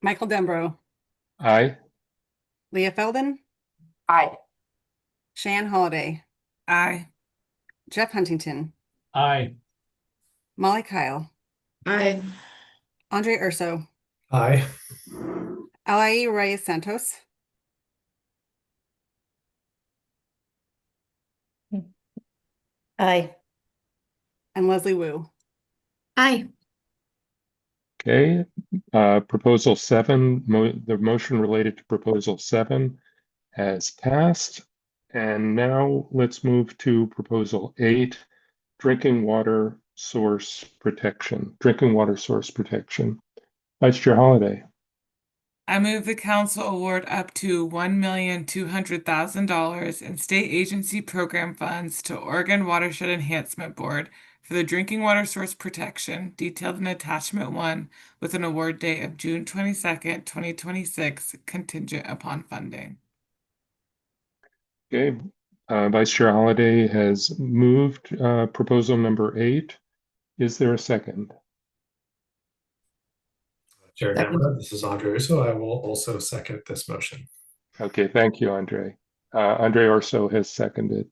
Michael Dembro. Aye. Leah Felden. Aye. Cheyenne Holiday. Aye. Jeff Huntington. Aye. Molly Kyle, Aye. Andre Urso, Aye. Alain Reyes Santos, Aye. and Leslie Wu. Aye. Okay, proposal 7, the motion related to proposal 7 has passed. And now let's move to proposal 8, drinking water source protection. Vice Chair Holliday. I move the council award up to $1,200,000 in state agency program funds to Oregon Watershed Enhancement Board for the drinking water source protection detailed in attachment 1 with an award date of June 22nd, 2026, contingent upon funding. Okay, Vice Chair Holliday has moved proposal number 8. Is there a second? Chair Demra, this is Andre Urso. I will also second this motion. Okay, thank you, Andre. Andre Urso has seconded.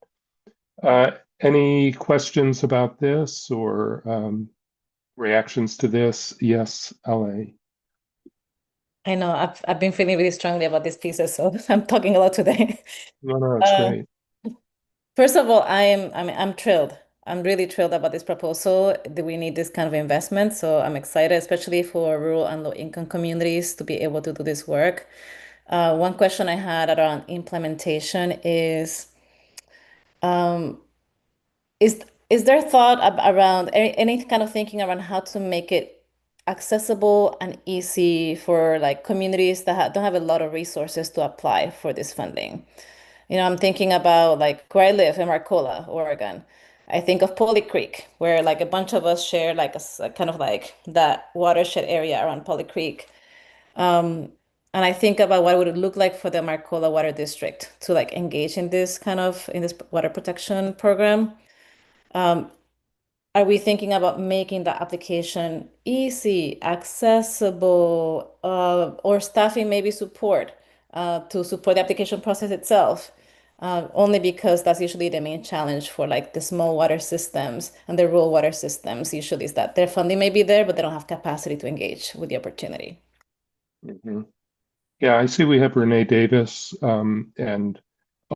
Any questions about this or reactions to this? Yes, LA. I know I've been feeling really strongly about these pieces, so I'm talking a lot today. No, it's great. First of all, I'm thrilled. I'm really thrilled about this proposal. That we need this kind of investment, so I'm excited, especially for rural and low-income communities to be able to do this work. One question I had around implementation is, is there thought around any kind of thinking around how to make it accessible and easy for like communities that don't have a lot of resources to apply for this funding? You know, I'm thinking about like where I live in Marcola, Oregon. I think of Polly Creek, where like a bunch of us share like a kind of like that watershed area around Polly Creek. And I think about what would it look like for the Marcola Water District to like engage in this water protection program. Are we thinking about making the application easy, accessible, or staffing maybe support to support the application process itself? Only because that's usually the main challenge for like the small water systems and the rural water systems usually is that their funding may be there, but they don't have capacity to engage with the opportunity. Mm-hmm. Yeah, I see we have Renee Davis, and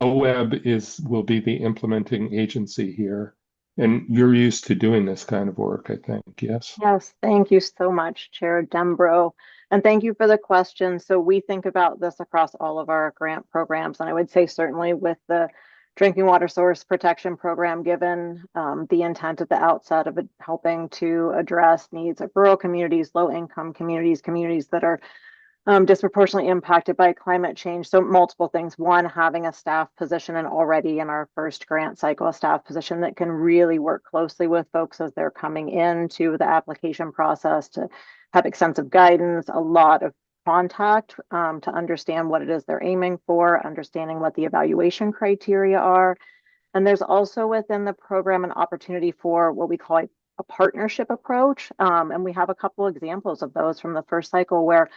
OWEB will be the implementing agency here. And you're used to doing this kind of work, I think, yes? Yes, thank you so much, Chair Dembro. And thank you for the question. So we think about this across all of our grant programs. And I would say certainly with the drinking water source protection program, given the intent at the outset of it helping to address needs of rural communities, low income communities, communities that are disproportionately impacted by climate change. So multiple things. One, having a staff position, and already in our first grant cycle, a staff position that can really work closely with folks as they're coming into the application process to have extensive guidance, a lot of contact to understand what it is they're aiming for, understanding what the evaluation criteria are. And there's also within the program an opportunity for what we call a partnership approach. And we have a couple examples of those from the first cycle where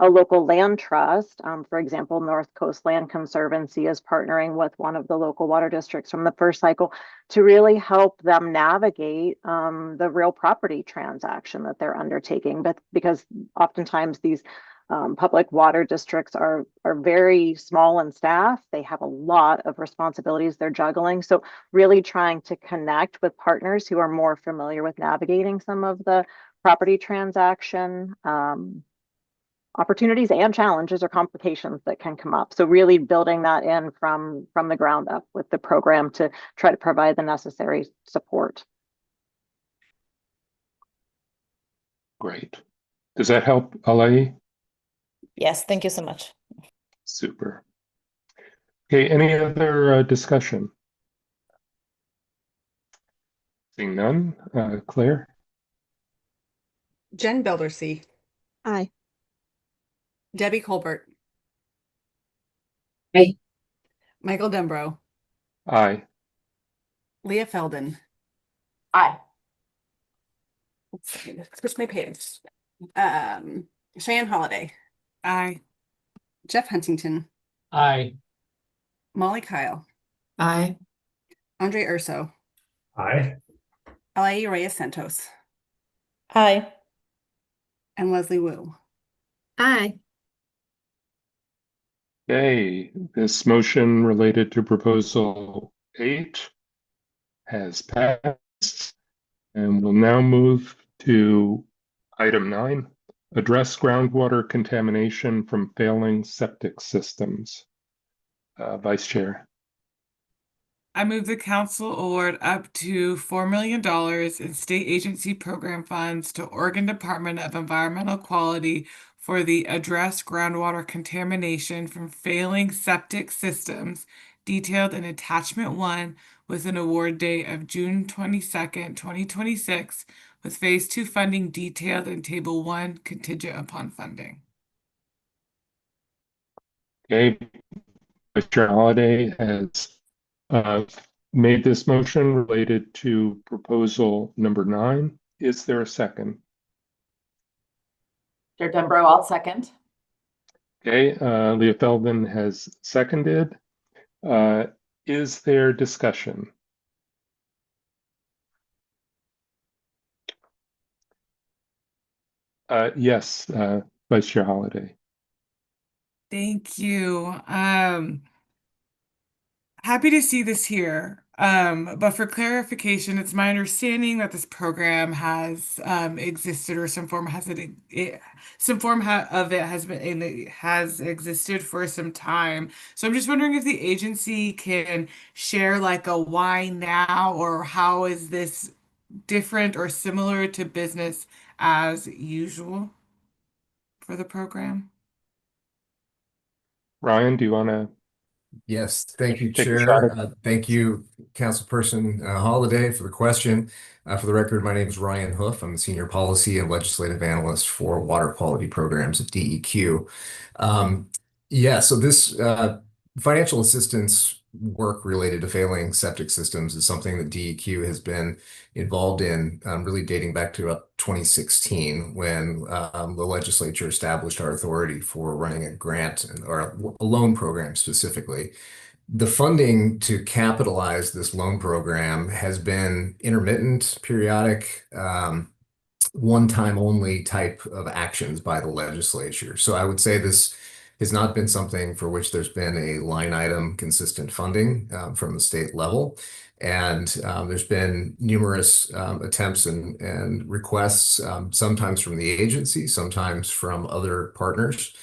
a local land trust, for example, North Coast Land Conservancy is partnering with one of the local water districts from the first cycle to really help them navigate the real property transaction that they're undertaking. But because oftentimes these public water districts are very small in staff, they have a lot of responsibilities they're juggling. So really trying to connect with partners who are more familiar with navigating some of the property transaction opportunities and challenges or complications that can come up. So really building that in from the ground up with the program to try to provide the necessary support. Great. Does that help, Alain? Yes, thank you so much. Super. Okay, any other discussion? Seeing none, Claire? Jen Beldersea. Aye. Debbie Colbert. Aye. Michael Dembro. Aye. Leah Feldon. Aye. Switch my page. Cheyenne Holiday. Aye. Jeff Huntington. Aye. Molly Kyle. Aye. Andre Urso. Aye. Alain Reyes Santos. Aye. And Leslie Wu. Aye. Okay, this motion related to proposal 8 has passed. And we'll now move to item 9, address groundwater contamination from failing septic systems. Vice Chair. I move the council award up to $4 million in state agency program funds to Oregon Department of Environmental Quality for the address groundwater contamination from failing septic systems detailed in attachment 1 with an award date of June 22nd, 2026, with phase 2 funding detailed in table 1 contingent upon funding. Okay, Vice Chair Holliday has made this motion related to proposal number 9. Is there a second? Chair Dembro, I'll second. Okay, Leah Feldman has seconded. Is there discussion? Yes, Vice Chair Holliday. Thank you. Happy to see this here. But for clarification, it's my understanding that this program has existed, or some form has of it has been and it has existed for some time. So I'm just wondering if the agency can share like a why now, or how is this different or similar to business as usual for the program? Ryan, do you want to? Yes, thank you, Take a shot Chair. at Thank you, Councilperson Holliday, for the question. For the record, my name is Ryan Hoof. I'm the Senior Policy and Legislative Analyst for Water Quality Programs at DEQ. So this financial assistance work related to failing septic systems is something that DEQ has been involved in, really dating back to about 2016, when the legislature established our authority for running a grant or a loan program specifically. The funding to capitalize this loan program has been intermittent, periodic, one-time only type of actions by the legislature. So I would say this has not been something for which there's been a line item consistent funding from the state level. And there's been numerous attempts and requests, sometimes from the agency, sometimes from other partners,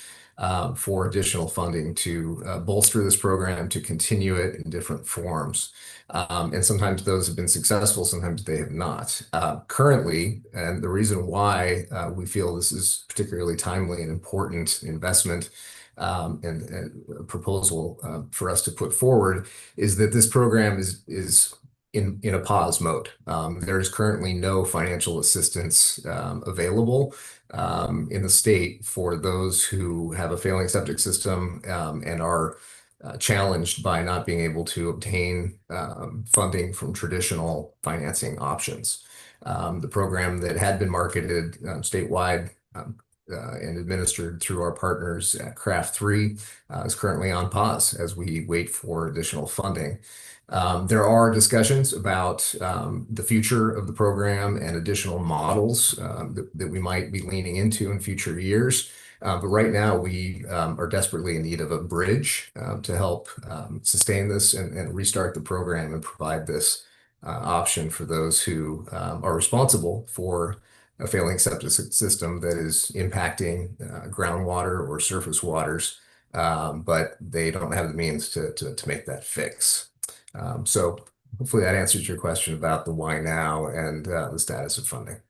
for additional funding to bolster this program, to continue it in different forms. And sometimes those have been successful, sometimes they have not. Currently, and the reason why we feel this is particularly timely and important investment and a proposal for us to put forward is that this program is in a pause mode. There is currently no financial assistance available in the state for those who have a failing septic system and are challenged by not being able to obtain funding from traditional financing options. The program that had been marketed statewide and administered through our partners at Craft 3 is currently on pause as we wait for additional funding. There are discussions about the future of the program and additional models that we might be leaning into in future years. But right now, we are desperately in need of a bridge to help sustain this and restart the program and provide this option for those who are responsible for a failing septic system that is impacting groundwater or surface waters, but they don't have the means to make that fix. So hopefully that answers your question about the why now and the status of funding.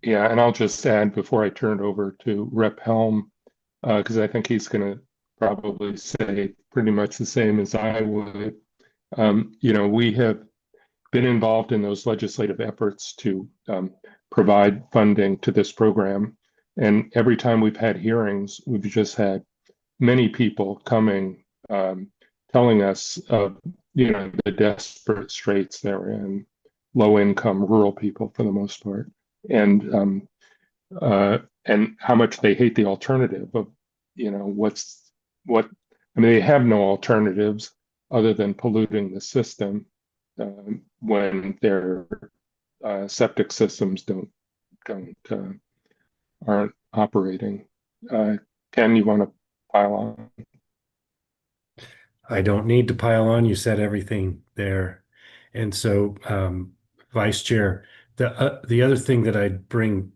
Yeah, and I'll just add before I turn it over to Rep. Helm, because I think he's going to probably say pretty much the same as I would. We have been involved in those legislative efforts to provide funding to this program. And every time we've had hearings, we've just had many people coming, telling us of, the desperate straits they're in, low-income rural people for the most part, and how much they hate the alternative of, they have no alternatives other than polluting the system when they're septic systems aren't operating. Ken, you want to pile on? I don't need to pile on. You said everything there. And so, Vice Chair, the other thing that I'd bring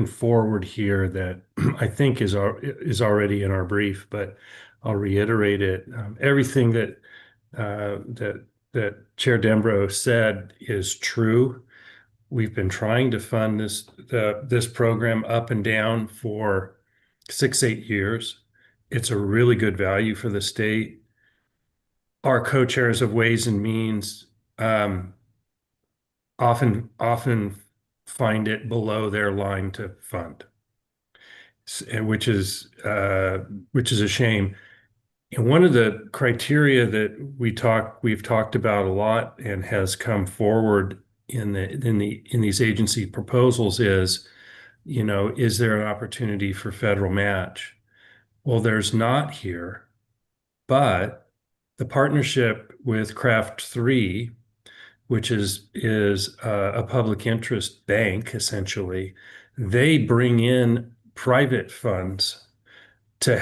forward here that I think is already in our brief, but I'll reiterate it. Everything that Chair Dembro said is true. We've been trying to fund this program up and down for 6-8 years. It's a really good value for the state. Our co-chairs of Ways and Means often find it below their line to fund, which is a shame. And one of the criteria that we've talked about a lot and has come forward in these agency proposals is, is there an opportunity for federal match? Well, there's not here, but the partnership with Craft 3, which is a public interest bank, essentially, they bring in private funds to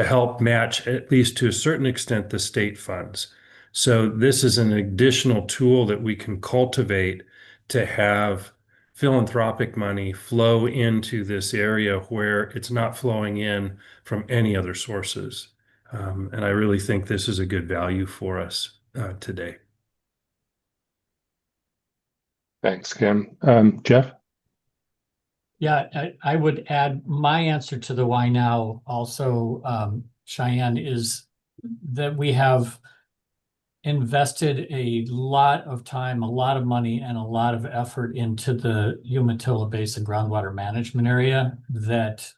help match, at least to a certain extent, the state funds. So this is an additional tool that we can cultivate to have philanthropic money flow into this area where it's not flowing in from any other sources. And I really think this is a good value for us today. Thanks, Ken. Jeff? Yeah, I would add my answer to the why now also, Cheyenne, is that we have invested a lot of time, a lot of money, and a lot of effort into the Umatilla Basin groundwater management area that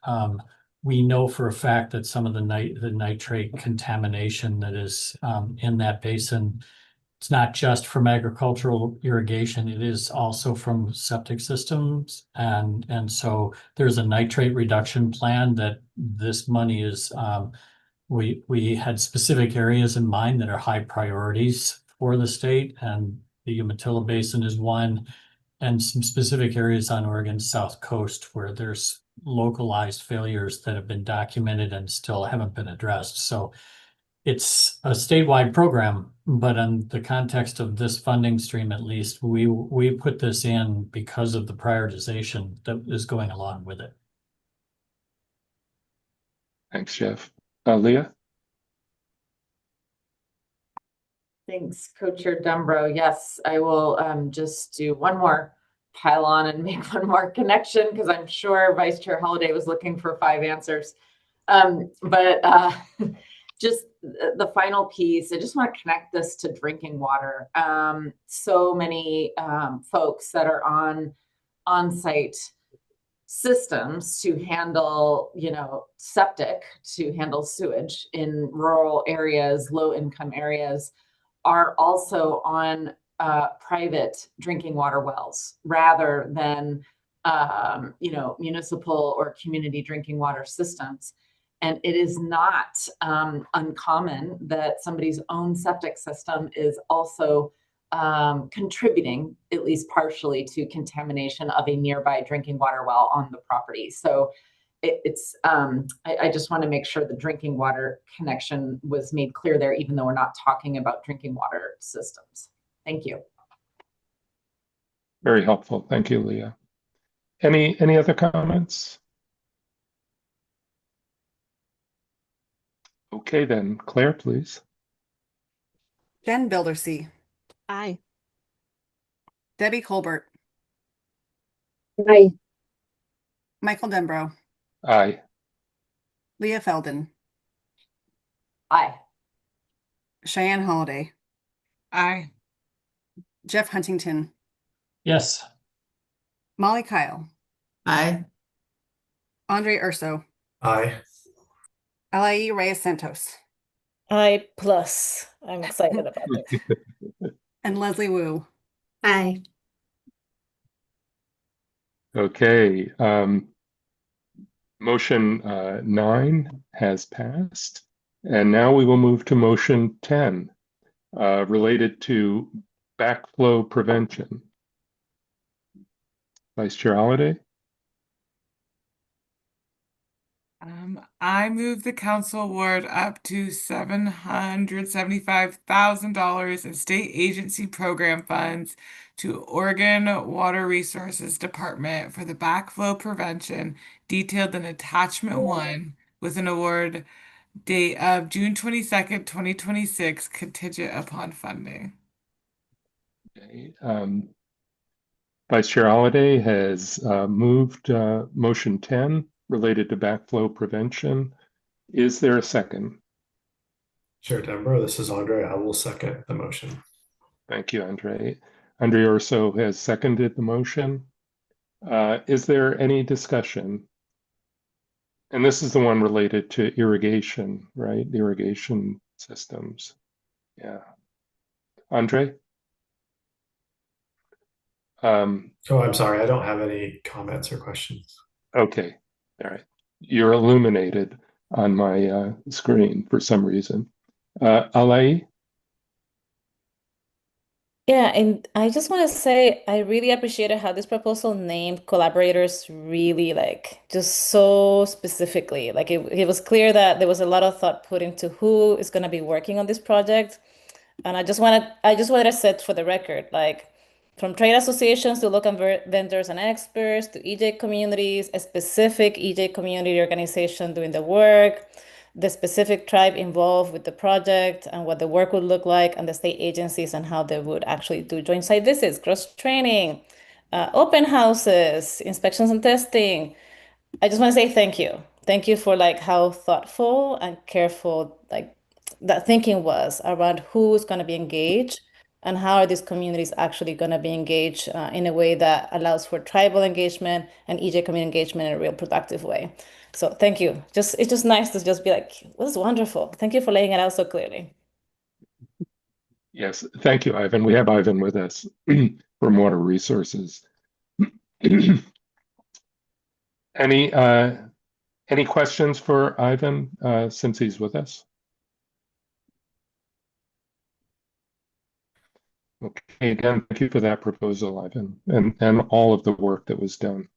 we know for a fact that some of the nitrate contamination that is in that basin, it's not just from agricultural irrigation, it is also from septic systems. And so there's a nitrate reduction plan that this money is, we had specific areas in mind that are high priorities for the state, and the Umatilla Basin is one, and some specific areas on Oregon's south coast where there's localized failures that have been documented and still haven't been addressed. So it's a statewide program, but in the context of this funding stream, at least, we put this in because of the prioritization that is going along with it. Thanks, Jeff. Leah? Thanks, Co-Chair Dumbro. Yes, I will just do one more pile on and make one more connection because I'm sure Vice Chair Holliday was looking for 5 answers. Just the final piece, I just want to connect this to drinking water. So many folks that are on-site systems to handle, septic, to handle sewage in rural areas, low-income areas, are also on private drinking water wells rather than, municipal or community drinking water systems. And it is not uncommon that somebody's own septic system is also contributing, at least partially, to contamination of a nearby drinking water well on the property. So I just want to make sure the drinking water connection was made clear there, even though we're not talking about drinking water systems. Thank you. Very helpful. Thank you, Leah. Any other comments? Okay, then, Claire, please. Jen Bildersee. Aye. Debbie Colbert. Aye. Michael Dembro. Aye. Leah Felden. Aye. Cheyenne Holliday. Aye. Jeff Huntington. Yes. Molly Kyle. Aye. Andre Urso. Aye. Alaí Reyes Santos. Aye plus. I'm excited about it. And Leslie Wu. Aye. Okay. Motion 9 has passed. And now we will move to motion 10, related to backflow prevention. Vice Chair Holliday? I move the council award up to $775,000 in state agency program funds to Oregon Water Resources Department for the backflow prevention detailed in attachment 1 with an award date of June 22nd, 2026, contingent upon funding. Okay, Vice Chair Holliday has moved motion 10 related to backflow prevention. Is there a second? Chair Dembro, this is Andre. I will second the motion. Thank you, Andre. Andre Urso has seconded the motion. Is there any discussion? And this is the one related to irrigation, right? Irrigation systems. Yeah. Andre? Oh, I'm sorry. I don't have any comments or questions. Okay. All right. You're illuminated on my screen for some reason. Alai? Yeah, and I just want to say I really appreciated how this proposal named collaborators really like just so specifically. Like it was clear that there was a lot of thought put into who is going to be working on this project. And I just wanted to set for the record, like from trade associations to local vendors and experts to EJ communities, a specific EJ community organization doing the work, the specific tribe involved with the project and what the work would look like, and the state agencies and how they would actually do joint site visits, cross training, open houses, inspections and testing. I just want to say thank you. Thank you for like how thoughtful and careful like that thinking was around who's going to be engaged and how are these communities actually going to be engaged in a way that allows for tribal engagement and EJ community engagement in a real productive way. So thank you. It's just nice to just be like, this is wonderful. Thank you for laying it out so clearly. Yes, thank you, Ivan. We have Ivan with us from Water Resources. Any questions for Ivan since he's with us? Okay, again, thank you for that proposal, Ivan, and all of the work that was done.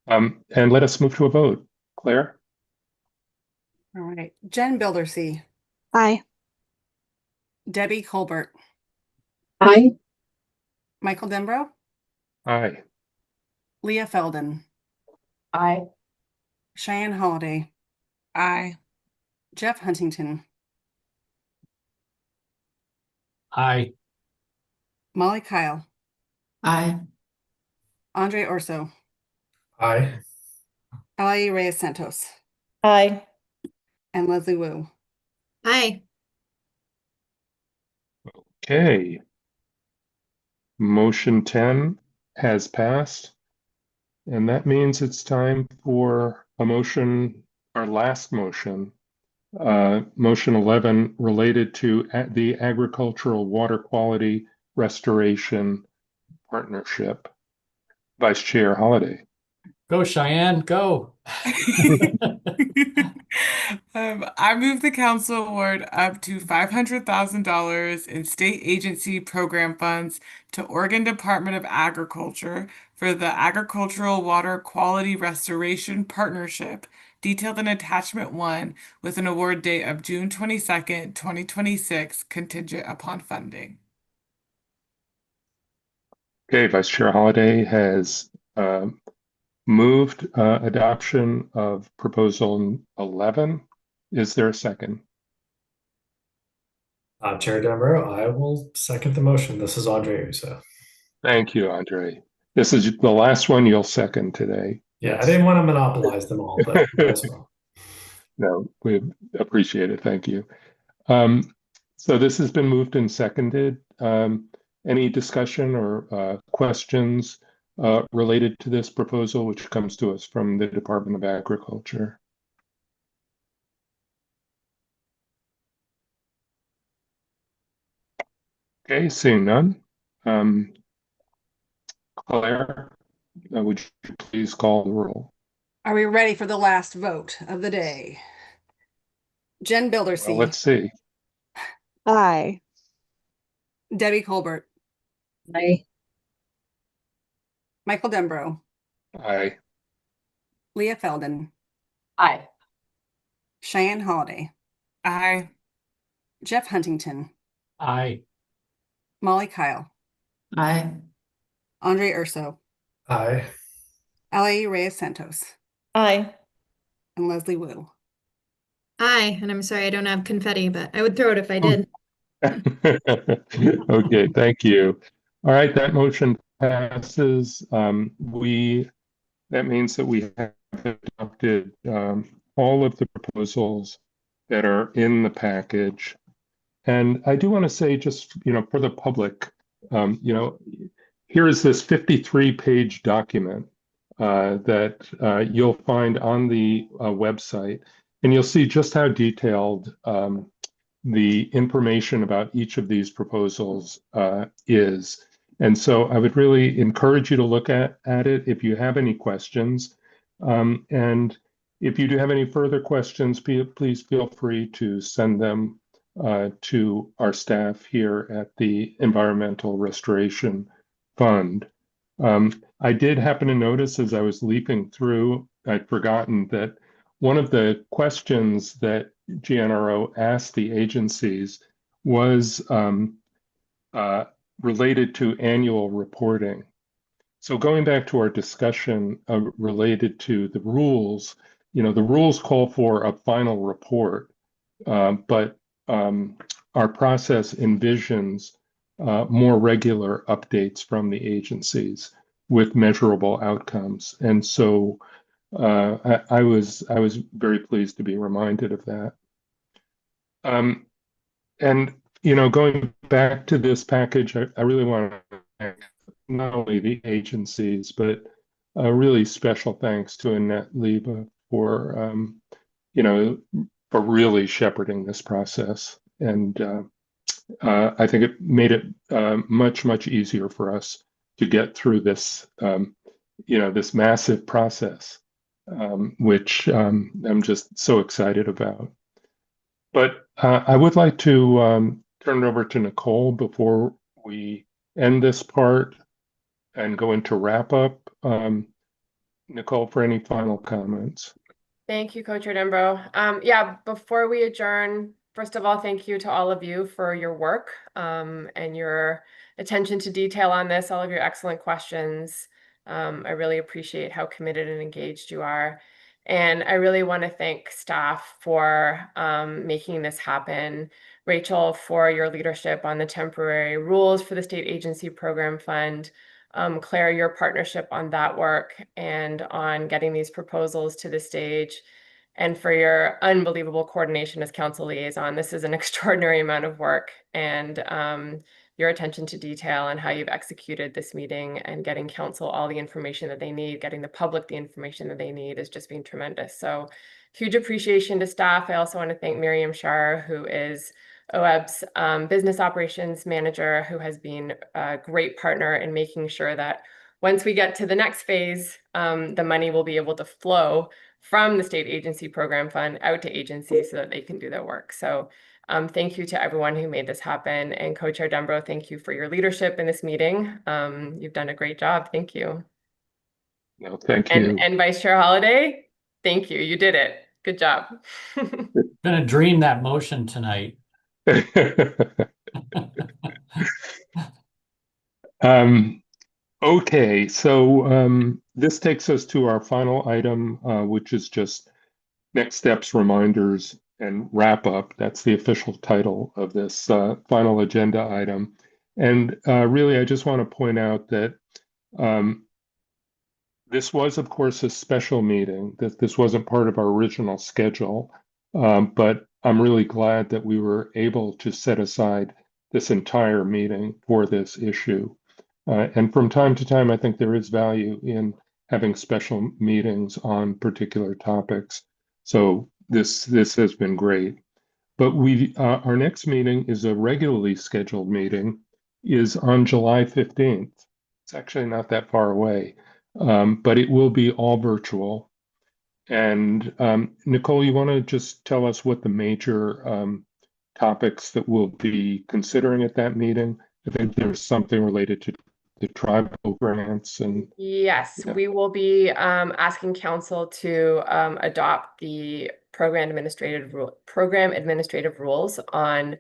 And let us move to a vote. Claire? All right. Jen Bildersee. Aye. Debbie Colbert. Aye. Michael Dembro. Aye. Leah Felden. Aye. Cheyenne Holiday. Aye. Jeff Huntington. Aye. Molly Kyle. Aye. Andre Orso. Aye. Alai Reyes Santos. Aye. And Leslie Wu. Aye. Okay. Motion 10 has passed. And that means it's time for a motion, our last motion, motion 11, related to the Agricultural Water Quality Restoration Partnership. Vice Chair Holliday. Go, Cheyenne, go. I move the council award up to $500,000 in state agency program funds to Oregon Department of Agriculture for the Agricultural Water Quality Restoration Partnership, detailed in attachment 1, with an award date of June 22nd, 2026, contingent upon funding. Okay, Vice Chair Holliday has moved adoption of proposal 11. Is there a second? Chair Dembro, I will second the motion. This is Andre Uso. Thank you, Andre. This is the last one you'll second today. Yeah, I didn't want to monopolize them all, but that's well. No, we appreciate it. Thank you. So this has been moved and seconded. Any discussion or questions related to this proposal, which comes to us from the Department of Agriculture? Okay, seeing none. Claire, would you please call the roll? Are we ready for the last vote of the day? Jen Bildersee. Well, let's see. Aye. Debbie Colbert. Aye. Michael Dembro, Aye. Leah Felden, Aye. Cheyenne Holiday, Aye. Jeff Huntington, Aye. Molly Kyle, Aye. Andre Urso, Aye. Alain Reyes Santos, Aye. and Leslie Wu. Aye, and I'm sorry I don't have confetti, but I would throw it if I Oh. did. Okay, thank you. All right, that motion passes. That means that we have adopted all of the proposals that are in the package. And I do want to say, just for the public, here is this 53-page document that you'll find on the website, and you'll see just how detailed the information about each of these proposals is. And so I would really encourage you to look at it if you have any questions. And if you do have any further questions, please feel free to send them to our staff here at the Environmental Restoration Fund. I did happen to notice as I was leaping through, I'd forgotten that one of the questions that GNRO asked the agencies was related to annual reporting. So going back to our discussion related to the rules, the rules call for a final report, but our process envisions more regular updates from the agencies with measurable outcomes. And so I was very pleased to be reminded of that. And going back to this package, I really want to thank not only the agencies, but a really special thanks to Annette Liebe for for really shepherding this process. And I think it made it much easier for us to get through this this massive process, which I'm just so excited about. But I would like to turn it over to Nicole before we end this part and go into wrap up. Nicole, for any final comments. Thank you, Co-Chair Dembro. Yeah, before we adjourn, first of all, thank you to all of you for your work and your attention to detail on this, all of your excellent questions. I really appreciate how committed and engaged you are. And I really want to thank staff for making this happen. Rachel, for your leadership on the temporary rules for the State Agency Program Fund. Claire, your partnership on that work and on getting these proposals to the stage, and for your unbelievable coordination as council liaison. This is an extraordinary amount of work, and your attention to detail and how you've executed this meeting and getting council all the information that they need, getting the public the information that they need has just been tremendous. So huge appreciation to staff. I also want to thank Miriam Shar, who is OEB's business operations manager, who has been a great partner in making sure that once we get to the next phase, the money will be able to flow from the State Agency Program Fund out to agencies so that they can do their work. So thank you to everyone who made this happen. And Co-Chair Dembro, thank you for your leadership in this meeting. You've done a great job. Thank you. No, thank you. And Vice Chair Holiday, thank you. You did it. Good job. Gonna dream that motion tonight. Okay, so this takes us to our final item, which is just next steps, reminders, and wrap up. That's the official title of this final agenda item. And really, I just want to point out that this was, of course, a special meeting, that this wasn't part of our original schedule, but I'm really glad that we were able to set aside this entire meeting for this issue. And from time to time, I think there is value in having special meetings on particular topics. So this has been great. But our next meeting is a regularly scheduled meeting, is on July 15th. It's actually not that far away, but it will be all virtual. And Nicole, you want to just tell us what the major topics that we'll be considering at that meeting? I think there's something related to the tribal grants and Yes, yeah. we will be asking council to adopt the program administrative rules on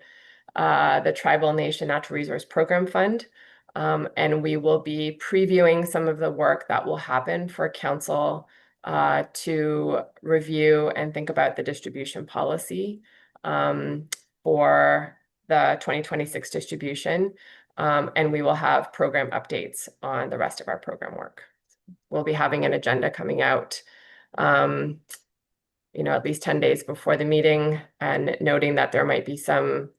the Tribal Nation Natural Resource Program Fund. And we will be previewing some of the work that will happen for council to review and think about the distribution policy for the 2026 distribution. And we will have program updates on the rest of our program work. We'll be having an agenda coming out, at least 10 days before the meeting, and noting that there might be some,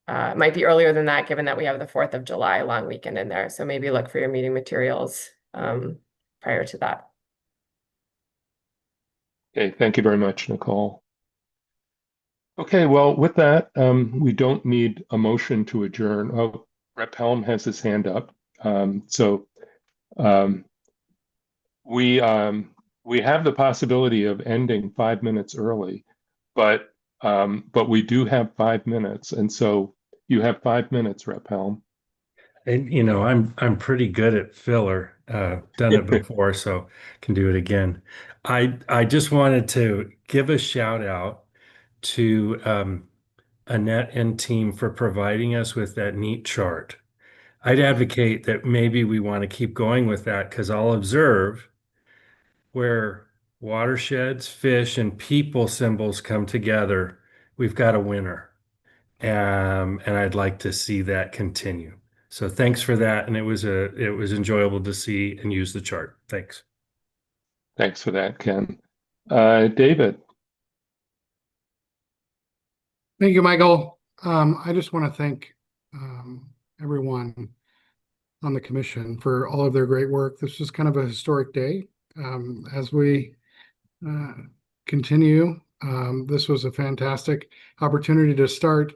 might be earlier than that, given that we have the 4th of July long weekend in there. So maybe look for your meeting materials prior to that. Okay, thank you very much, Nicole. Okay, well, with that, we don't need a motion to adjourn. Oh, Rep. Helm has his hand up. We have the possibility of ending 5 minutes early, but we do have 5 minutes, and so you have 5 minutes, Rep. Helm. And I'm pretty good at filler. Done it before, so can do it again. I just wanted to give a shout out to Annette and team for providing us with that neat chart. I'd advocate that maybe we want to keep going with that, because I'll observe where watersheds, fish, and people symbols come together, we've got a winner. And I'd like to see that continue. So thanks for that. And it was enjoyable to see and use the chart. Thanks. Thanks for that, Ken. David. Thank you, Michael. I just want to thank everyone on the commission for all of their great work. This was kind of a historic day. As we continue, this was a fantastic opportunity to start,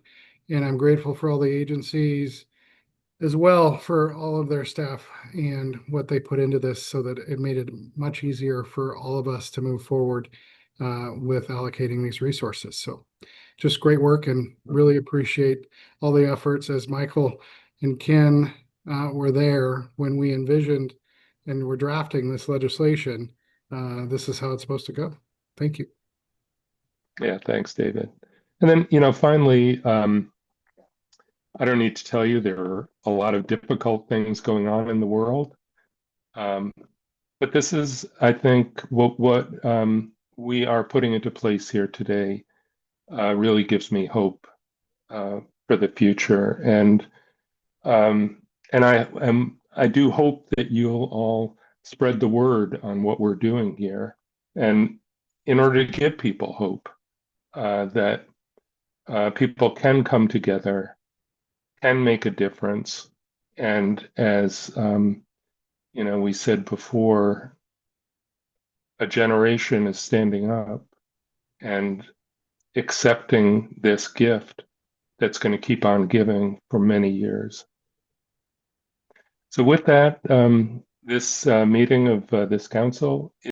and I'm grateful for all the agencies as well for all of their staff and what they put into this, so that it made it much easier for all of us to move forward with allocating these resources. So just great work, and really appreciate all the efforts, as Michael and Ken were there when we envisioned and were drafting this legislation. This is how it's supposed to go. Thank you. Yeah, thanks, David. And then, finally, I don't need to tell you there are a lot of difficult things going on in the world. But this is, I think, what we are putting into place here today really gives me hope for the future. And I do hope that you'll all spread the word on what we're doing here, and in order to give people hope that people can come together, can make a difference, and as we said before, a generation is standing up and accepting this gift that's going to keep on giving for many years. So with that, this meeting of this council